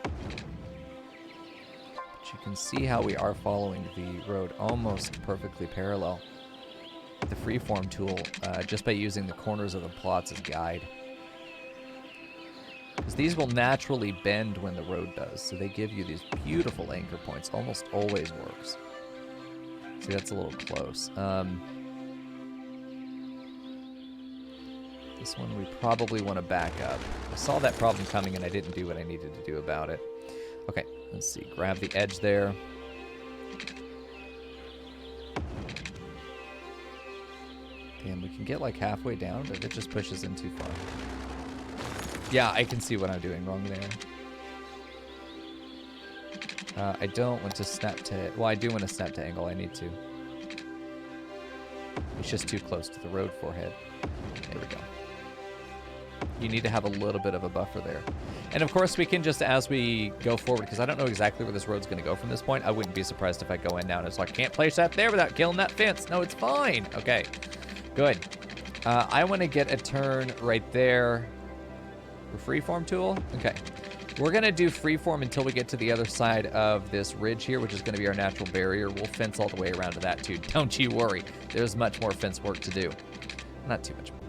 But you can see how we are following the road almost perfectly parallel. The freeform tool, just by using the corners of the plots as guide. Because these will naturally bend when the road does, so they give you these beautiful anchor points. Almost always works. See, that's a little close. This one we probably want to back up. I saw that problem coming and I didn't do what I needed to do about it. Okay, let's see. Grab the edge there. And we can get like halfway down, but it just pushes in too far. Yeah, I can see what I'm doing wrong there. I don't want to snap to... Well, I do want to snap to angle. I need to. It's just too close to the road forehead. There we go. You need to have a little bit of a buffer there. And of course, we can just, as we go forward, because I don't know exactly where this road's going to go from this point. I wouldn't be surprised if I go in now and it's like, can't place that there without killing that fence. No, it's fine. Okay, good. I want to get a turn right there. Freeform tool? Okay. We're going to do freeform until we get to the other side of this ridge here, which is going to be our natural barrier. We'll fence all the way around to that too. Don't you worry. There's much more fence work to do. Not too much more.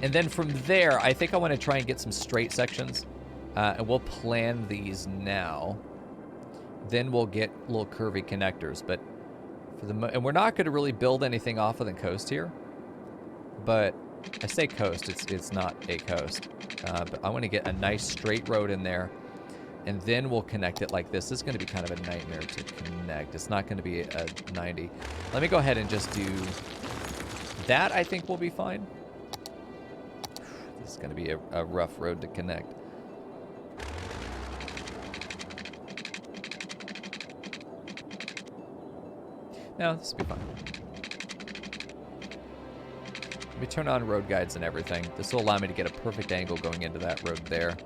And then from there, I think I want to try and get some straight sections. And we'll plan these now. Then we'll get little curvy connectors. But for the and we're not going to really build anything off of the coast here. But I say coast, it's not a coast. But I want to get a nice straight road in there, and then we'll connect it like this. This is going to be kind of a nightmare to connect. It's not going to be a 90. Let me go ahead and just do that. I think will be fine. This is going to be a rough road to connect. No, this will be fine. Let me turn on road guides and everything. This will allow me to get a perfect angle going into that road there.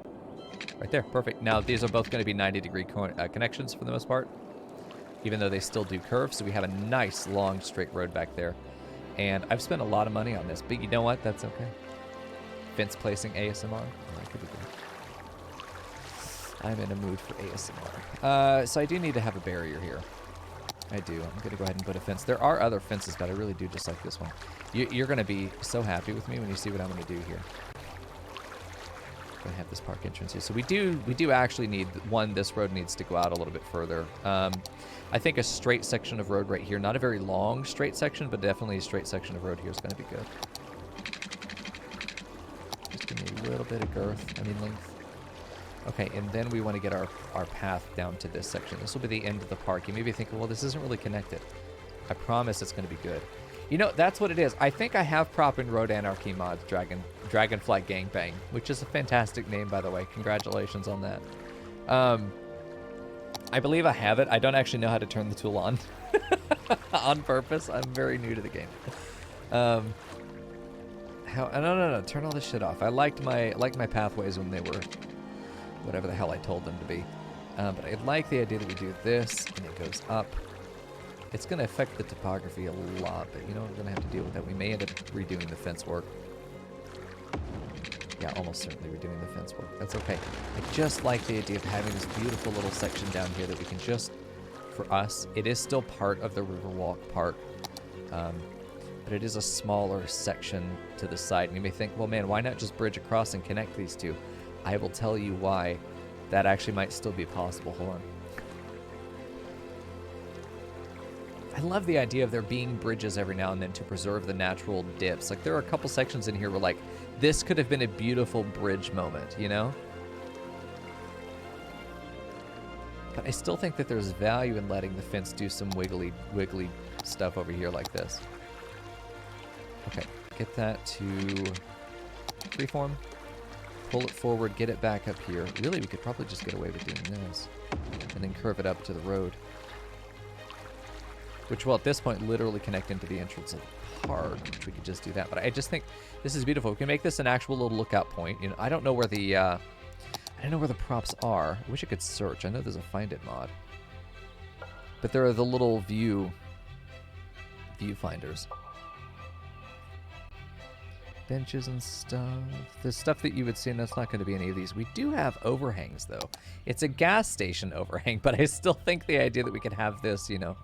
Right there, perfect. Now, these are both going to be 90-degree connections for the most part, even though they still do curve. So we have a nice, long, straight road back there. And I've spent a lot of money on this, but you know what? That's okay. Fence placing ASMR. Oh, that could be good. I'm in a mood for ASMR. So I do need to have a barrier here. I do. I'm going to go ahead and put a fence. There are other fences, but I really do just like this one. You're going to be so happy with me when you see what I'm going to do here. I'm going to have this park entrance here. So we do actually need one. This road needs to go out a little bit further. I think a straight section of road right here, not a very long straight section, but definitely a straight section of road here is going to be good. Just give me a little bit of girth, length. Okay, and then we want to get our path down to this section. This will be the end of the park. You may be thinking, well, this isn't really connected. I promise it's going to be good. You know, that's what it is. I think I have Prop in Road Anarchy mods, Dragonfly Gangbang, which is a fantastic name, by the way. Congratulations on that. I believe I have it. I don't actually know how to turn the tool on on purpose. I'm very new to the game. No. Turn all this shit off. I liked my pathways when they were whatever the hell I told them to be. But I like the idea that we do this, and it goes up. It's going to affect the topography a lot, but you know, we're going to have to deal with that. We may end up redoing the fence work. Yeah, almost certainly redoing the fence work. That's okay. I just like the idea of having this beautiful little section down here that we can just, for us, it is still part of the Riverwalk Park, but it is a smaller section to the side. And you may think, well, man, why not just bridge across and connect these two? I will tell you why that actually might still be possible. Hold on. I love the idea of there being bridges every now and then to preserve the natural dips. Like, there are a couple sections in here where, like, this could have been a beautiful bridge moment, you know? But I still think that there's value in letting the fence do some wiggly stuff over here like this. Okay, get that to freeform. Pull it forward, get it back up here. Really, we could probably just get away with doing this. And then curve it up to the road. Which will, at this point, literally connect into the entrance of the park, which we could just do that. But I just think this is beautiful. We can make this an actual little lookout point. You know, I don't know where the props are. I wish I could search. I know there's a Find It mod. But there are the little viewfinders. Benches and stuff. The stuff that you would see, and that's not going to be any of these. We do have overhangs, though. It's a gas station overhang, but I still think the idea that we could have this, you know,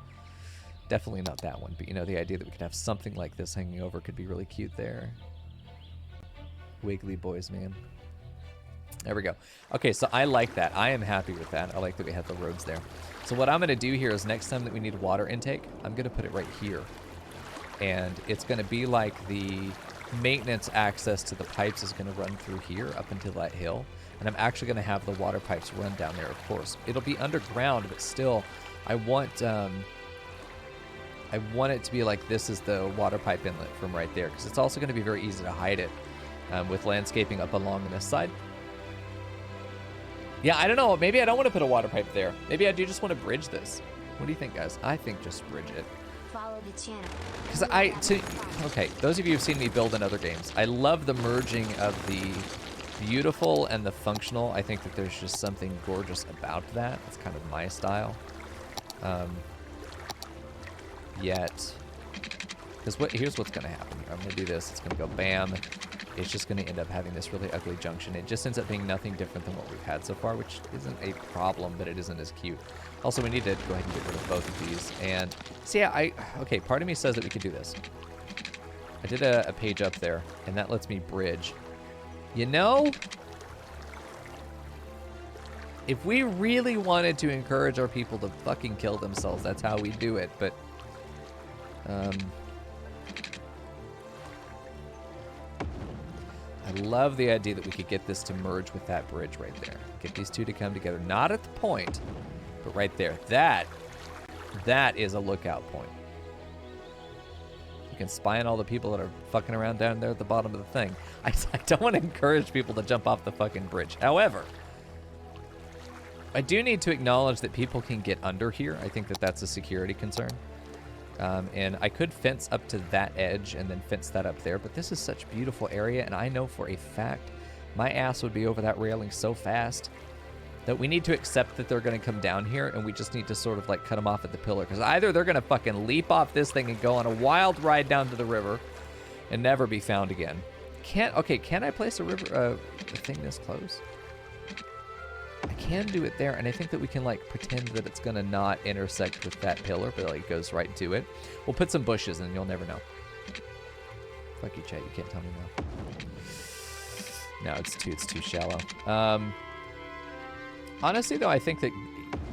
definitely not that one, but, you know, the idea that we could have something like this hanging over could be really cute there. Wiggly boys, man. There we go. Okay, so I like that. I am happy with that. I like that we have the roads there. So what I'm going to do here is next time that we need water intake, I'm going to put it right here. And it's going to be like the maintenance access to the pipes is going to run through here up into that hill. And I'm actually going to have the water pipes run down there, of course. It'll be underground, but still, I want it to be like this is the water pipe inlet from right there, because it's also going to be very easy to hide it with landscaping up along this side. Yeah, I don't know. Maybe I don't want to put a water pipe there. Maybe I do just want to bridge this. What do you think, guys? I think just bridge it. Follow the channel. Because okay, those of you who've seen me build in other games, I love the merging of the beautiful and the functional. I think that there's just something gorgeous about that. It's kind of my style. Because here's what's going to happen here. I'm going to do this. It's going to go bam. It's just going to end up having this really ugly junction. It just ends up being nothing different than what we've had so far, which isn't a problem, but it isn't as cute. Also, we need to go ahead and get rid of both of these. And see, okay, part of me says that we could do this. I did a page up there, and that lets me bridge. You know, if we really wanted to encourage our people to fucking kill themselves, that's how we do it. But I love the idea that we could get this to merge with that bridge right there. Get these two to come together. Not at the point, but right there. That is a lookout point. You can spy on all the people that are fucking around down there at the bottom of the thing. I don't want to encourage people to jump off the fucking bridge. However, I do need to acknowledge that people can get under here. I think that that's a security concern. And I could fence up to that edge and then fence that up there, but this is such a beautiful area, and I know for a fact my ass would be over that railing so fast that we need to accept that they're going to come down here, and we just need to sort of like cut them off at the pillar, because either they're going to fucking leap off this thing and go on a wild ride down to the river and never be found again. Can I place a thing this close? I can do it there, and I think that we can like pretend that it's gonna not intersect with that pillar, but like goes right to it. We'll put some bushes and you'll never know. Fuck you, chat, you can't tell me no. No, it's too shallow. Honestly though, I think that,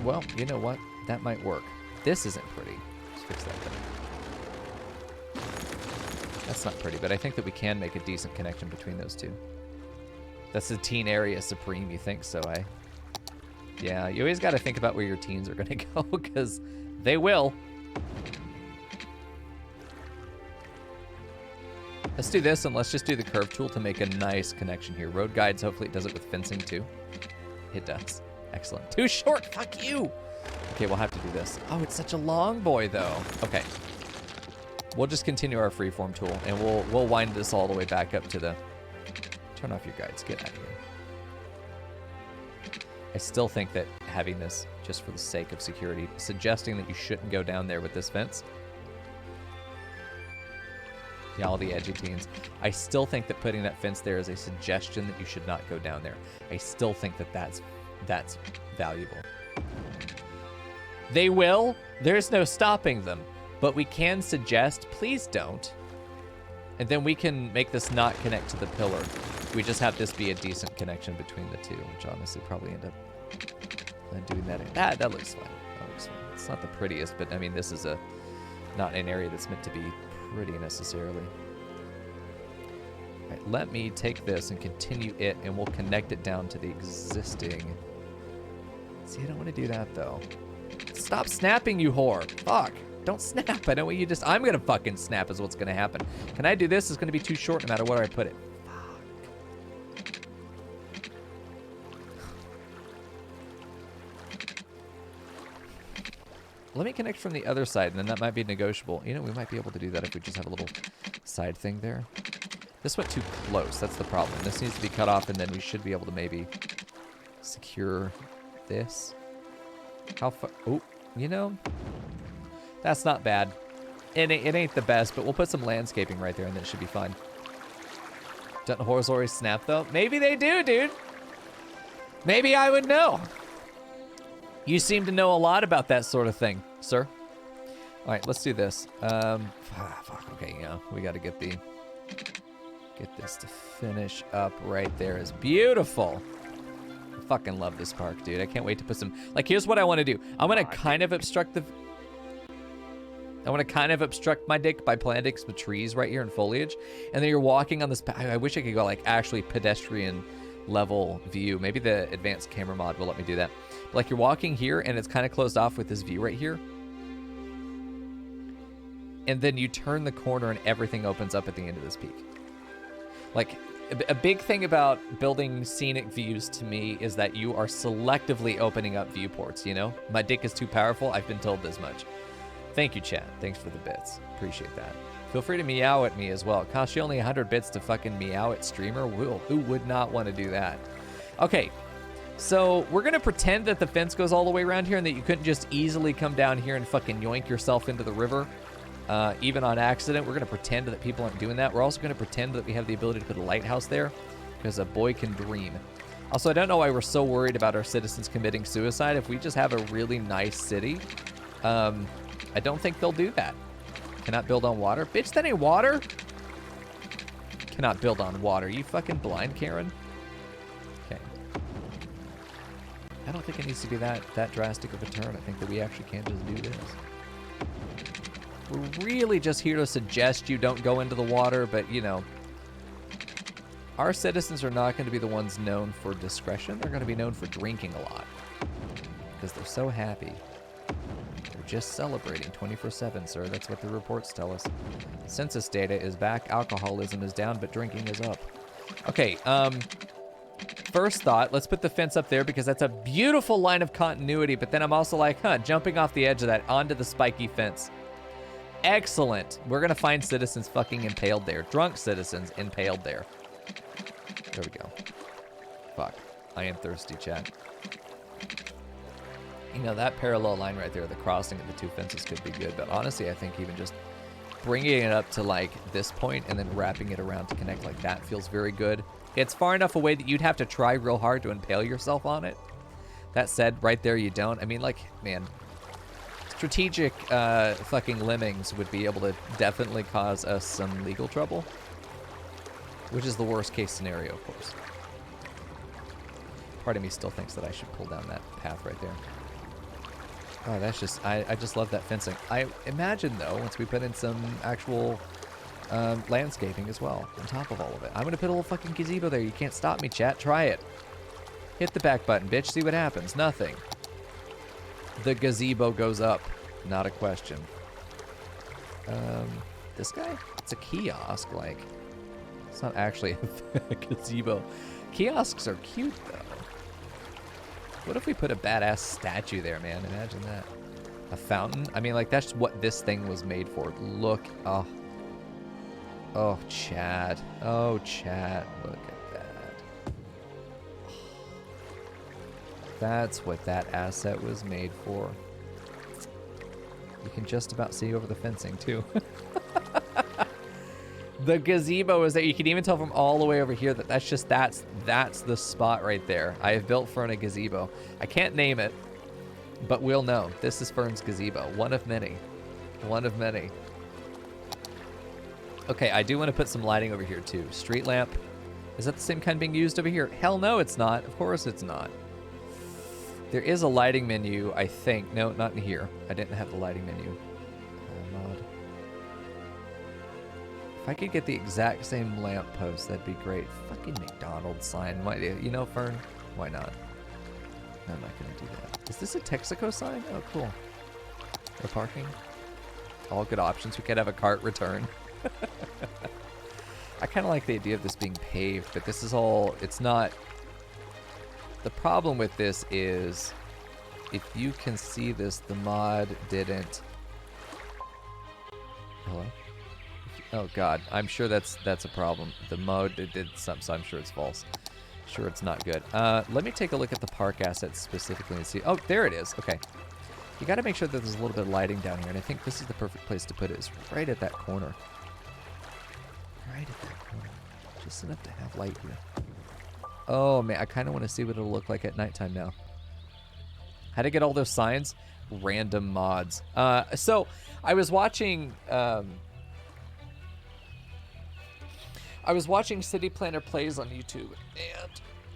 well, you know what? That might work. This isn't pretty. Let's fix that thing. That's not pretty, but I think that we can make a decent connection between those two. That's the teen area supreme, you think so, eh? Yeah, you always got to think about where your teens are going to go, because they will. Let's do this, and let's just do the curve tool to make a nice connection here. Road guides, hopefully it does it with fencing too. It does. Excellent. Too short, fuck you! Okay, we'll have to do this. Oh, it's such a long boy, though. Okay. We'll just continue our freeform tool, and we'll wind this all the way back up to the... Turn off your guides. Get out of here. I still think that having this, just for the sake of security, suggesting that you shouldn't go down there with this fence. Yeah, all the edgy teens. I still think that putting that fence there is a suggestion that you should not go down there. I still think that that's valuable. They will. There's no stopping them. But we can suggest, please don't. And then we can make this not connect to the pillar. We just have this be a decent connection between the two, which honestly probably end up doing that. That looks fine. That looks fine. It's not the prettiest, but I mean, this is not an area that's meant to be pretty necessarily. All right, let me take this and continue it, and we'll connect it down to the existing. See, I don't want to do that though. Stop snapping, you whore. Fuck. Don't snap. I know what you just... I'm going to fucking snap is what's going to happen. Can I do this? It's going to be too short no matter where I put it. Fuck. Let me connect from the other side, and then that might be negotiable. You know, we might be able to do that if we just have a little side thing there. This went too close. That's the problem. This needs to be cut off, and then we should be able to maybe secure this. How far... Oh, you know... That's not bad. It ain't the best, but we'll put some landscaping right there, and then it should be fine. Don't horizontal snap, though? Maybe they do, dude. Maybe I would know. You seem to know a lot about that sort of thing, sir. All right, let's do this. Fuck, okay, yeah. We got to get this to finish up right there. It's beautiful. I fucking love this park, dude. I can't wait to put some... Like, here's what I want to do. I'm going to kind of obstruct the... I want to kind of obstruct my dick by planting some trees right here in foliage. And then you're walking on this... I wish I could go, like, actually pedestrian level view. Maybe the advanced camera mod will let me do that. But, like, you're walking here, and it's kind of closed off with this view right here. And then you turn the corner, and everything opens up at the end of this peak. Like, a big thing about building scenic views to me is that you are selectively opening up viewports, you know? My dick is too powerful. I've been told this much. Thank you, chat. Thanks for the bits. Appreciate that. Feel free to meow at me as well. It costs you only 100 bits to fucking meow at streamer. Who would not want to do that? Okay, so we're going to pretend that the fence goes all the way around here and that you couldn't just easily come down here and fucking yoink yourself into the river, even on accident. We're going to pretend that people aren't doing that. We're also going to pretend that we have the ability to put a lighthouse there, because a boy can dream. Also, I don't know why we're so worried about our citizens committing suicide. If we just have a really nice city, I don't think they'll do that. Cannot build on water? Bitch, that ain't water. Cannot build on water. You fucking blind, Karen? Okay. I don't think it needs to be that drastic of a turn. I think that we actually can just do this. We're really just here to suggest you don't go into the water, but, you know, our citizens are not going to be the ones known for discretion. They're going to be known for drinking a lot because they're so happy. They're just celebrating 24/7, sir. That's what the reports tell us. Census data is back. Alcoholism is down, but drinking is up. Okay, first thought, let's put the fence up there because that's a beautiful line of continuity, but then I'm also like, jumping off the edge of that onto the spiky fence. Excellent. We're going to find citizens fucking impaled there. Drunk citizens impaled there. There we go. Fuck. I am thirsty, chat. You know, that parallel line right there, the crossing of the two fences could be good, but honestly, I think even just bringing it up to, like, this point and then wrapping it around to connect like that feels very good. It's far enough away that you'd have to try real hard to impale yourself on it. That said, right there you don't. I mean, like, man, strategic fucking lemmings would be able to definitely cause us some legal trouble, which is the worst case scenario, of course. Part of me still thinks that I should pull down that path right there. Oh, that's just, I just love that fencing. I imagine, though, once we put in some actual landscaping as well, on top of all of it. I'm going to put a little fucking gazebo there. You can't stop me, chat. Try it. Hit the back button, bitch. See what happens. Nothing. The gazebo goes up. Not a question. This guy? It's a kiosk, like. It's not actually a gazebo. Kiosks are cute, though. What if we put a badass statue there, man? Imagine that. A fountain? I mean, like, that's what this thing was made for. Look. Oh. Oh, Chad. Oh, Chad. Look at that. That's what that asset was made for. You can just about see over the fencing, too. The gazebo is there. You can even tell from all the way over here that that's the spot right there. I have built Fern a gazebo. I can't name it, but we'll know. This is Fern's gazebo. One of many. One of many. Okay, I do want to put some lighting over here too. Street lamp. Is that the same kind being used over here? Hell no, it's not. Of course it's not. There is a lighting menu, I think. No, not in here. I didn't have the lighting menu. Mod. If I could get the exact same lamp post, that'd be great. Fucking McDonald's sign. Why, you know, Fern? Why not? I'm not going to do that. Is this a Texaco sign? Oh, cool. No parking. All good options. We could have a cart return. I kind of like the idea of this being paved, but this is all... It's not... The problem with this is, if you can see this, the mod didn't... Hello? Oh god, I'm sure that's a problem. The mode did something, so I'm sure it's false. Sure, it's not good. Let me take a look at the park assets specifically and see. Oh, there it is. Okay. You got to make sure that there's a little bit of lighting down here, and I think this is the perfect place to put it. Is right at that corner. Right at that corner. Just enough to have light here. Oh, man, I kind of want to see what it'll look like at nighttime now. How to get all those signs? Random mods. So, I was watching... City Planner Plays on YouTube, and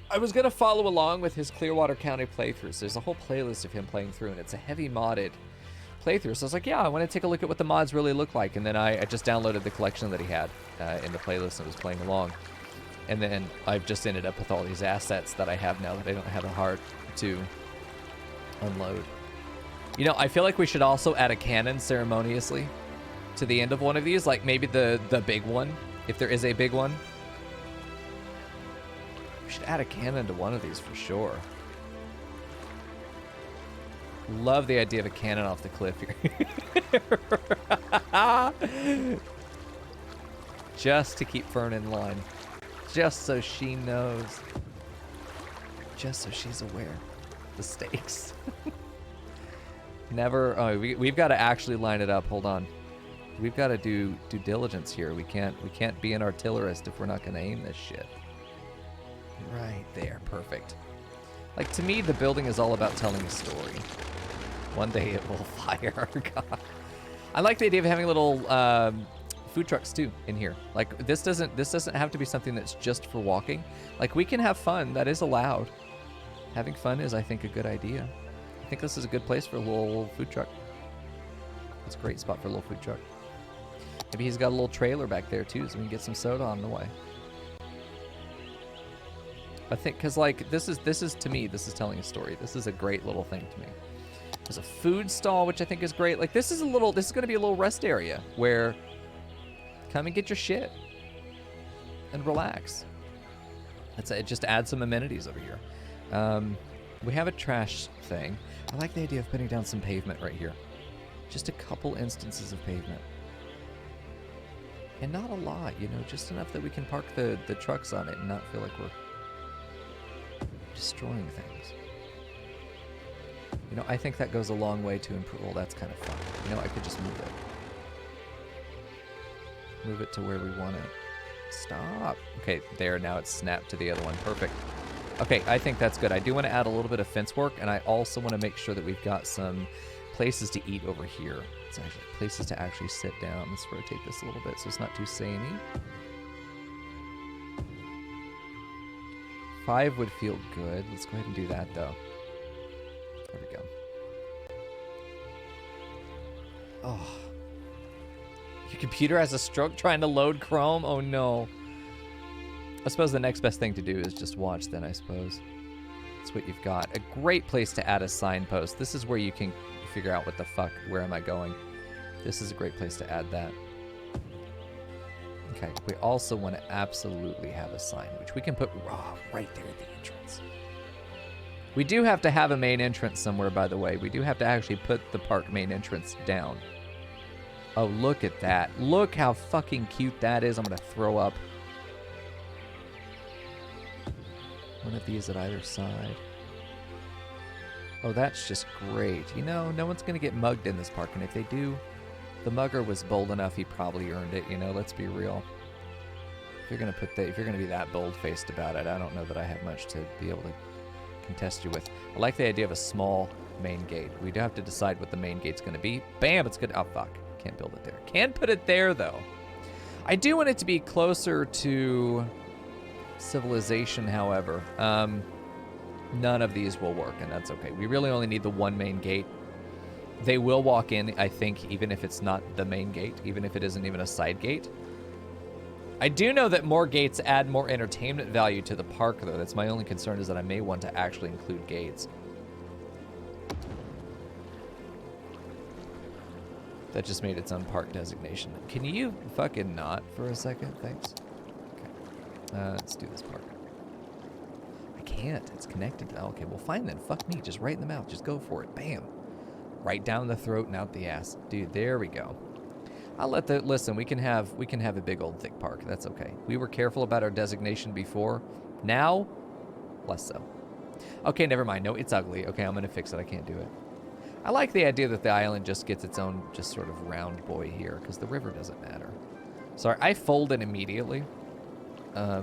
I was going to follow along with his Clearwater County playthroughs. There's a whole playlist of him playing through, and it's a heavy modded playthrough. So I was like, yeah, I want to take a look at what the mods really look like. And then I just downloaded the collection that he had in the playlist and was playing along. And then I've just ended up with all these assets that I have now that I don't have the heart to unload. You know, I feel like we should also add a cannon ceremoniously to the end of one of these. Like maybe the big one, if there is a big one. We should add a cannon to one of these for sure. Love the idea of a cannon off the cliff here. Just to keep Fern in line. Just so she knows. Just so she's aware. The stakes. Never. Oh, we've got to actually line it up. Hold on. We've got to do due diligence here. We can't be an artillerist if we're not going to aim this shit. Right there. Perfect. Like, to me, the building is all about telling a story. One day it will fire. God. I like the idea of having little food trucks too in here. Like, this doesn't have to be something that's just for walking. Like, we can have fun. That is allowed. Having fun is, I think, a good idea. I think this is a good place for a little food truck. It's a great spot for a little food truck. Maybe he's got a little trailer back there too, so we can get some soda on the way. I think, because like this is to me, this is telling a story. This is a great little thing to me. There's a food stall, which I think is great. Like, this is going to be a little rest area where come and get your shit and relax. That's it. Just add some amenities over here. We have a trash thing. I like the idea of putting down some pavement right here. Just a couple instances of pavement. And not a lot, you know, just enough that we can park the trucks on it and not feel like we're destroying things. You know, I think that goes a long way to improve. Well, that's kind of fun. You know, I could just move it. Move it to where we want it. Stop. Okay, there. Now it's snapped to the other one. Perfect. Okay, I think that's good. I do want to add a little bit of fence work, and I also want to make sure that we've got some places to eat over here. It's actually places to actually sit down. Let's rotate this a little bit so it's not too samey. 5 would feel good. Let's go ahead and do that, though. There we go. Oh. Your computer has a stroke trying to load Chrome? Oh, no. I suppose the next best thing to do is just watch then, I suppose. That's what you've got. A great place to add a signpost. This is where you can figure out what the fuck, where am I going? This is a great place to add that. Okay, we also want to absolutely have a sign, which we can put right there at the entrance. We do have to have a main entrance somewhere, by the way. We do have to actually put the park main entrance down. Oh, look at that. Look how fucking cute that is. I'm going to throw up. One of these at either side. Oh, that's just great. You know, no one's going to get mugged in this park, and if they do, the mugger was bold enough, he probably earned it, you know, let's be real. If you're going to be that bold-faced about it, I don't know that I have much to be able to contest you with. I like the idea of a small main gate. We do have to decide what the main gate's going to be. Bam, it's good. Oh, fuck. Can't build it there. Can put it there, though. I do want it to be closer to civilization, however. None of these will work, and that's okay. We really only need the one main gate. They will walk in, I think, even if it's not the main gate, even if it isn't even a side gate. I do know that more gates add more entertainment value to the park, though. That's my only concern, is that I may want to actually include gates. That just made its own park designation. Can you fucking not for a second? Thanks. Okay. Let's do this park. I can't. It's connected. Okay, well, fine then. Fuck me. Just right in the mouth. Just go for it. Bam. Right down the throat and out the ass. Dude, there we go. I'll let the... Listen, we can have a big old thick park. That's okay. We were careful about our designation before. Now, less so. Okay, never mind. No, it's ugly. Okay, I'm going to fix it. I can't do it. I like the idea that the island just gets its own just sort of round boy here, because the river doesn't matter. Sorry, I folded immediately. Yeah,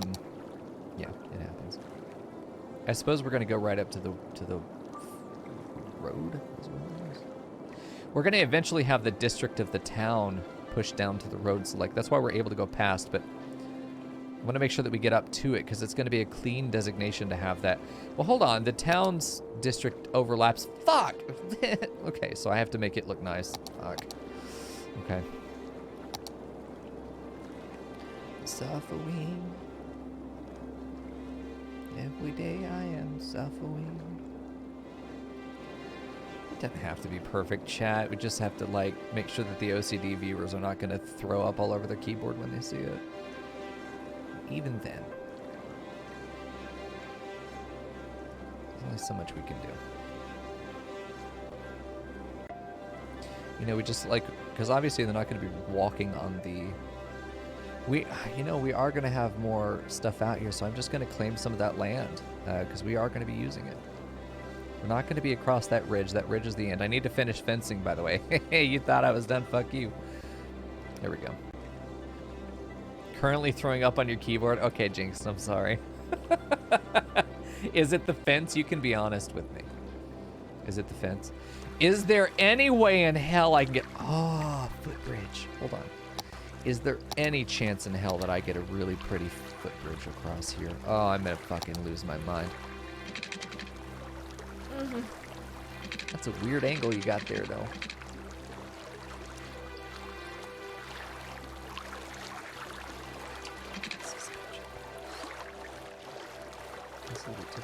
it happens. I suppose we're gonna go right up to the road. Is what it is. We're gonna eventually have the district of the town pushed down to the road, so like that's why we're able to go past. But I want to make sure that we get up to it because it's going to be a clean designation to have that. Well, hold on. The town's district overlaps. Fuck. Okay, so I have to make it look nice. Fuck. Okay. Suffering. Every day I am suffering. It doesn't have to be perfect, chat. We just have to, like, make sure that the OCD viewers are not going to throw up all over their keyboard when they see it. Even then, there's only so much we can do. You know, we just, like, because obviously they're not going to be walking on the... We are going to have more stuff out here, so I'm just going to claim some of that land, because we are going to be using it. We're not going to be across that ridge. That ridge is the end. I need to finish fencing, by the way. Hey, you thought I was done? Fuck you. There we go. Currently throwing up on your keyboard? Okay, Jinx, I'm sorry. Is it the fence? You can be honest with me. Is it the fence? Is there any way in hell I can get... Oh, footbridge. Hold on. Is there any chance in hell that I get a really pretty footbridge across here? Oh, I'm gonna fucking lose my mind. That's a weird angle you got there, though.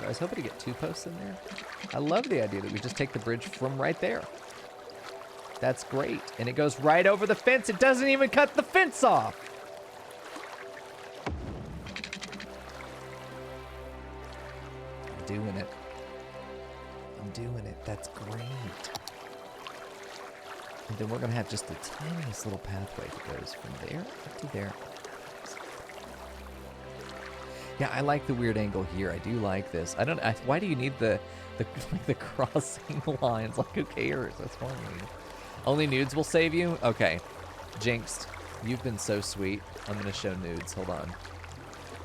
I was hoping to get 2 posts in there. I love the idea that we just take the bridge from right there. That's great. And it goes right over the fence. It doesn't even cut the fence off. I'm doing it. I'm doing it. That's great. And then we're going to have just the tiniest little pathway that goes from there up to there. Yeah, I like the weird angle here. I do like this. Why do you need the crossing lines? Like, who cares? That's fine. Only nudes will save you? Okay. Jinxed. You've been so sweet. I'm gonna show nudes. Hold on.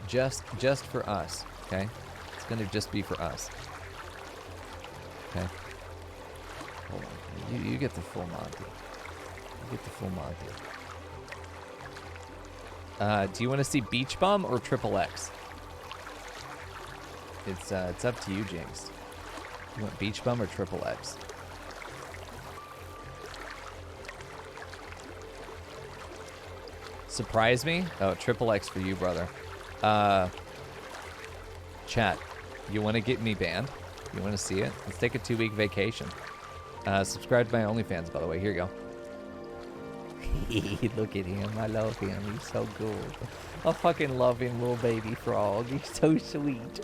Just for us. Okay? It's gonna just be for us. Okay. Hold on. You get the full Monty. You get the full Monty. Do you want to see Beach Bum or Triple X? It's up to you, Jinx. You want Beach Bum or Triple X? Surprise me? Oh, Triple X for you, brother. Chat, you want to get me banned? You want to see it? Let's take a 2-week vacation. Subscribe to my OnlyFans, by the way. Here you go. Look at him. I love him. He's so good. I fucking love him, little baby frog. He's so sweet.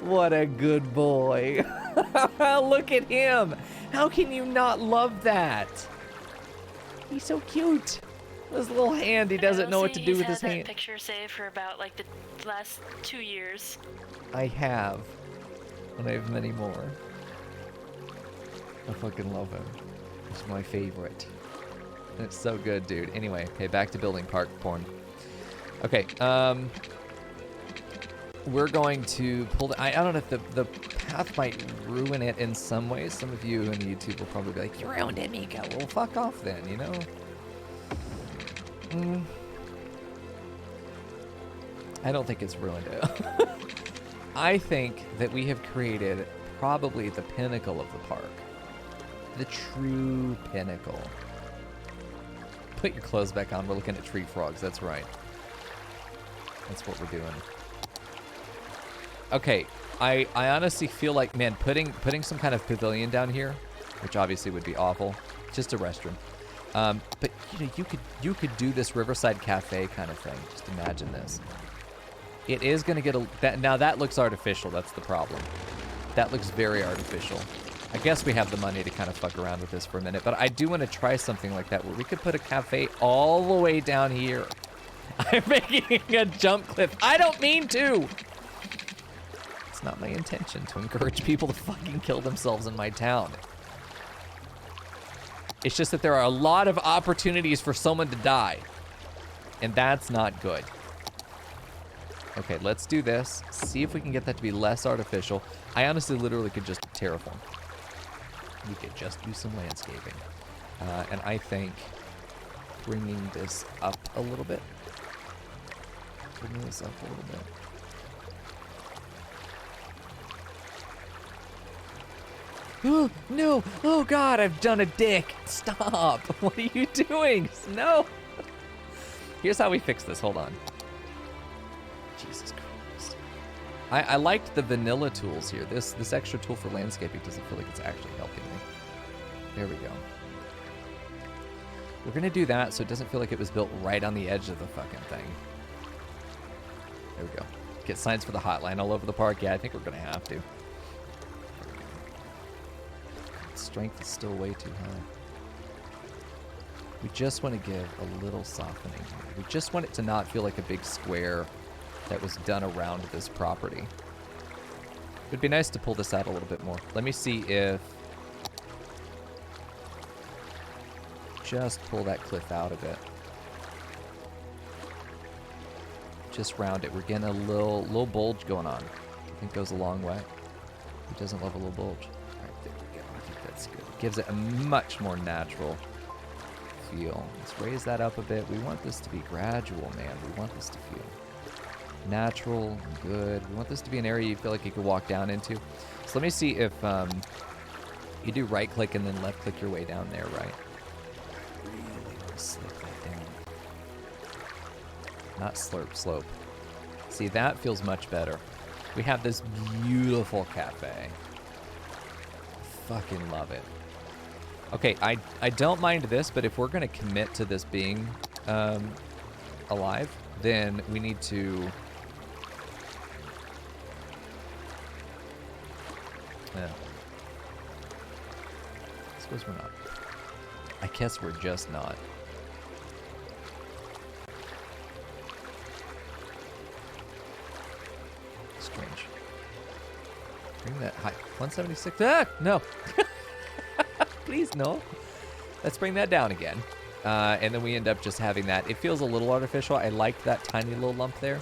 What a good boy. Look at him. How can you not love that? He's so cute. His little hand, he doesn't know what to do with his hand. He's had that picture saved for about like the last 2 years. I have. And I have many more. I fucking love him. He's my favorite. It's so good, dude. Anyway, okay, back to building park porn. Okay, we're going to pull the... I don't know if the path might ruin it in some ways. Some of you in YouTube will probably be like, you ruined it, Mico. Well, fuck off then, you know? I don't think it's ruined it. I think that we have created probably the pinnacle of the park. The true pinnacle. Put your clothes back on. We're looking at tree frogs. That's right. That's what we're doing. Okay, I honestly feel like, man, putting some kind of pavilion down here, which obviously would be awful. Just a restroom. But you know, you could do this Riverside Cafe kind of thing. Just imagine this. It is going to get now that looks artificial. That's the problem. That looks very artificial. I guess we have the money to kind of fuck around with this for a minute, but I do want to try something like that where we could put a cafe all the way down here. I'm making a jump cliff. I don't mean to. not my intention to encourage people to fucking kill themselves in my town. It's just that there are a lot of opportunities for someone to die. And that's not good. Okay, let's do this. See if we can get that to be less artificial. I honestly literally could just terraform. We could just do some landscaping. And I think bringing this up a little bit. Bringing this up a little bit. Oh, no. Oh, God, I've done a dick. Stop. What are you doing? No. Here's how we fix this. Hold on. Jesus Christ. I liked the vanilla tools here. This extra tool for landscaping doesn't feel like it's actually helping me. There we go. We're going to do that so it doesn't feel like it was built right on the edge of the fucking thing. There we go. Get signs for the hotline all over the park. Yeah, I think we're going to have to. Strength is still way too high. We just want to give a little softening here. We just want it to not feel like a big square that was done around this property. It would be nice to pull this out a little bit more. Let me see if... Just pull that cliff out a bit. Just round it. We're getting a little bulge going on. I think goes a long way. Who doesn't love a little bulge? All right, there we go. I think that's good. It gives it a much more natural feel. Let's raise that up a bit. We want this to be gradual, man. We want this to feel natural, good. We want this to be an area you feel like you could walk down into. So let me see if you do right click and then left click your way down there, right? Really want to slip that down. Not slurp, slope. See, that feels much better. We have this beautiful cafe. Fucking love it. Okay, I don't mind this, but if we're going to commit to this being alive, then we need to... Yeah. I suppose we're not. I guess we're just not. Strange. Bring that high. 176. Ah! No! Please, no. Let's bring that down again. And then we end up just having that. It feels a little artificial. I liked that tiny little lump there.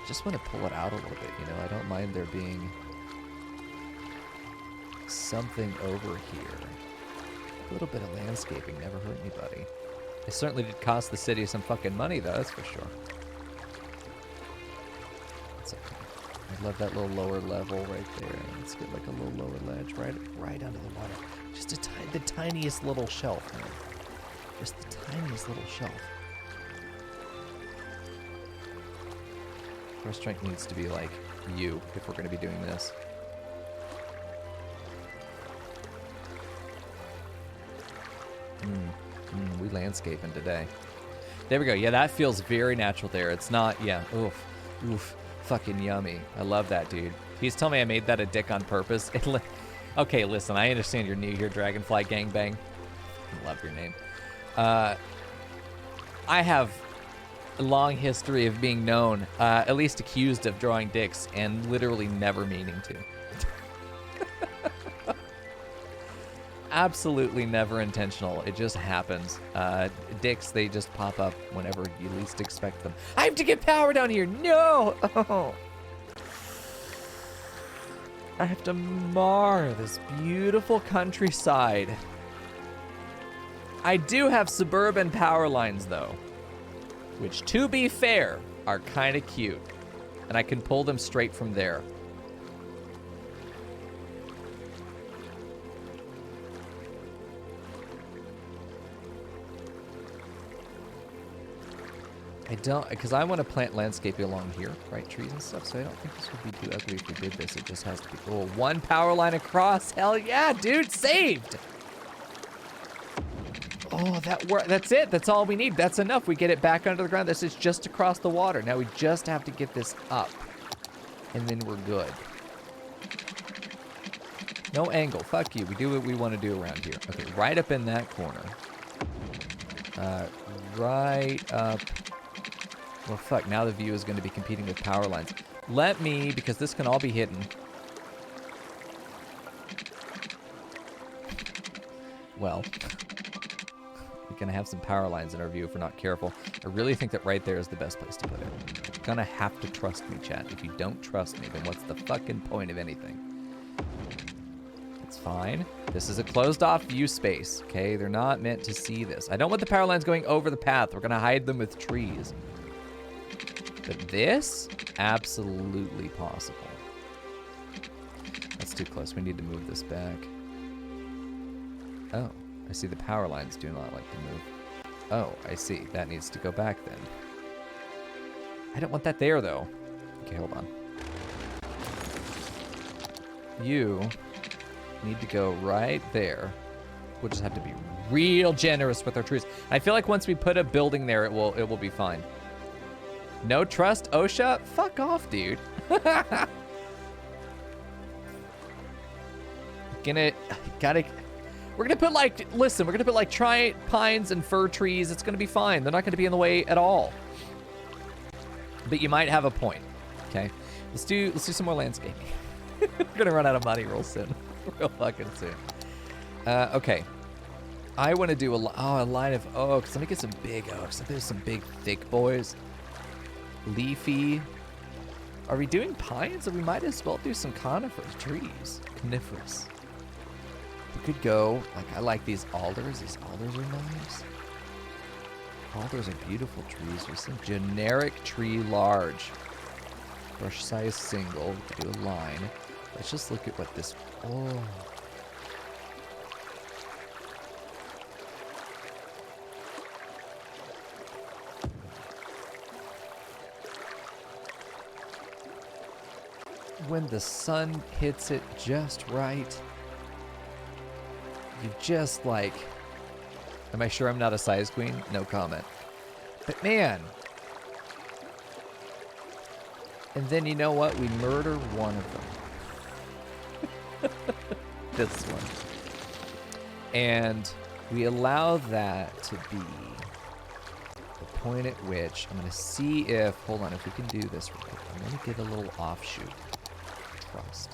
Just want to pull it out a little bit, you know. I don't mind there being something over here. A little bit of landscaping never hurt anybody. It certainly did cost the city some fucking money, though, that's for sure. That's okay. I love that little lower level right there. Let's get like a little lower ledge right under the water. Just the tiniest little shelf, man. Just the tiniest little shelf. Our strength needs to be like you if we're going to be doing this. We landscaping today. There we go. Yeah, that feels very natural there. It's not, yeah, oof, fucking yummy. I love that, dude. He's telling me I made that a dick on purpose. Okay, listen, I understand you're new here, Dragonfly Gangbang. I love your name. I have a long history of being known, at least accused of drawing dicks, and literally never meaning to. Absolutely never intentional. It just happens. Dicks, they just pop up whenever you least expect them. I have to get power down here. No! Oh. I have to mar this beautiful countryside. I do have suburban power lines, though, which, to be fair, are kind of cute. And I can pull them straight from there. I don't, because I want to plant landscaping along here, right? Trees and stuff, so I don't think this would be too ugly if we did this. It just has to be, oh, one power line across. Hell yeah, dude, saved. Oh, that's it. That's all we need. That's enough. We get it back under the ground. This is just across the water. Now we just have to get this up, and then we're good. No angle. Fuck you. We do what we want to do around here. Okay, right up in that corner. Right up Well, fuck, now the view is going to be competing with power lines. Let me, because this can all be hidden. Well, we're going to have some power lines in our view if we're not careful. I really think that right there is the best place to put it. You're going to have to trust me, chat. If you don't trust me, then what's the fucking point of anything? It's fine. This is a closed-off view space, okay? They're not meant to see this. I don't want the power lines going over the path. We're going to hide them with trees. But this, absolutely possible. That's too close. We need to move this back. Oh, I see the power lines do not like to move. Oh, I see. That needs to go back then. I don't want that there, though. Okay, hold on. You need to go right there. We'll just have to be real generous with our trees. I feel like once we put a building there, it will be fine. No trust, OSHA? Fuck off, dude. We're gonna put like, listen, we're gonna put like pines and fir trees. It's gonna be fine. They're not gonna be in the way at all. But you might have a point. Okay, let's do some more landscaping. We're gonna run out of money real soon. Real fucking soon. Okay. I want to do a line of oaks. Let me get some big oaks. There's some big, thick boys. Leafy. Are we doing pines? Or we might as well do some coniferous trees. Coniferous. We could go, like, I like these alders. These alders are nice. Alders are beautiful trees. With some generic tree large. Brush size single. We could do a line. Let's just look at what this... Oh. When the sun hits it just right, you just like... Am I sure I'm not a size queen? No comment. But man... And then you know what? We murder one of them. This one. And we allow that to be the point at which I'm going to see if, hold on, if we can do this real quick. I'm going to get a little offshoot. Trust.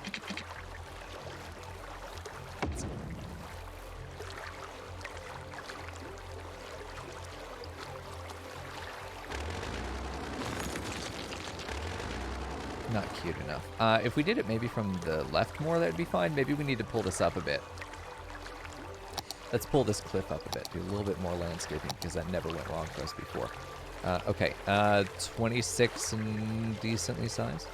Not cute enough. If we did it maybe from the left more, that would be fine. Maybe we need to pull this up a bit. Let's pull this cliff up a bit. Do a little bit more landscaping because that never went wrong for us before. Okay, 26 and decently sized.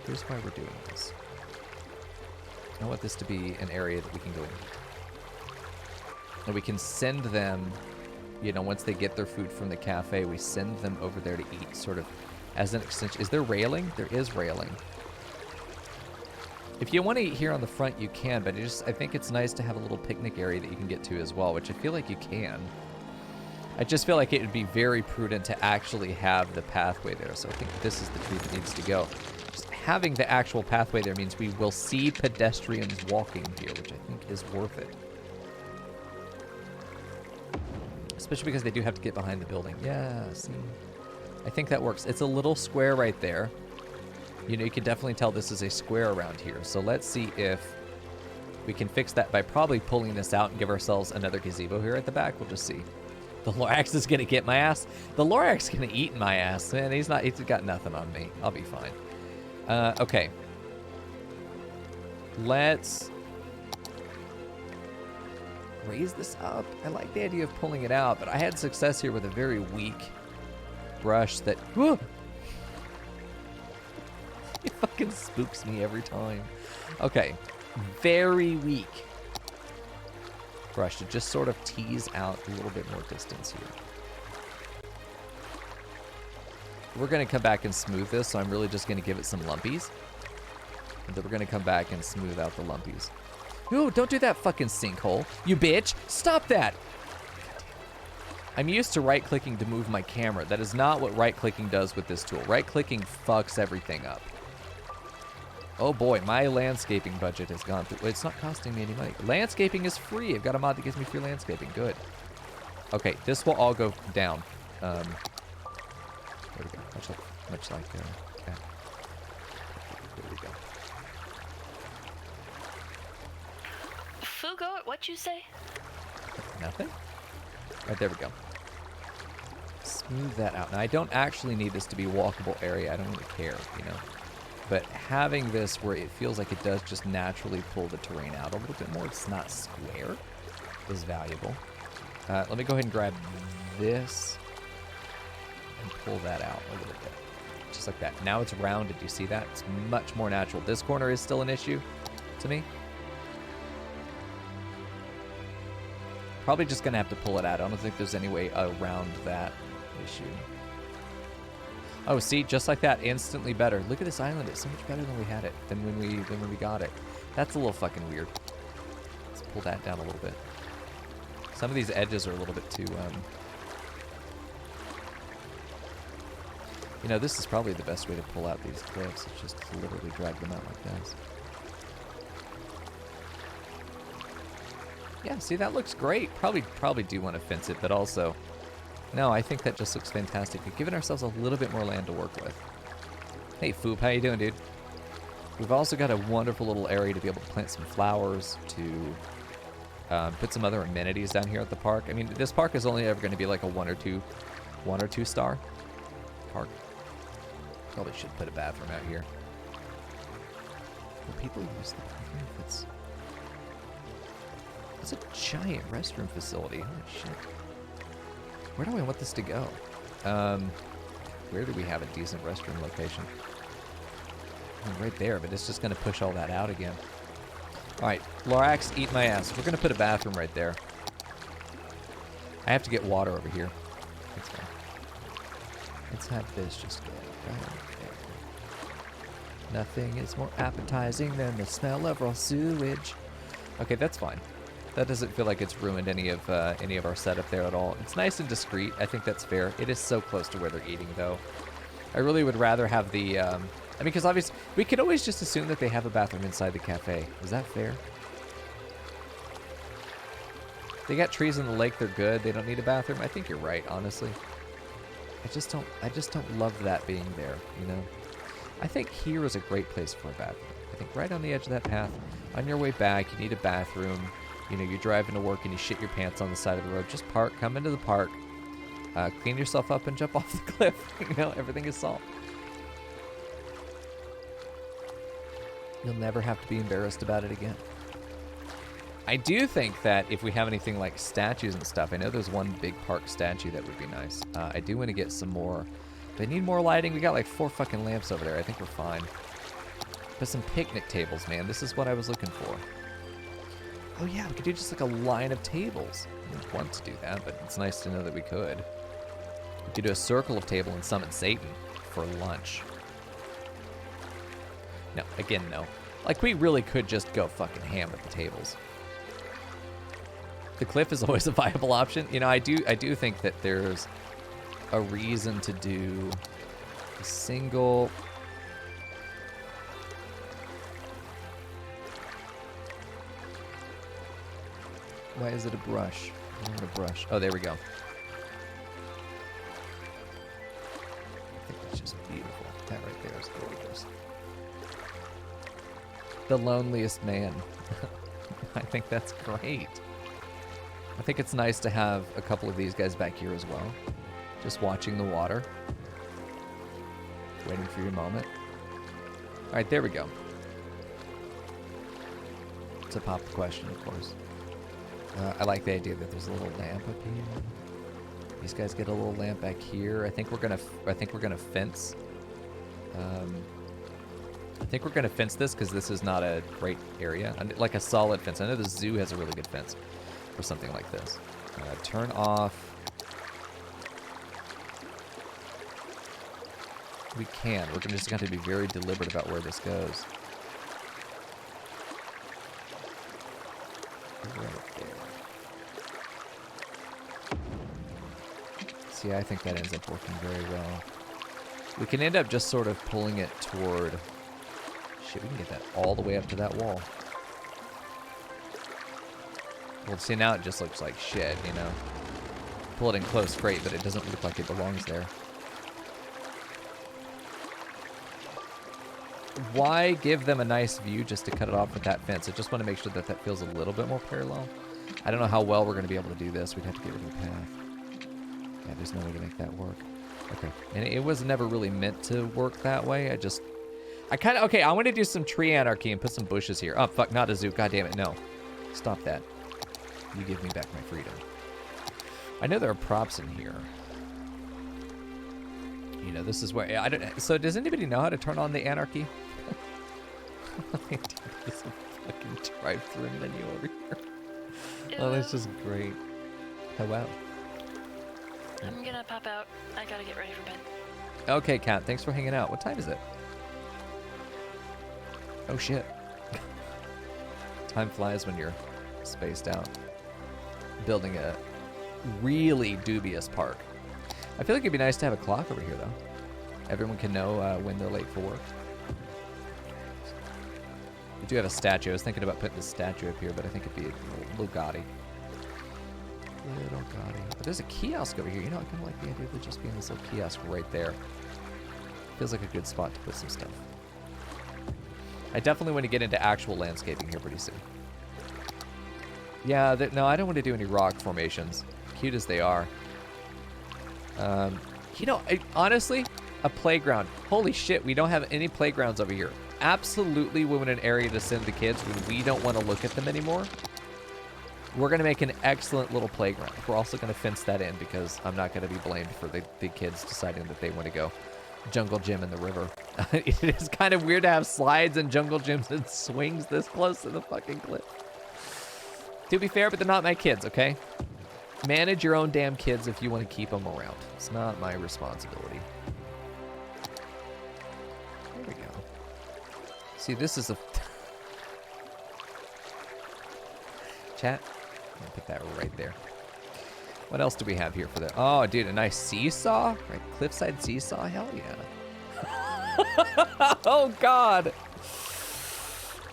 Here's why we're doing this. I want this to be an area that we can go in. And we can send them, you know, once they get their food from the cafe, we send them over there to eat sort of as an extension. Is there railing? There is railing. If you want to eat here on the front, you can, but I think it's nice to have a little picnic area that you can get to as well, which I feel like you can. I just feel like it would be very prudent to actually have the pathway there, so I think this is the tree that needs to go. Just having the actual pathway there means we will see pedestrians walking here, which I think is worth it. Especially because they do have to get behind the building. Yeah, see? I think that works. It's a little square right there. You know, you can definitely tell this is a square around here. So let's see if we can fix that by probably pulling this out and give ourselves another gazebo here at the back. We'll just see. The Lorax is going to get my ass. The Lorax is going to eat my ass. Man, he's got nothing on me. I'll be fine. Okay. Let's raise this up. I like the idea of pulling it out, but I had success here with a very weak brush that... Whoa! It fucking spooks me every time. Okay. Very weak brush to just sort of tease out a little bit more distance here. We're going to come back and smooth this, so I'm really just going to give it some lumpies. And then we're going to come back and smooth out the lumpies. No, don't do that fucking sinkhole. You bitch. Stop that. I'm used to right-clicking to move my camera. That is not what right-clicking does with this tool. Right-clicking fucks everything up. Oh boy, my landscaping budget has gone through. It's not costing me any money. Landscaping is free. I've got a mod that gives me free landscaping. Good. Okay, this will all go down. much like okay. There we go. Fugo, what'd you say? Nothing? Right, there we go. Smooth that out. Now, I don't actually need this to be a walkable area. I don't really care, you know. But having this where it feels like it does just naturally pull the terrain out a little bit more, it's not square, is valuable. Let me go ahead and grab this and pull that out a little bit. Just like that. Now it's rounded. You see that? It's much more natural. This corner is still an issue to me. Probably just going to have to pull it out. I don't think there's any way around that issue. Oh, see? Just like that. Instantly better. Look at this island. It's so much better than we had it. Than when we got it. That's a little fucking weird. Let's pull that down a little bit. Some of these edges are a little bit too, you know, this is probably the best way to pull out these cliffs. It's just to literally drag them out like this. Yeah, see, that looks great. Probably do want to fence it, but also, no, I think that just looks fantastic. We've given ourselves a little bit more land to work with. Hey, Foop, how you doing, dude? We've also got a wonderful little area to be able to plant some flowers, to put some other amenities down here at the park. I mean, this park is only ever going to be like a one or two star park. Probably should put a bathroom out here. Will people use the bathroom if it's... It's a giant restroom facility. Holy shit. Where do I want this to go? Where do we have a decent restroom location? Right there, but it's just going to push all that out again. Alright, Lorax, eat my ass. We're going to put a bathroom right there. I have to get water over here. That's fine. Let's have this just go right there. Nothing is more appetizing than the smell of raw sewage. Okay, that's fine. That doesn't feel like it's ruined any of our setup there at all. It's nice and discreet. I think that's fair. It is so close to where they're eating, though. I really would rather have the... I mean, because obviously, we could always just assume that they have a bathroom inside the cafe. Is that fair? They got trees in the lake, they're good. They don't need a bathroom. I think you're right, honestly. I just don't love that being there, you know? I think here is a great place for a bathroom. I think right on the edge of that path, on your way back, you need a bathroom. You know, you're driving to work and you shit your pants on the side of the road. Just park, come into the park, clean yourself up and jump off the cliff. You know, everything is solved. You'll never have to be embarrassed about it again. I do think that if we have anything like statues and stuff, I know there's one big park statue that would be nice. I do want to get some more. They need more lighting. We got like 4 fucking lamps over there. I think we're fine. But some picnic tables, man. This is what I was looking for. Oh yeah, we could do just like a line of tables. I didn't want to do that, but it's nice to know that we could. We could do a circle of table and summon Satan for lunch. No, again, no. Like, we really could just go fucking ham with the tables. The cliff is always a viable option. You know, I do think that there's a reason to do a single... Why is it a brush? I want a brush. Oh, there we go. I think that's just beautiful. That right there is gorgeous. The loneliest man. I think that's great. I think it's nice to have a couple of these guys back here as well. Just watching the water. Waiting for your moment. Alright, there we go. To pop the question, of course. I like the idea that there's a little lamp up here. These guys get a little lamp back here. I think we're gonna fence. I think we're gonna fence this because this is not a great area. Like a solid fence. I know the zoo has a really good fence for something like this. Turn off. We can. We're just going to be very deliberate about where this goes. Right there. See, I think that ends up working very well. We can end up just sort of pulling it toward... Shit, we can get that all the way up to that wall. Well, see, now it just looks like shit, you know? Pull it in close, great, but it doesn't look like it belongs there. why give them a nice view just to cut it off with that fence? I just want to make sure that that feels a little bit more parallel. I don't know how well we're going to be able to do this. We'd have to get rid of the path. Yeah, there's no way to make that work. Okay, and it was never really meant to work that way. Okay, I want to do some tree anarchy and put some bushes here. Oh, fuck, not a zoo. God damn it, no. Stop that. You give me back my freedom. I know there are props in here. You know, this is where, I don't, so does anybody know how to turn on the anarchy? There's a fucking drive-through menu over here. Oh, that's just great. Oh, wow. I'm gonna pop out. I gotta get ready for bed. Okay, Kat, thanks for hanging out. What time is it? Oh, shit. Time flies when you're spaced out. Building a really dubious park. I feel like it'd be nice to have a clock over here, though. Everyone can know when they're late for work. We do have a statue. I was thinking about putting the statue up here, but I think it'd be a little gaudy. Little gaudy. But there's a kiosk over here. You know, I kind of like the idea of it just being this little kiosk right there. Feels like a good spot to put some stuff. I definitely want to get into actual landscaping here pretty soon. Yeah, no, I don't want to do any rock formations. Cute as they are. You know, honestly, a playground. Holy shit, we don't have any playgrounds over here. Absolutely, we want an area to send the kids when we don't want to look at them anymore. We're going to make an excellent little playground. We're also going to fence that in because I'm not going to be blamed for the kids deciding that they want to go jungle gym in the river. It is kind of weird to have slides and jungle gyms and swings this close to the fucking cliff. To be fair, but they're not my kids, okay? Manage your own damn kids if you want to keep them around. It's not my responsibility. There we go. See, this is a... Chat. I'm gonna put that right there. What else do we have here for that? Oh, dude, a nice seesaw? Right, cliffside seesaw? Hell yeah. Oh, God.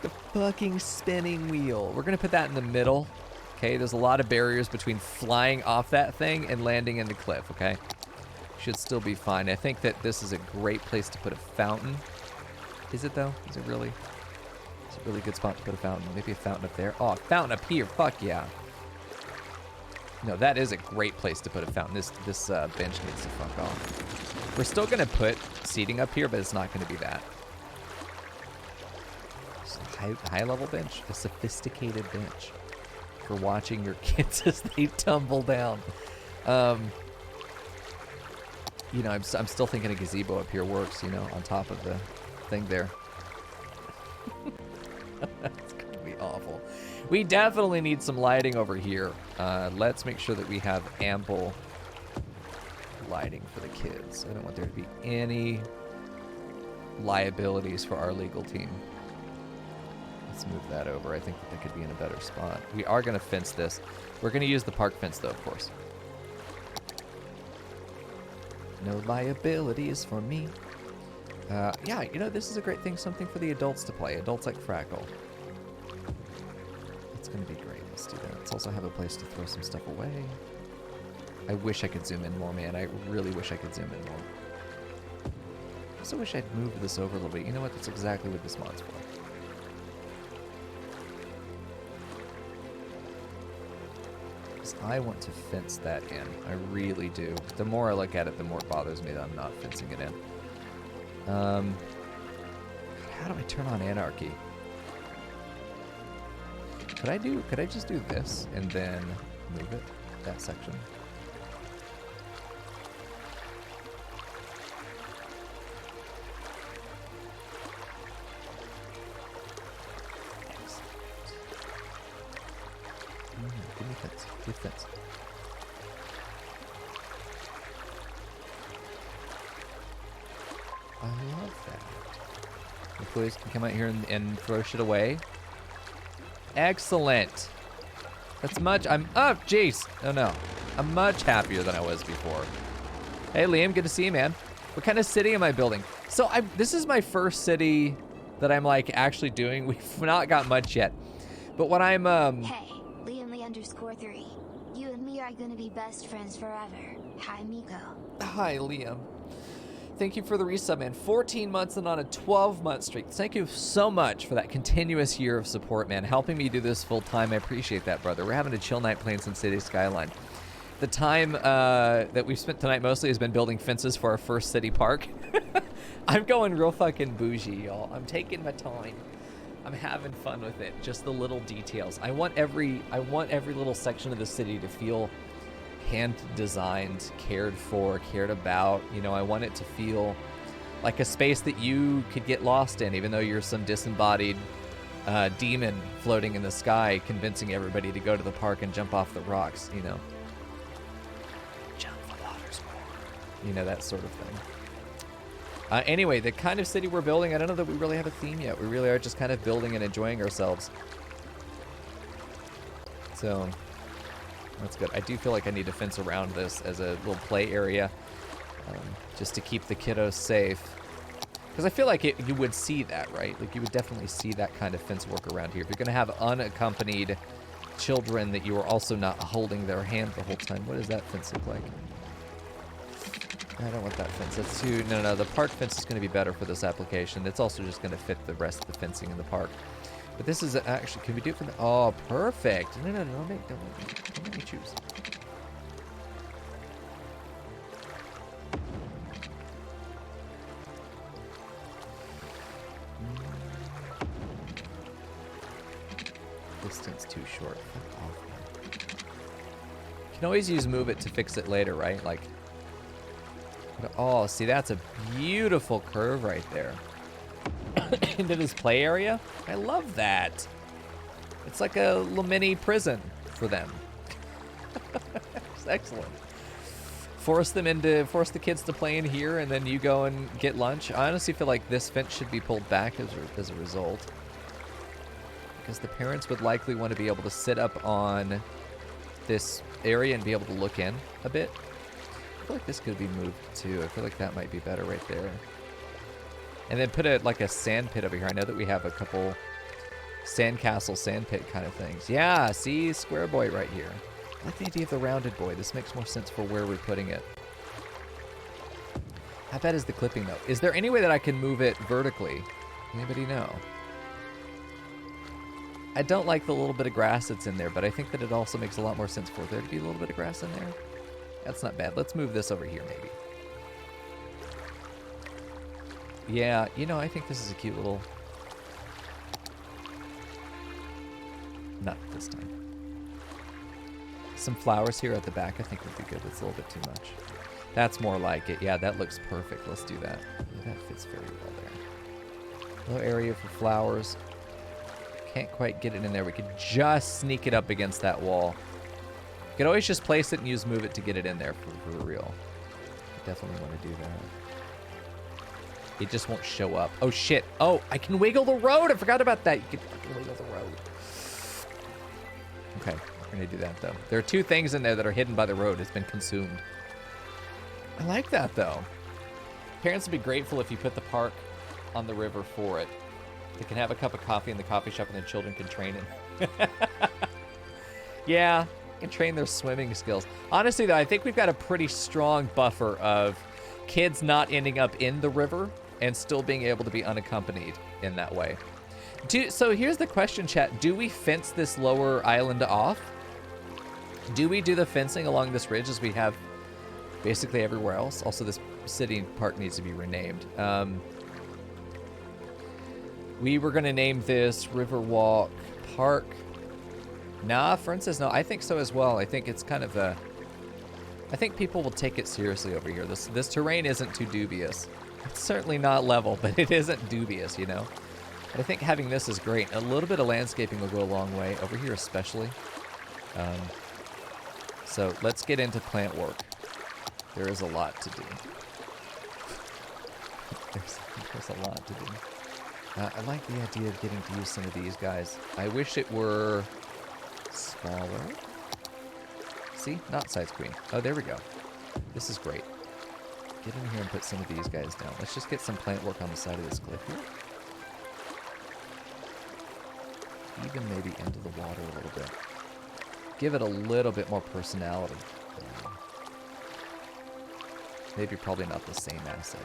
The fucking spinning wheel. We're gonna put that in the middle. Okay, there's a lot of barriers between flying off that thing and landing in the cliff, okay? Should still be fine. I think that this is a great place to put a fountain. Is it, though? Is it really? It's a really good spot to put a fountain. Maybe a fountain up there. Oh, a fountain up here. Fuck yeah. No, that is a great place to put a fountain. This bench needs to fuck off. We're still going to put seating up here, but it's not going to be that. It's a high-level bench. A sophisticated bench. For watching your kids as they tumble down. You know, I'm still thinking a gazebo up here works, you know, on top of the thing there. That's going to be awful. We definitely need some lighting over here. Let's make sure that we have ample lighting for the kids. I don't want there to be any liabilities for our legal team. Let's move that over. I think that could be in a better spot. We are going to fence this. We're going to use the park fence, though, of course. No liabilities for me. Yeah, you know, this is a great thing. Something for the adults to play. Adults like Frackle. It's going to be great. Let's do that. Let's also have a place to throw some stuff away. I wish I could zoom in more, man. I really wish I could zoom in more. I also wish I'd moved this over a little bit. You know what? That's exactly what this mod's for. I want to fence that in. I really do. The more I look at it, the more it bothers me that I'm not fencing it in. How do I turn on anarchy? Could I just do this and then move it, that section? Give me fence. Give fence. I love that. Employees can come out here and throw shit away. Excellent. That's much. Oh, jeez. Oh, no. I'm much happier than I was before. Hey, Liam. Good to see you, man. What kind of city am I building? So this is my first city that I'm, like, actually doing. We've not got much yet. But what I'm, Hey, Liam_3. You and me are gonna be best friends forever. Hi, Mico. Hi, Liam. thank you for the resub, man. 14 months and on a 12-month streak. Thank you so much for that continuous year of support, man. Helping me do this full time. I appreciate that, brother. We're having a chill night playing some City Skyline. The time that we've spent tonight mostly has been building fences for our first city park. I'm going real fucking bougie, y'all. I'm taking my time. I'm having fun with it. Just the little details. I want every little section of the city to feel hand designed, cared for, cared about. You know, I want it to feel like a space that you could get lost in, even though you're some disembodied demon floating in the sky, convincing everybody to go to the park and jump off the rocks, you know. Jump the water's more. You know, that sort of thing. Anyway, the kind of city we're building, I don't know that we really have a theme yet. We really are just kind of building and enjoying ourselves. So, that's good. I do feel like I need to fence around this as a little play area, just to keep the kiddos safe. Because I feel like you would see that, right? Like, you would definitely see that kind of fence work around here. If you're going to have unaccompanied children that you are also not holding their hand the whole time. What does that fence look like? I don't want that fence. That's too... No. The park fence is going to be better for this application. It's also just going to fit the rest of the fencing in the park. But this is actually... Can we do it from the... Oh, perfect. No. Don't make me choose. Distance too short. Fuck off, man. You can always use move it to fix it later, right? Like... Oh, see, that's a beautiful curve right there. Into this play area. I love that. It's like a little mini prison for them. It's excellent. Force the kids to play in here, and then you go and get lunch. I honestly feel like this fence should be pulled back as a result. Because the parents would likely want to be able to sit up on this area and be able to look in a bit. I feel like this could be moved too. I feel like that might be better right there. And then put a sand pit over here. I know that we have a couple sandcastle, sand pit kind of things. Yeah, see, square boy right here. I like the idea of the rounded boy. This makes more sense for where we're putting it. How bad is the clipping though? Is there any way that I can move it vertically? Anybody know? I don't like the little bit of grass that's in there, but I think that it also makes a lot more sense for there to be a little bit of grass in there. That's not bad. Let's move this over here, maybe. Yeah, you know, I think this is a cute little... Not this time. Some flowers here at the back I think would be good. That's a little bit too much. That's more like it. Yeah, that looks perfect. Let's do that. Yeah, that fits very well there. Little area for flowers. Can't quite get it in there. We could just sneak it up against that wall. You could always just place it and use move it to get it in there for real. Definitely want to do that. It just won't show up. Oh, shit. Oh, I can wiggle the road. I forgot about that. You can fucking wiggle the road. Okay, we're going to do that, though. There are two things in there that are hidden by the road. It's been consumed. I like that, though. Parents would be grateful if you put the park on the river for it. They can have a cup of coffee in the coffee shop and their children can train it. Yeah. And train their swimming skills. Honestly, though, I think we've got a pretty strong buffer of kids not ending up in the river and still being able to be unaccompanied in that way. So here's the question, chat. Do we fence this lower island off? Do we do the fencing along this ridge as we have basically everywhere else? Also, this city park needs to be renamed. We were going to name this Riverwalk Park. Nah, Fern says no. I think so as well. I think it's kind of a... I think people will take it seriously over here. This terrain isn't too dubious. It's certainly not level, but it isn't dubious, you know? But I think having this is great. A little bit of landscaping will go a long way. Over here especially. So let's get into plant work. There is a lot to do. There's a lot to do. I like the idea of getting to use some of these guys. I wish it were... smaller. See? Not size queen. Oh, there we go. This is great. Get in here and put some of these guys down. Let's just get some plant work on the side of this cliff here. Even maybe into the water a little bit. Give it a little bit more personality. Maybe probably not the same asset.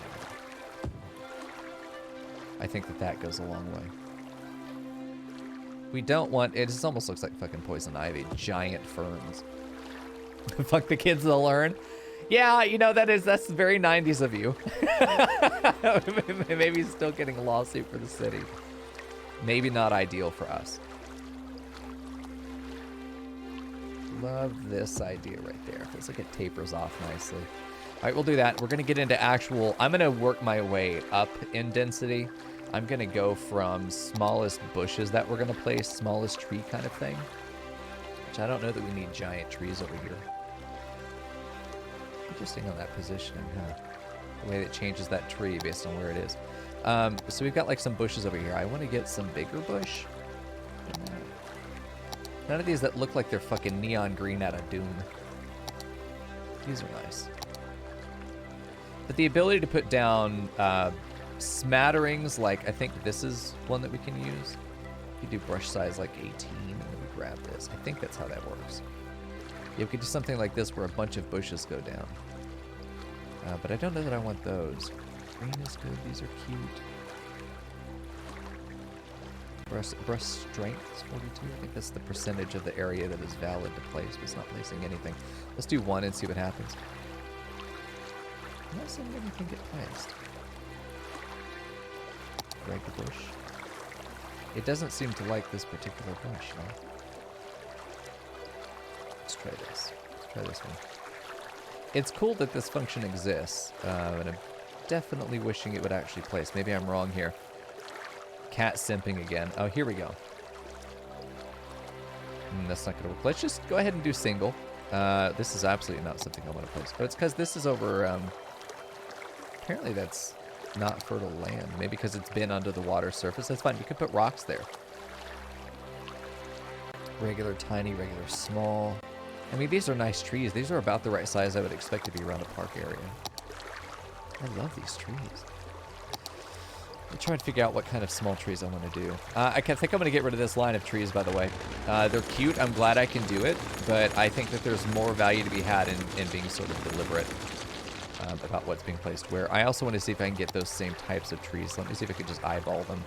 I think that goes a long way. We don't want, it just almost looks like fucking poison ivy, giant ferns. Fuck the kids, they'll learn. Yeah, you know, that's very 90s of you. Maybe he's still getting a lawsuit for the city. Maybe not ideal for us. Love this idea right there. Feels like it tapers off nicely. All right, we'll do that. We're going to get into actual... I'm going to work my way up in density. I'm going to go from smallest bushes that we're going to place, smallest tree kind of thing. Which I don't know that we need giant trees over here. Interesting on that positioning, huh? The way that changes that tree based on where it is. So we've got like some bushes over here. I want to get some bigger bush. None of these that look like they're fucking neon green out of Doom. These are nice. But the ability to put down smatterings, like I think this is one that we can use. You do brush size like 18, and then we grab this. I think that's how that works. Yeah, we could do something like this where a bunch of bushes go down. But I don't know that I want those. Green is good. These are cute. Brush strength is 42. I think that's the percentage of the area that is valid to place, but it's not placing anything. Let's do one and see what happens. I'm not seeing anything get placed. Drag the bush. It doesn't seem to like this particular bush, no? Let's try this. Let's try this one. It's cool that this function exists, and I'm definitely wishing it would actually place. Maybe I'm wrong here. Cat simping again. Oh, here we go. That's not going to work. Let's just go ahead and do single. This is absolutely not something I want to place. But it's because this is over... apparently that's not fertile land. Maybe because it's been under the water surface. That's fine. We could put rocks there. Regular tiny, regular small. I mean, these are nice trees. These are about the right size I would expect to be around a park area. I love these trees. I'm trying to figure out what kind of small trees I want to do. I think I'm going to get rid of this line of trees, by the way. They're cute. I'm glad I can do it, but I think that there's more value to be had in being sort of deliberate about what's being placed where. I also want to see if I can get those same types of trees. Let me see if I could just eyeball them.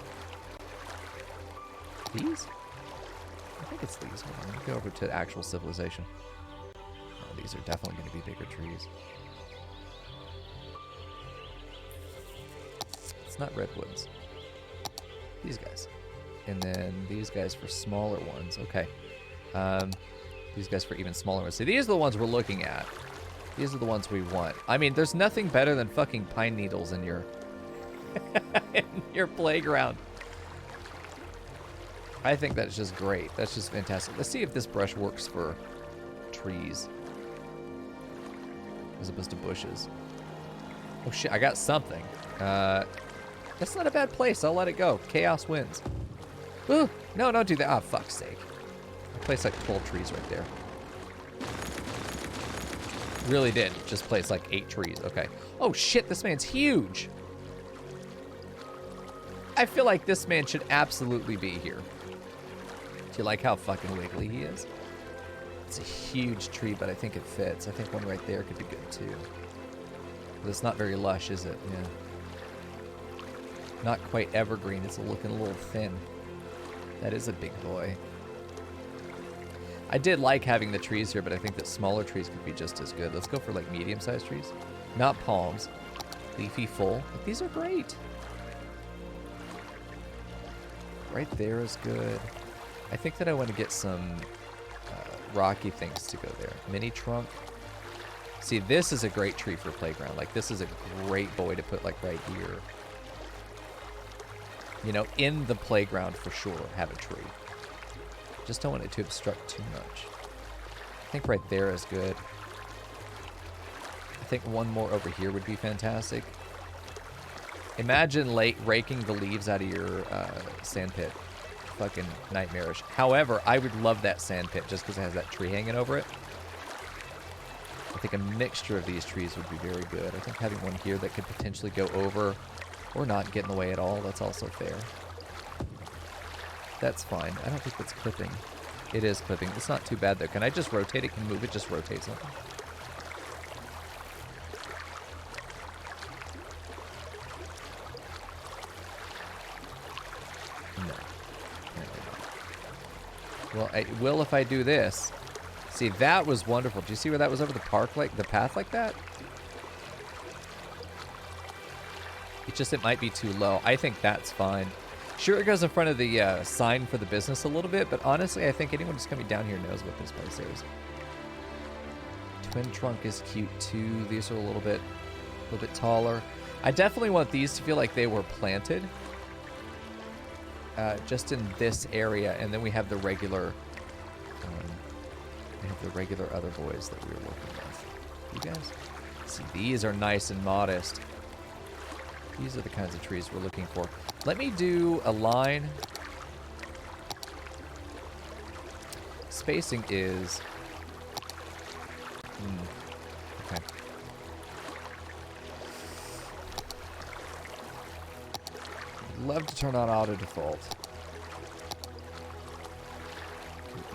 These? I think it's these. Hold on. Let me go over to actual civilization. Oh, these are definitely going to be bigger trees. Not redwoods. These guys. And then these guys for smaller ones. Okay. These guys for even smaller ones. So these are the ones we're looking at. These are the ones we want. I mean, there's nothing better than fucking pine needles in your in your playground. I think that's just great. That's just fantastic. Let's see if this brush works for trees as opposed to bushes. Oh shit, I got something. That's not a bad place. I'll let it go. Chaos wins. Ooh, no, don't do that. Oh, fuck's sake. I placed like 12 trees right there. Really did. Just placed like 8 trees. Okay. Oh, shit. This man's huge. I feel like this man should absolutely be here. Do you like how fucking wiggly he is? It's a huge tree, but I think it fits. I think one right there could be good, too. But it's not very lush, is it? Yeah. Not quite evergreen. It's looking a little thin. That is a big boy. I did like having the trees here, but I think that smaller trees could be just as good. Let's go for like medium-sized trees. Not palms. Leafy full. But these are great. Right there is good. I think that I want to get some rocky things to go there. Mini trunk. See, this is a great tree for playground. Like, this is a great boy to put, like, right here. You know, in the playground for sure, have a tree. Just don't want it to obstruct too much. I think right there is good. I think one more over here would be fantastic. Imagine raking the leaves out of your sand pit. Fucking nightmarish. However, I would love that sand pit just because it has that tree hanging over it. I think a mixture of these trees would be very good. I think having one here that could potentially go over or not get in the way at all, that's also fair. That's fine. I don't think that's clipping. It is clipping. It's not too bad, though. Can I just rotate it? Can move it? Just rotate something. Well, it will if I do this. See, that was wonderful. Do you see where that was over the park, like the path like that? It's just it might be too low. I think that's fine. Sure, it goes in front of the sign for the business a little bit, but honestly, I think anyone just coming down here knows what this place is. Twin trunk is cute too. These are a little bit taller. I definitely want these to feel like they were planted, just in this area, and then we have the regular. We have the regular other boys that we were working with. You guys, see, these are nice and modest. These are the kinds of trees we're looking for. Let me do a line. Spacing is... okay. Love to turn on auto default.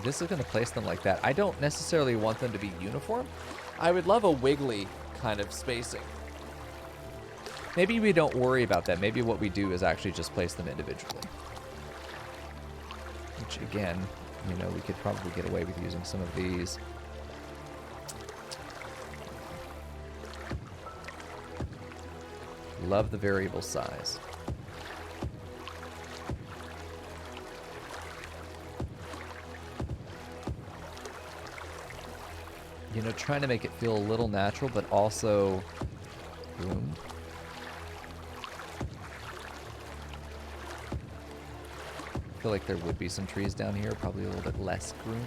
This is going to place them like that. I don't necessarily want them to be uniform. I would love a wiggly kind of spacing. Maybe we don't worry about that. Maybe what we do is actually just place them individually. Which, again, you know, we could probably get away with using some of these. Love the variable size. You know, trying to make it feel a little natural, but also groomed. I feel like there would be some trees down here, probably a little bit less groomed.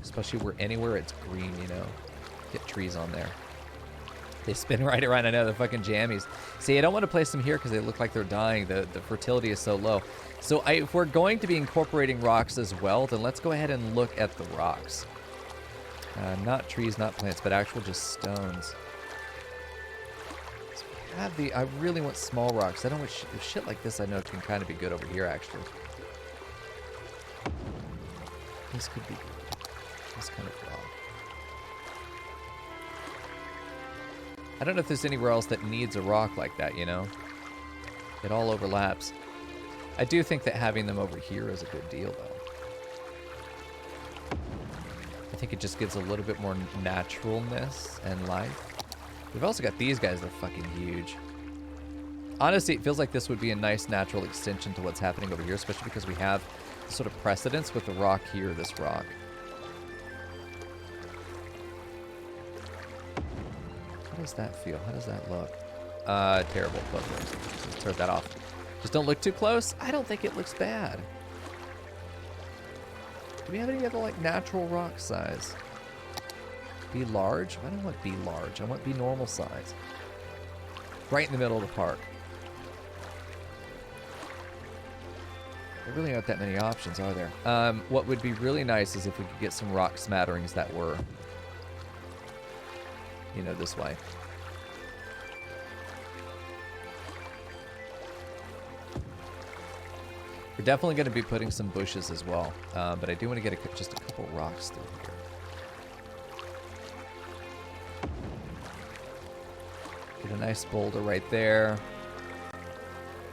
Especially where anywhere it's green, you know. Get trees on there. They spin right around. I know, the fucking jammies. See, I don't want to place them here because they look like they're dying. The fertility is so low. So if we're going to be incorporating rocks as well, then let's go ahead and look at the rocks. Not trees, not plants, but actual just stones. So we have the... I really want small rocks. I don't want shit like this. I know can kind of be good over here, actually. This could be good. This kind of rock. I don't know if there's anywhere else that needs a rock like that, you know? It all overlaps. I do think that having them over here is a good deal, though. I think it just gives a little bit more naturalness and life. We've also got these guys. They're fucking huge. Honestly, it feels like this would be a nice natural extension to what's happening over here, especially because we have sort of precedence with the rock here, this rock. How does that feel? How does that look? Terrible. Let's turn that off. Just don't look too close. I don't think it looks bad. Do we have any other, like, natural rock size? Be large? I don't want be large. I want be normal size. Right in the middle of the park. There really aren't that many options, are there? What would be really nice is if we could get some rock smatterings that were, you know, this way. We're definitely going to be putting some bushes as well, but I do want to get just a couple rocks through here. Get a nice boulder right there.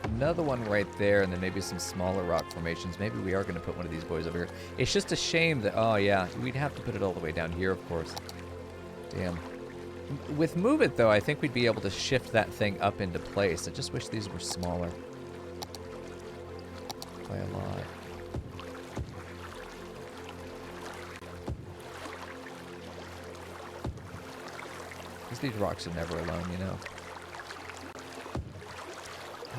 Another one right there, and then maybe some smaller rock formations. Maybe we are going to put one of these boys over here. It's just a shame that, oh yeah, we'd have to put it all the way down here, of course. Damn. With Move It, though, I think we'd be able to shift that thing up into place. I just wish these were smaller. By a lot. Because these rocks are never alone, you know.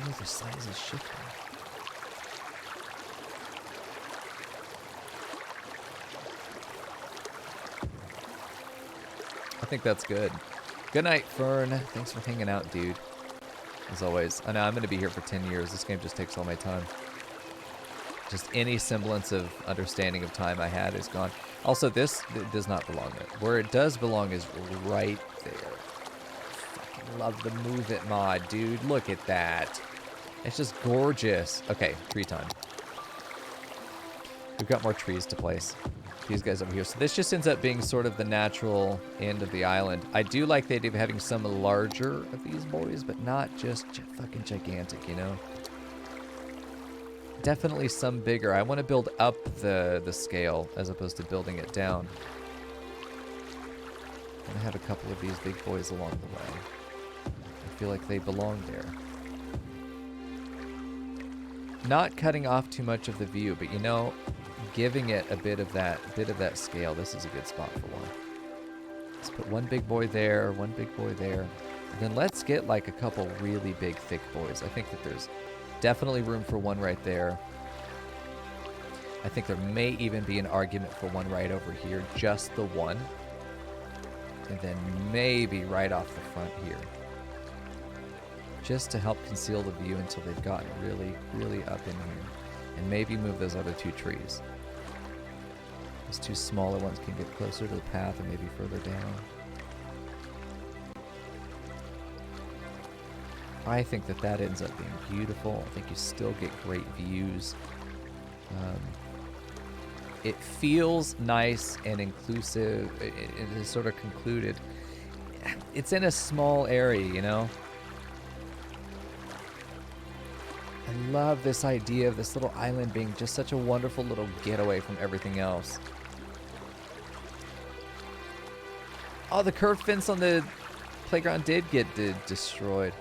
Oh, the size is shifting. I think that's good. Good night, Fern. Thanks for hanging out, dude. As always. I know I'm going to be here for 10 years. This game just takes all my time. Just any semblance of understanding of time I had is gone. Also, this does not belong there. Where it does belong is right there. Fucking love the Move It mod, dude. Look at that. It's just gorgeous. Okay, tree time. We've got more trees to place. These guys over here. So this just ends up being sort of the natural end of the island. I do like the idea of having some larger of these boys, but not just fucking gigantic, you know? Definitely some bigger. I want to build up the scale as opposed to building it down. I'm going to have a couple of these big boys along the way. I feel like they belong there. Not cutting off too much of the view, but you know, giving it a bit of that scale. This is a good spot for one. Let's put one big boy there, one big boy there. And then let's get like a couple really big, thick boys. I think that there's definitely room for one right there. I think there may even be an argument for one right over here, just the one. And then maybe right off the front here. Just to help conceal the view until they've gotten really, really up in here. And maybe move those other two trees. Those two smaller ones can get closer to the path and maybe further down. I think that that ends up being beautiful. I think you still get great views. It feels nice and inclusive. It is sort of concluded. It's in a small area, you know? I love this idea of this little island being just such a wonderful little getaway from everything else. Oh, the curved fence on the playground did get destroyed.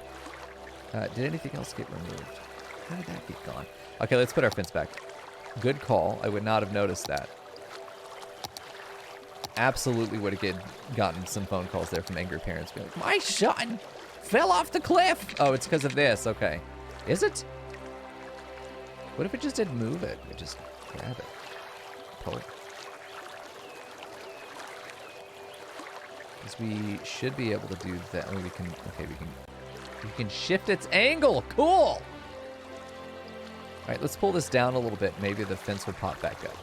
Did anything else get removed? How did that get gone? Okay, let's put our fence back. Good call. I would not have noticed that. Absolutely would have gotten some phone calls there from angry parents. Be like, my son fell off the cliff. Oh, it's because of this. Okay. Is it? What if it just didn't move it? We just grab it. Pull it. Because we should be able to do that. I mean, we can, okay, we can shift its angle. Cool. All right, let's pull this down a little bit. Maybe the fence will pop back up.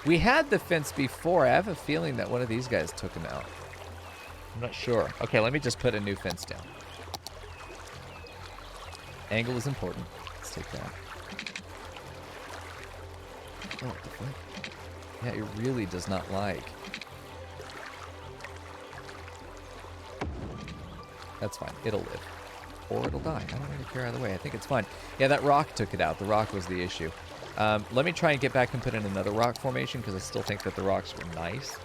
We had the fence before. I have a feeling that one of these guys took him out. I'm not sure. Okay, let me just put a new fence down. Angle is important. Let's take that. Oh, what the fuck? Yeah, it really does not like. That's fine. It'll live. Or it'll die. I don't really care either way. I think it's fine. Yeah, that rock took it out. The rock was the issue. Let me try and get back and put in another rock formation because I still think that the rocks were nice.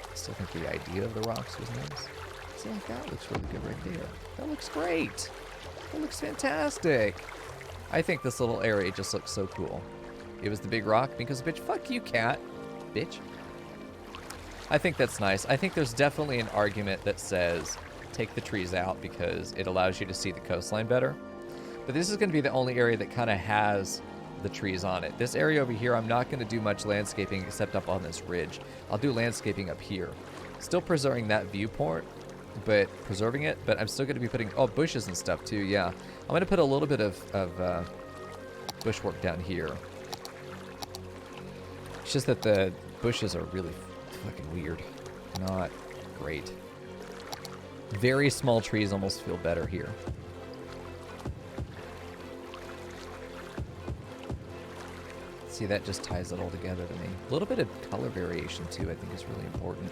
I still think the idea of the rocks was nice. See, like that looks really good right there. That looks great. That looks fantastic. I think this little area just looks so cool. It was the big rock because, bitch, fuck you, cat. Bitch. I think that's nice. I think there's definitely an argument that says take the trees out because it allows you to see the coastline better. But this is going to be the only area that kind of has the trees on it. This area over here, I'm not going to do much landscaping except up on this ridge. I'll do landscaping up here. Still preserving that viewport, but preserving it. But I'm still going to be putting, oh, bushes and stuff too, yeah. I'm going to put a little bit of bushwork down here. It's just that the bushes are really fucking weird. Not great. Very small trees almost feel better here. See, that just ties it all together to me. A little bit of color variation too, I think is really important.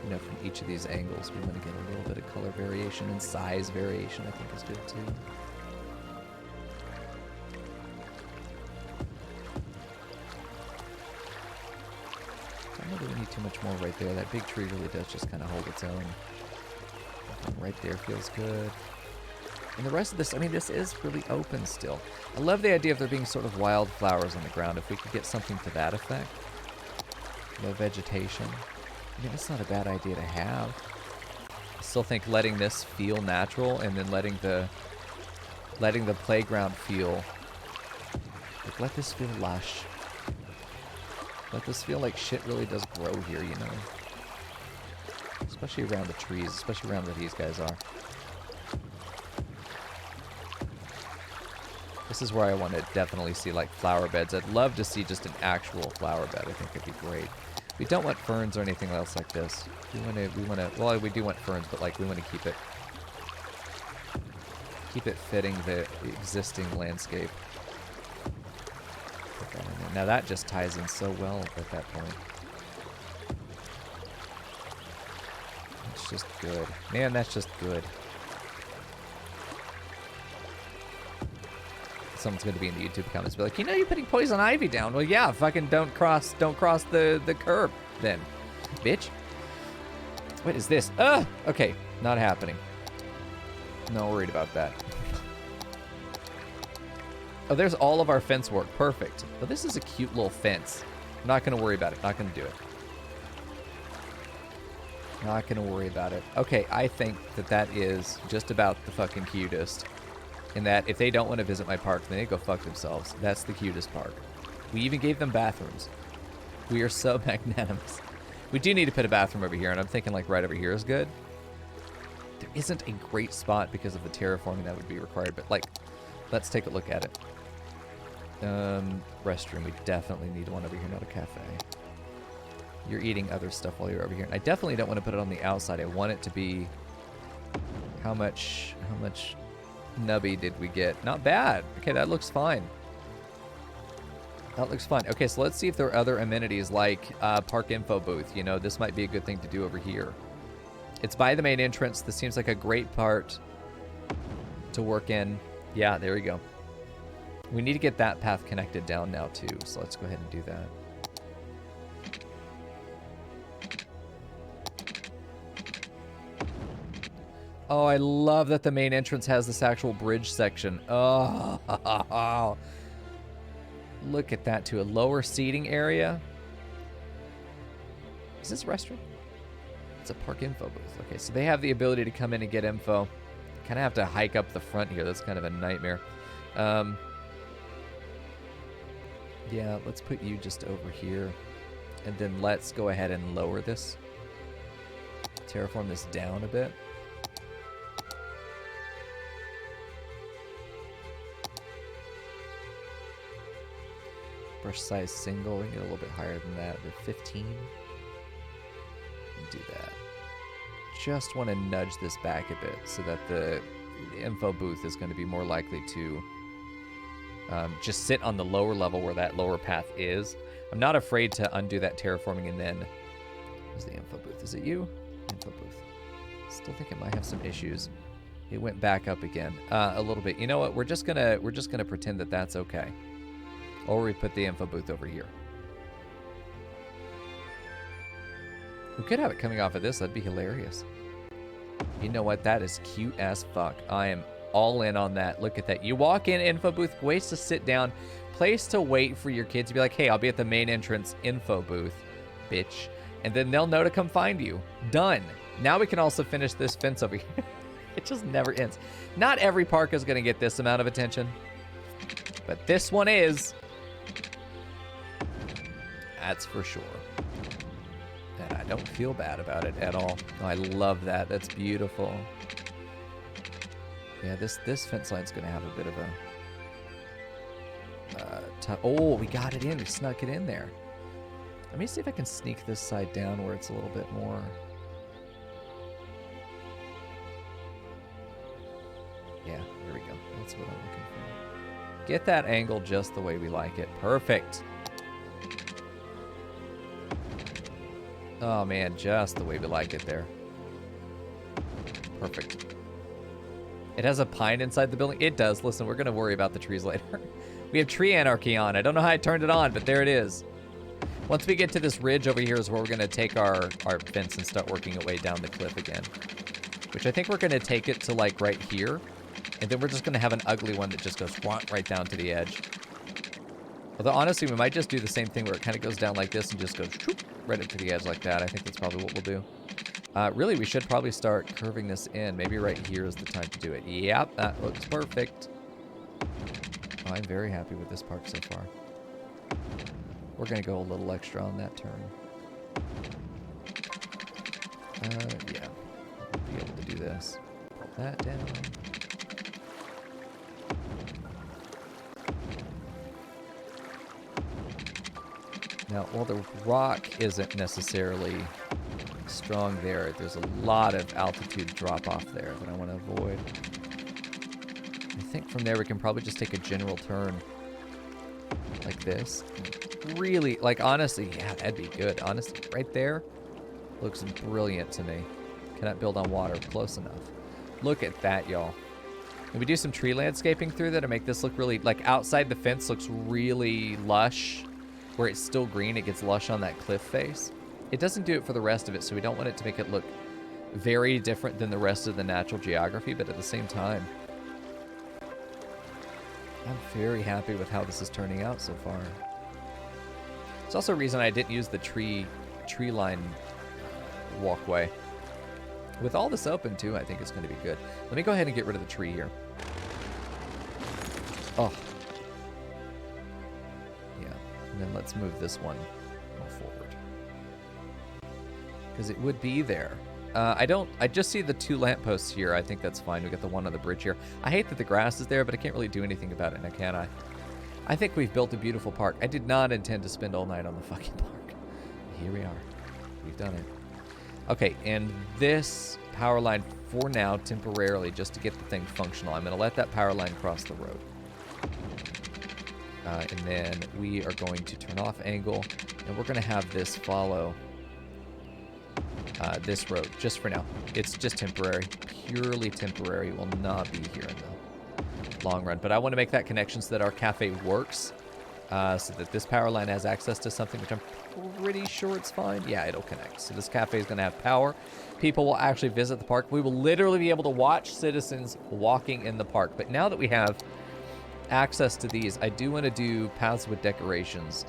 You know, from each of these angles, we want to get a little bit of color variation and size variation, I think is good too. I don't know that we need too much more right there. That big tree really does just kind of hold its own. Right there feels good. And the rest of this, I mean, this is really open still. I love the idea of there being sort of wildflowers on the ground. If we could get something to that effect. No vegetation. I mean, that's not a bad idea to have. I still think letting this feel natural and then letting the playground feel, like, let this feel lush. Let this feel like shit really does grow here, you know? Especially around the trees, especially around where these guys are. This is where I want to definitely see like flower beds. I'd love to see just an actual flower bed. I think it'd be great. We don't want ferns or anything else like this. We want to, well, we do want ferns, but like we want to keep it fitting the existing landscape. Put that in there. Now that just ties in so well at that point. Let's That's just good. Man, that's just good. Someone's going to be in the YouTube comments be like, you know, you're putting poison ivy down. Well, yeah, fucking don't cross the curb then, bitch. What is this? Okay, not happening. Not worried about that. Oh, there's all of our fence work. Perfect. But this is a cute little fence. I'm not going to worry about it. Not going to do it. Not going to worry about it. Okay, I think that is just about the fucking cutest. In that, if they don't want to visit my park, then they go fuck themselves. That's the cutest park. We even gave them bathrooms. We are so magnanimous. We do need to put a bathroom over here, and I'm thinking like right over here is good. There isn't a great spot because of the terraforming that would be required, but like, let's take a look at it. Restroom, we definitely need one over here, not a cafe. You're eating other stuff while you're over here. And I definitely don't want to put it on the outside. I want it to be... How much nubby did we get? Not bad. Okay, that looks fine. That looks fine. Okay, so let's see if there are other amenities like park info booth. You know, this might be a good thing to do over here. It's by the main entrance. This seems like a great part to work in. Yeah, there we go. We need to get that path connected down now too, so let's go ahead and do that. Oh, I love that the main entrance has this actual bridge section. Oh, look at that too. A lower seating area. Is this a restroom? It's a park info booth. Okay, so they have the ability to come in and get info. Kind of have to hike up the front here. That's kind of a nightmare. Yeah, let's put you just over here. And then let's go ahead and lower this. Terraform this down a bit. Brush size single. We can get a little bit higher than that. The 15. Do that. Just want to nudge this back a bit so that the info booth is going to be more likely to just sit on the lower level where that lower path is. I'm not afraid to undo that terraforming and then... Where's the info booth? Is it you? Info booth. Still think it might have some issues. It went back up again a little bit. You know what? We're just gonna pretend that that's okay. Or we put the info booth over here. We could have it coming off of this. That'd be hilarious. You know what? That is cute as fuck. I am all in on that. Look at that. You walk in, info booth, place to sit down, place to wait for your kids to be like, hey, I'll be at the main entrance info booth, bitch. And then they'll know to come find you. Done. Now we can also finish this fence over here. It just never ends. Not every park is going to get this amount of attention, but this one is. That's for sure. And I don't feel bad about it at all. I love that. That's beautiful. Yeah, this fence line's going to have a bit of a... oh, we got it in. We snuck it in there. Let me see if I can sneak this side down where it's a little bit more... Yeah, there we go. That's what I'm looking for. Get that angle just the way we like it. Perfect. Oh, man, just the way we like it there. Perfect. It has a pine inside the building. It does. Listen, we're going to worry about the trees later. We have tree anarchy on. I don't know how I turned it on, but there it is. Once we get to this ridge over here is where we're going to take our fence and start working it way down the cliff again. Which I think we're going to take it to, like, right here. And then we're just going to have an ugly one that just goes right down to the edge. Although, honestly, we might just do the same thing where it kind of goes down like this and just goes right up to the edge like that. I think that's probably what we'll do. Really, we should probably start curving this in. Maybe right here is the time to do it. Yep, that looks perfect. Oh, I'm very happy with this park so far. We're going to go a little extra on that turn. Yeah. We'll be able to do this. Pull that down. Now, while the rock isn't necessarily strong there, there's a lot of altitude drop-off there that I want to avoid. I think from there we can probably just take a general turn like this. Really, like, honestly, yeah, that'd be good. Honestly, right there looks brilliant to me. Cannot build on water. Close enough. Look at that, y'all. Can we do some tree landscaping through that to make this look really, like outside the fence looks really lush. Where it's still green, it gets lush on that cliff face. It doesn't do it for the rest of it, so we don't want it to make it look very different than the rest of the natural geography, but at the same time, I'm very happy with how this is turning out so far. It's also a reason I didn't use the tree line walkway. With all this open too, I think it's going to be good. Let me go ahead and get rid of the tree here. Oh. Yeah. And then let's move this one more forward. Because it would be there. I just see the 2 lampposts here. I think that's fine. We got the one on the bridge here. I hate that the grass is there, but I can't really do anything about it now, can I? I think we've built a beautiful park. I did not intend to spend all night on the fucking park. Here we are. We've done it. Okay, and this power line for now, temporarily, just to get the thing functional, I'm going to let that power line cross the road. And then we are going to turn off angle, and we're going to have this follow this road, just for now. It's just temporary, purely temporary. It will not be here in the long run. But I want to make that connection so that our cafe works, so that this power line has access to something, which I'm pretty sure it's fine. Yeah, it'll connect. So this cafe is going to have power. People will actually visit the park. We will literally be able to watch citizens walking in the park. But now that we have access to these, I do want to do paths with decorations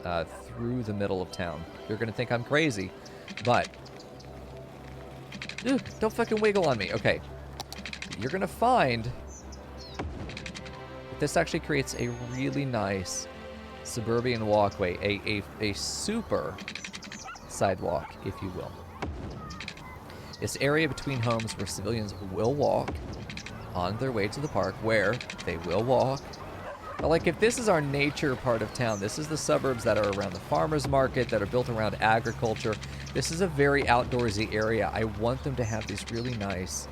through the middle of town. You're going to think I'm crazy, but don't fucking wiggle on me. Okay. You're going to find that this actually creates a really nice suburban walkway, a super sidewalk, if you will. This area between homes where civilians will walk on their way to the park, where they will walk. But like, if this is our nature part of town, this is the suburbs that are around the farmers market, that are built around agriculture. This is a very outdoorsy area. I want them to have these really nice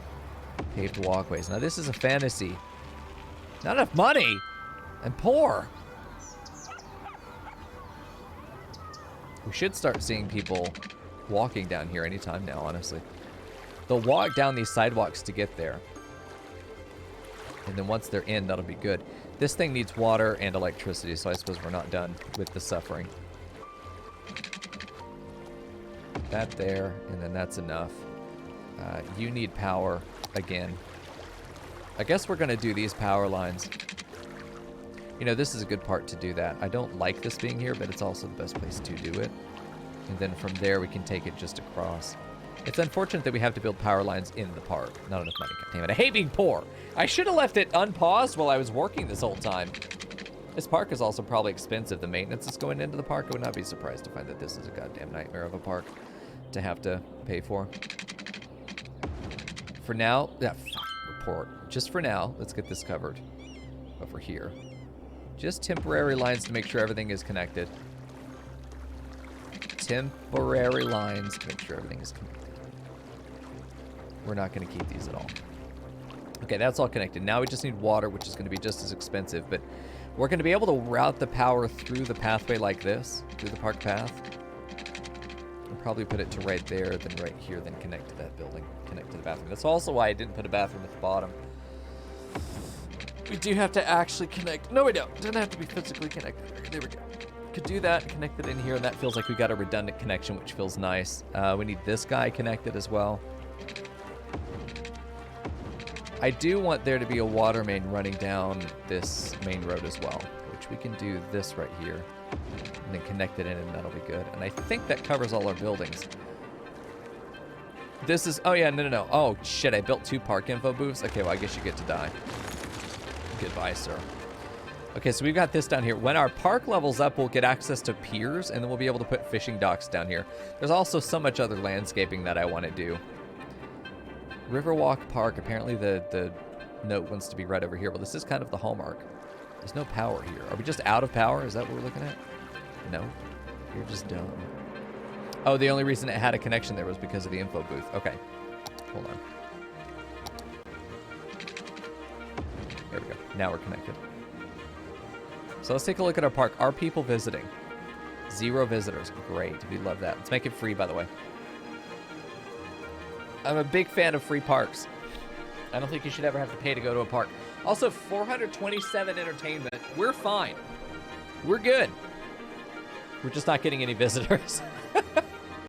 paved walkways. Now, this is a fantasy. Not enough money. I'm poor. We should start seeing people walking down here anytime now, honestly. They'll walk down these sidewalks to get there. And then once they're in, that'll be good. This thing needs water and electricity, so I suppose we're not done with the suffering. That there, and then that's enough. You need power again. I guess we're going to do these power lines. You know, this is a good part to do that. I don't like this being here, but it's also the best place to do it. And then from there, we can take it just across. It's unfortunate that we have to build power lines in the park. Not enough money. God damn it. I hate being poor. I should have left it unpaused while I was working this whole time. This park is also probably expensive. The maintenance is going into the park. I would not be surprised to find that this is a goddamn nightmare of a park to have to pay for. For now, report. Just for now, let's get this covered over here. Just temporary lines to make sure everything is connected. Temporary lines to make sure everything is connected. We're not going to keep these at all. Okay, that's all connected. Now we just need water, which is going to be just as expensive, but we're going to be able to route the power through the pathway like this, through the park path. And probably put it to right there, then right here, then connect to that building, connect to the bathroom. That's also why I didn't put a bathroom at the bottom. We do have to actually connect. No, we don't. Doesn't have to be physically connected. There we go. Could do that, connect it in here, and that feels like we got a redundant connection, which feels nice. We need this guy connected as well. I do want there to be a water main running down this main road as well, which we can do this right here, and then connect it in, and that'll be good. And I think that covers all our buildings. This is, oh yeah, no. Oh shit, I built 2 park info booths. Okay, well I guess you get to die. Goodbye, sir. Okay, so we've got this down here. When our park levels up, we'll get access to piers, and then we'll be able to put fishing docks down here. There's also so much other landscaping that I want to do. Riverwalk Park, apparently the note wants to be right over here. Well, this is kind of the hallmark. There's no power here. Are we just out of power? Is that what we're looking at? No. You're just dumb. Oh, the only reason it had a connection there was because of the info booth. Okay. Hold on. There we go. Now we're connected. So let's take a look at our park. Are people visiting? 0 visitors. Great. We love that. Let's make it free, by the way. I'm a big fan of free parks. I don't think you should ever have to pay to go to a park. Also, 427 entertainment. We're fine. We're good. We're just not getting any visitors.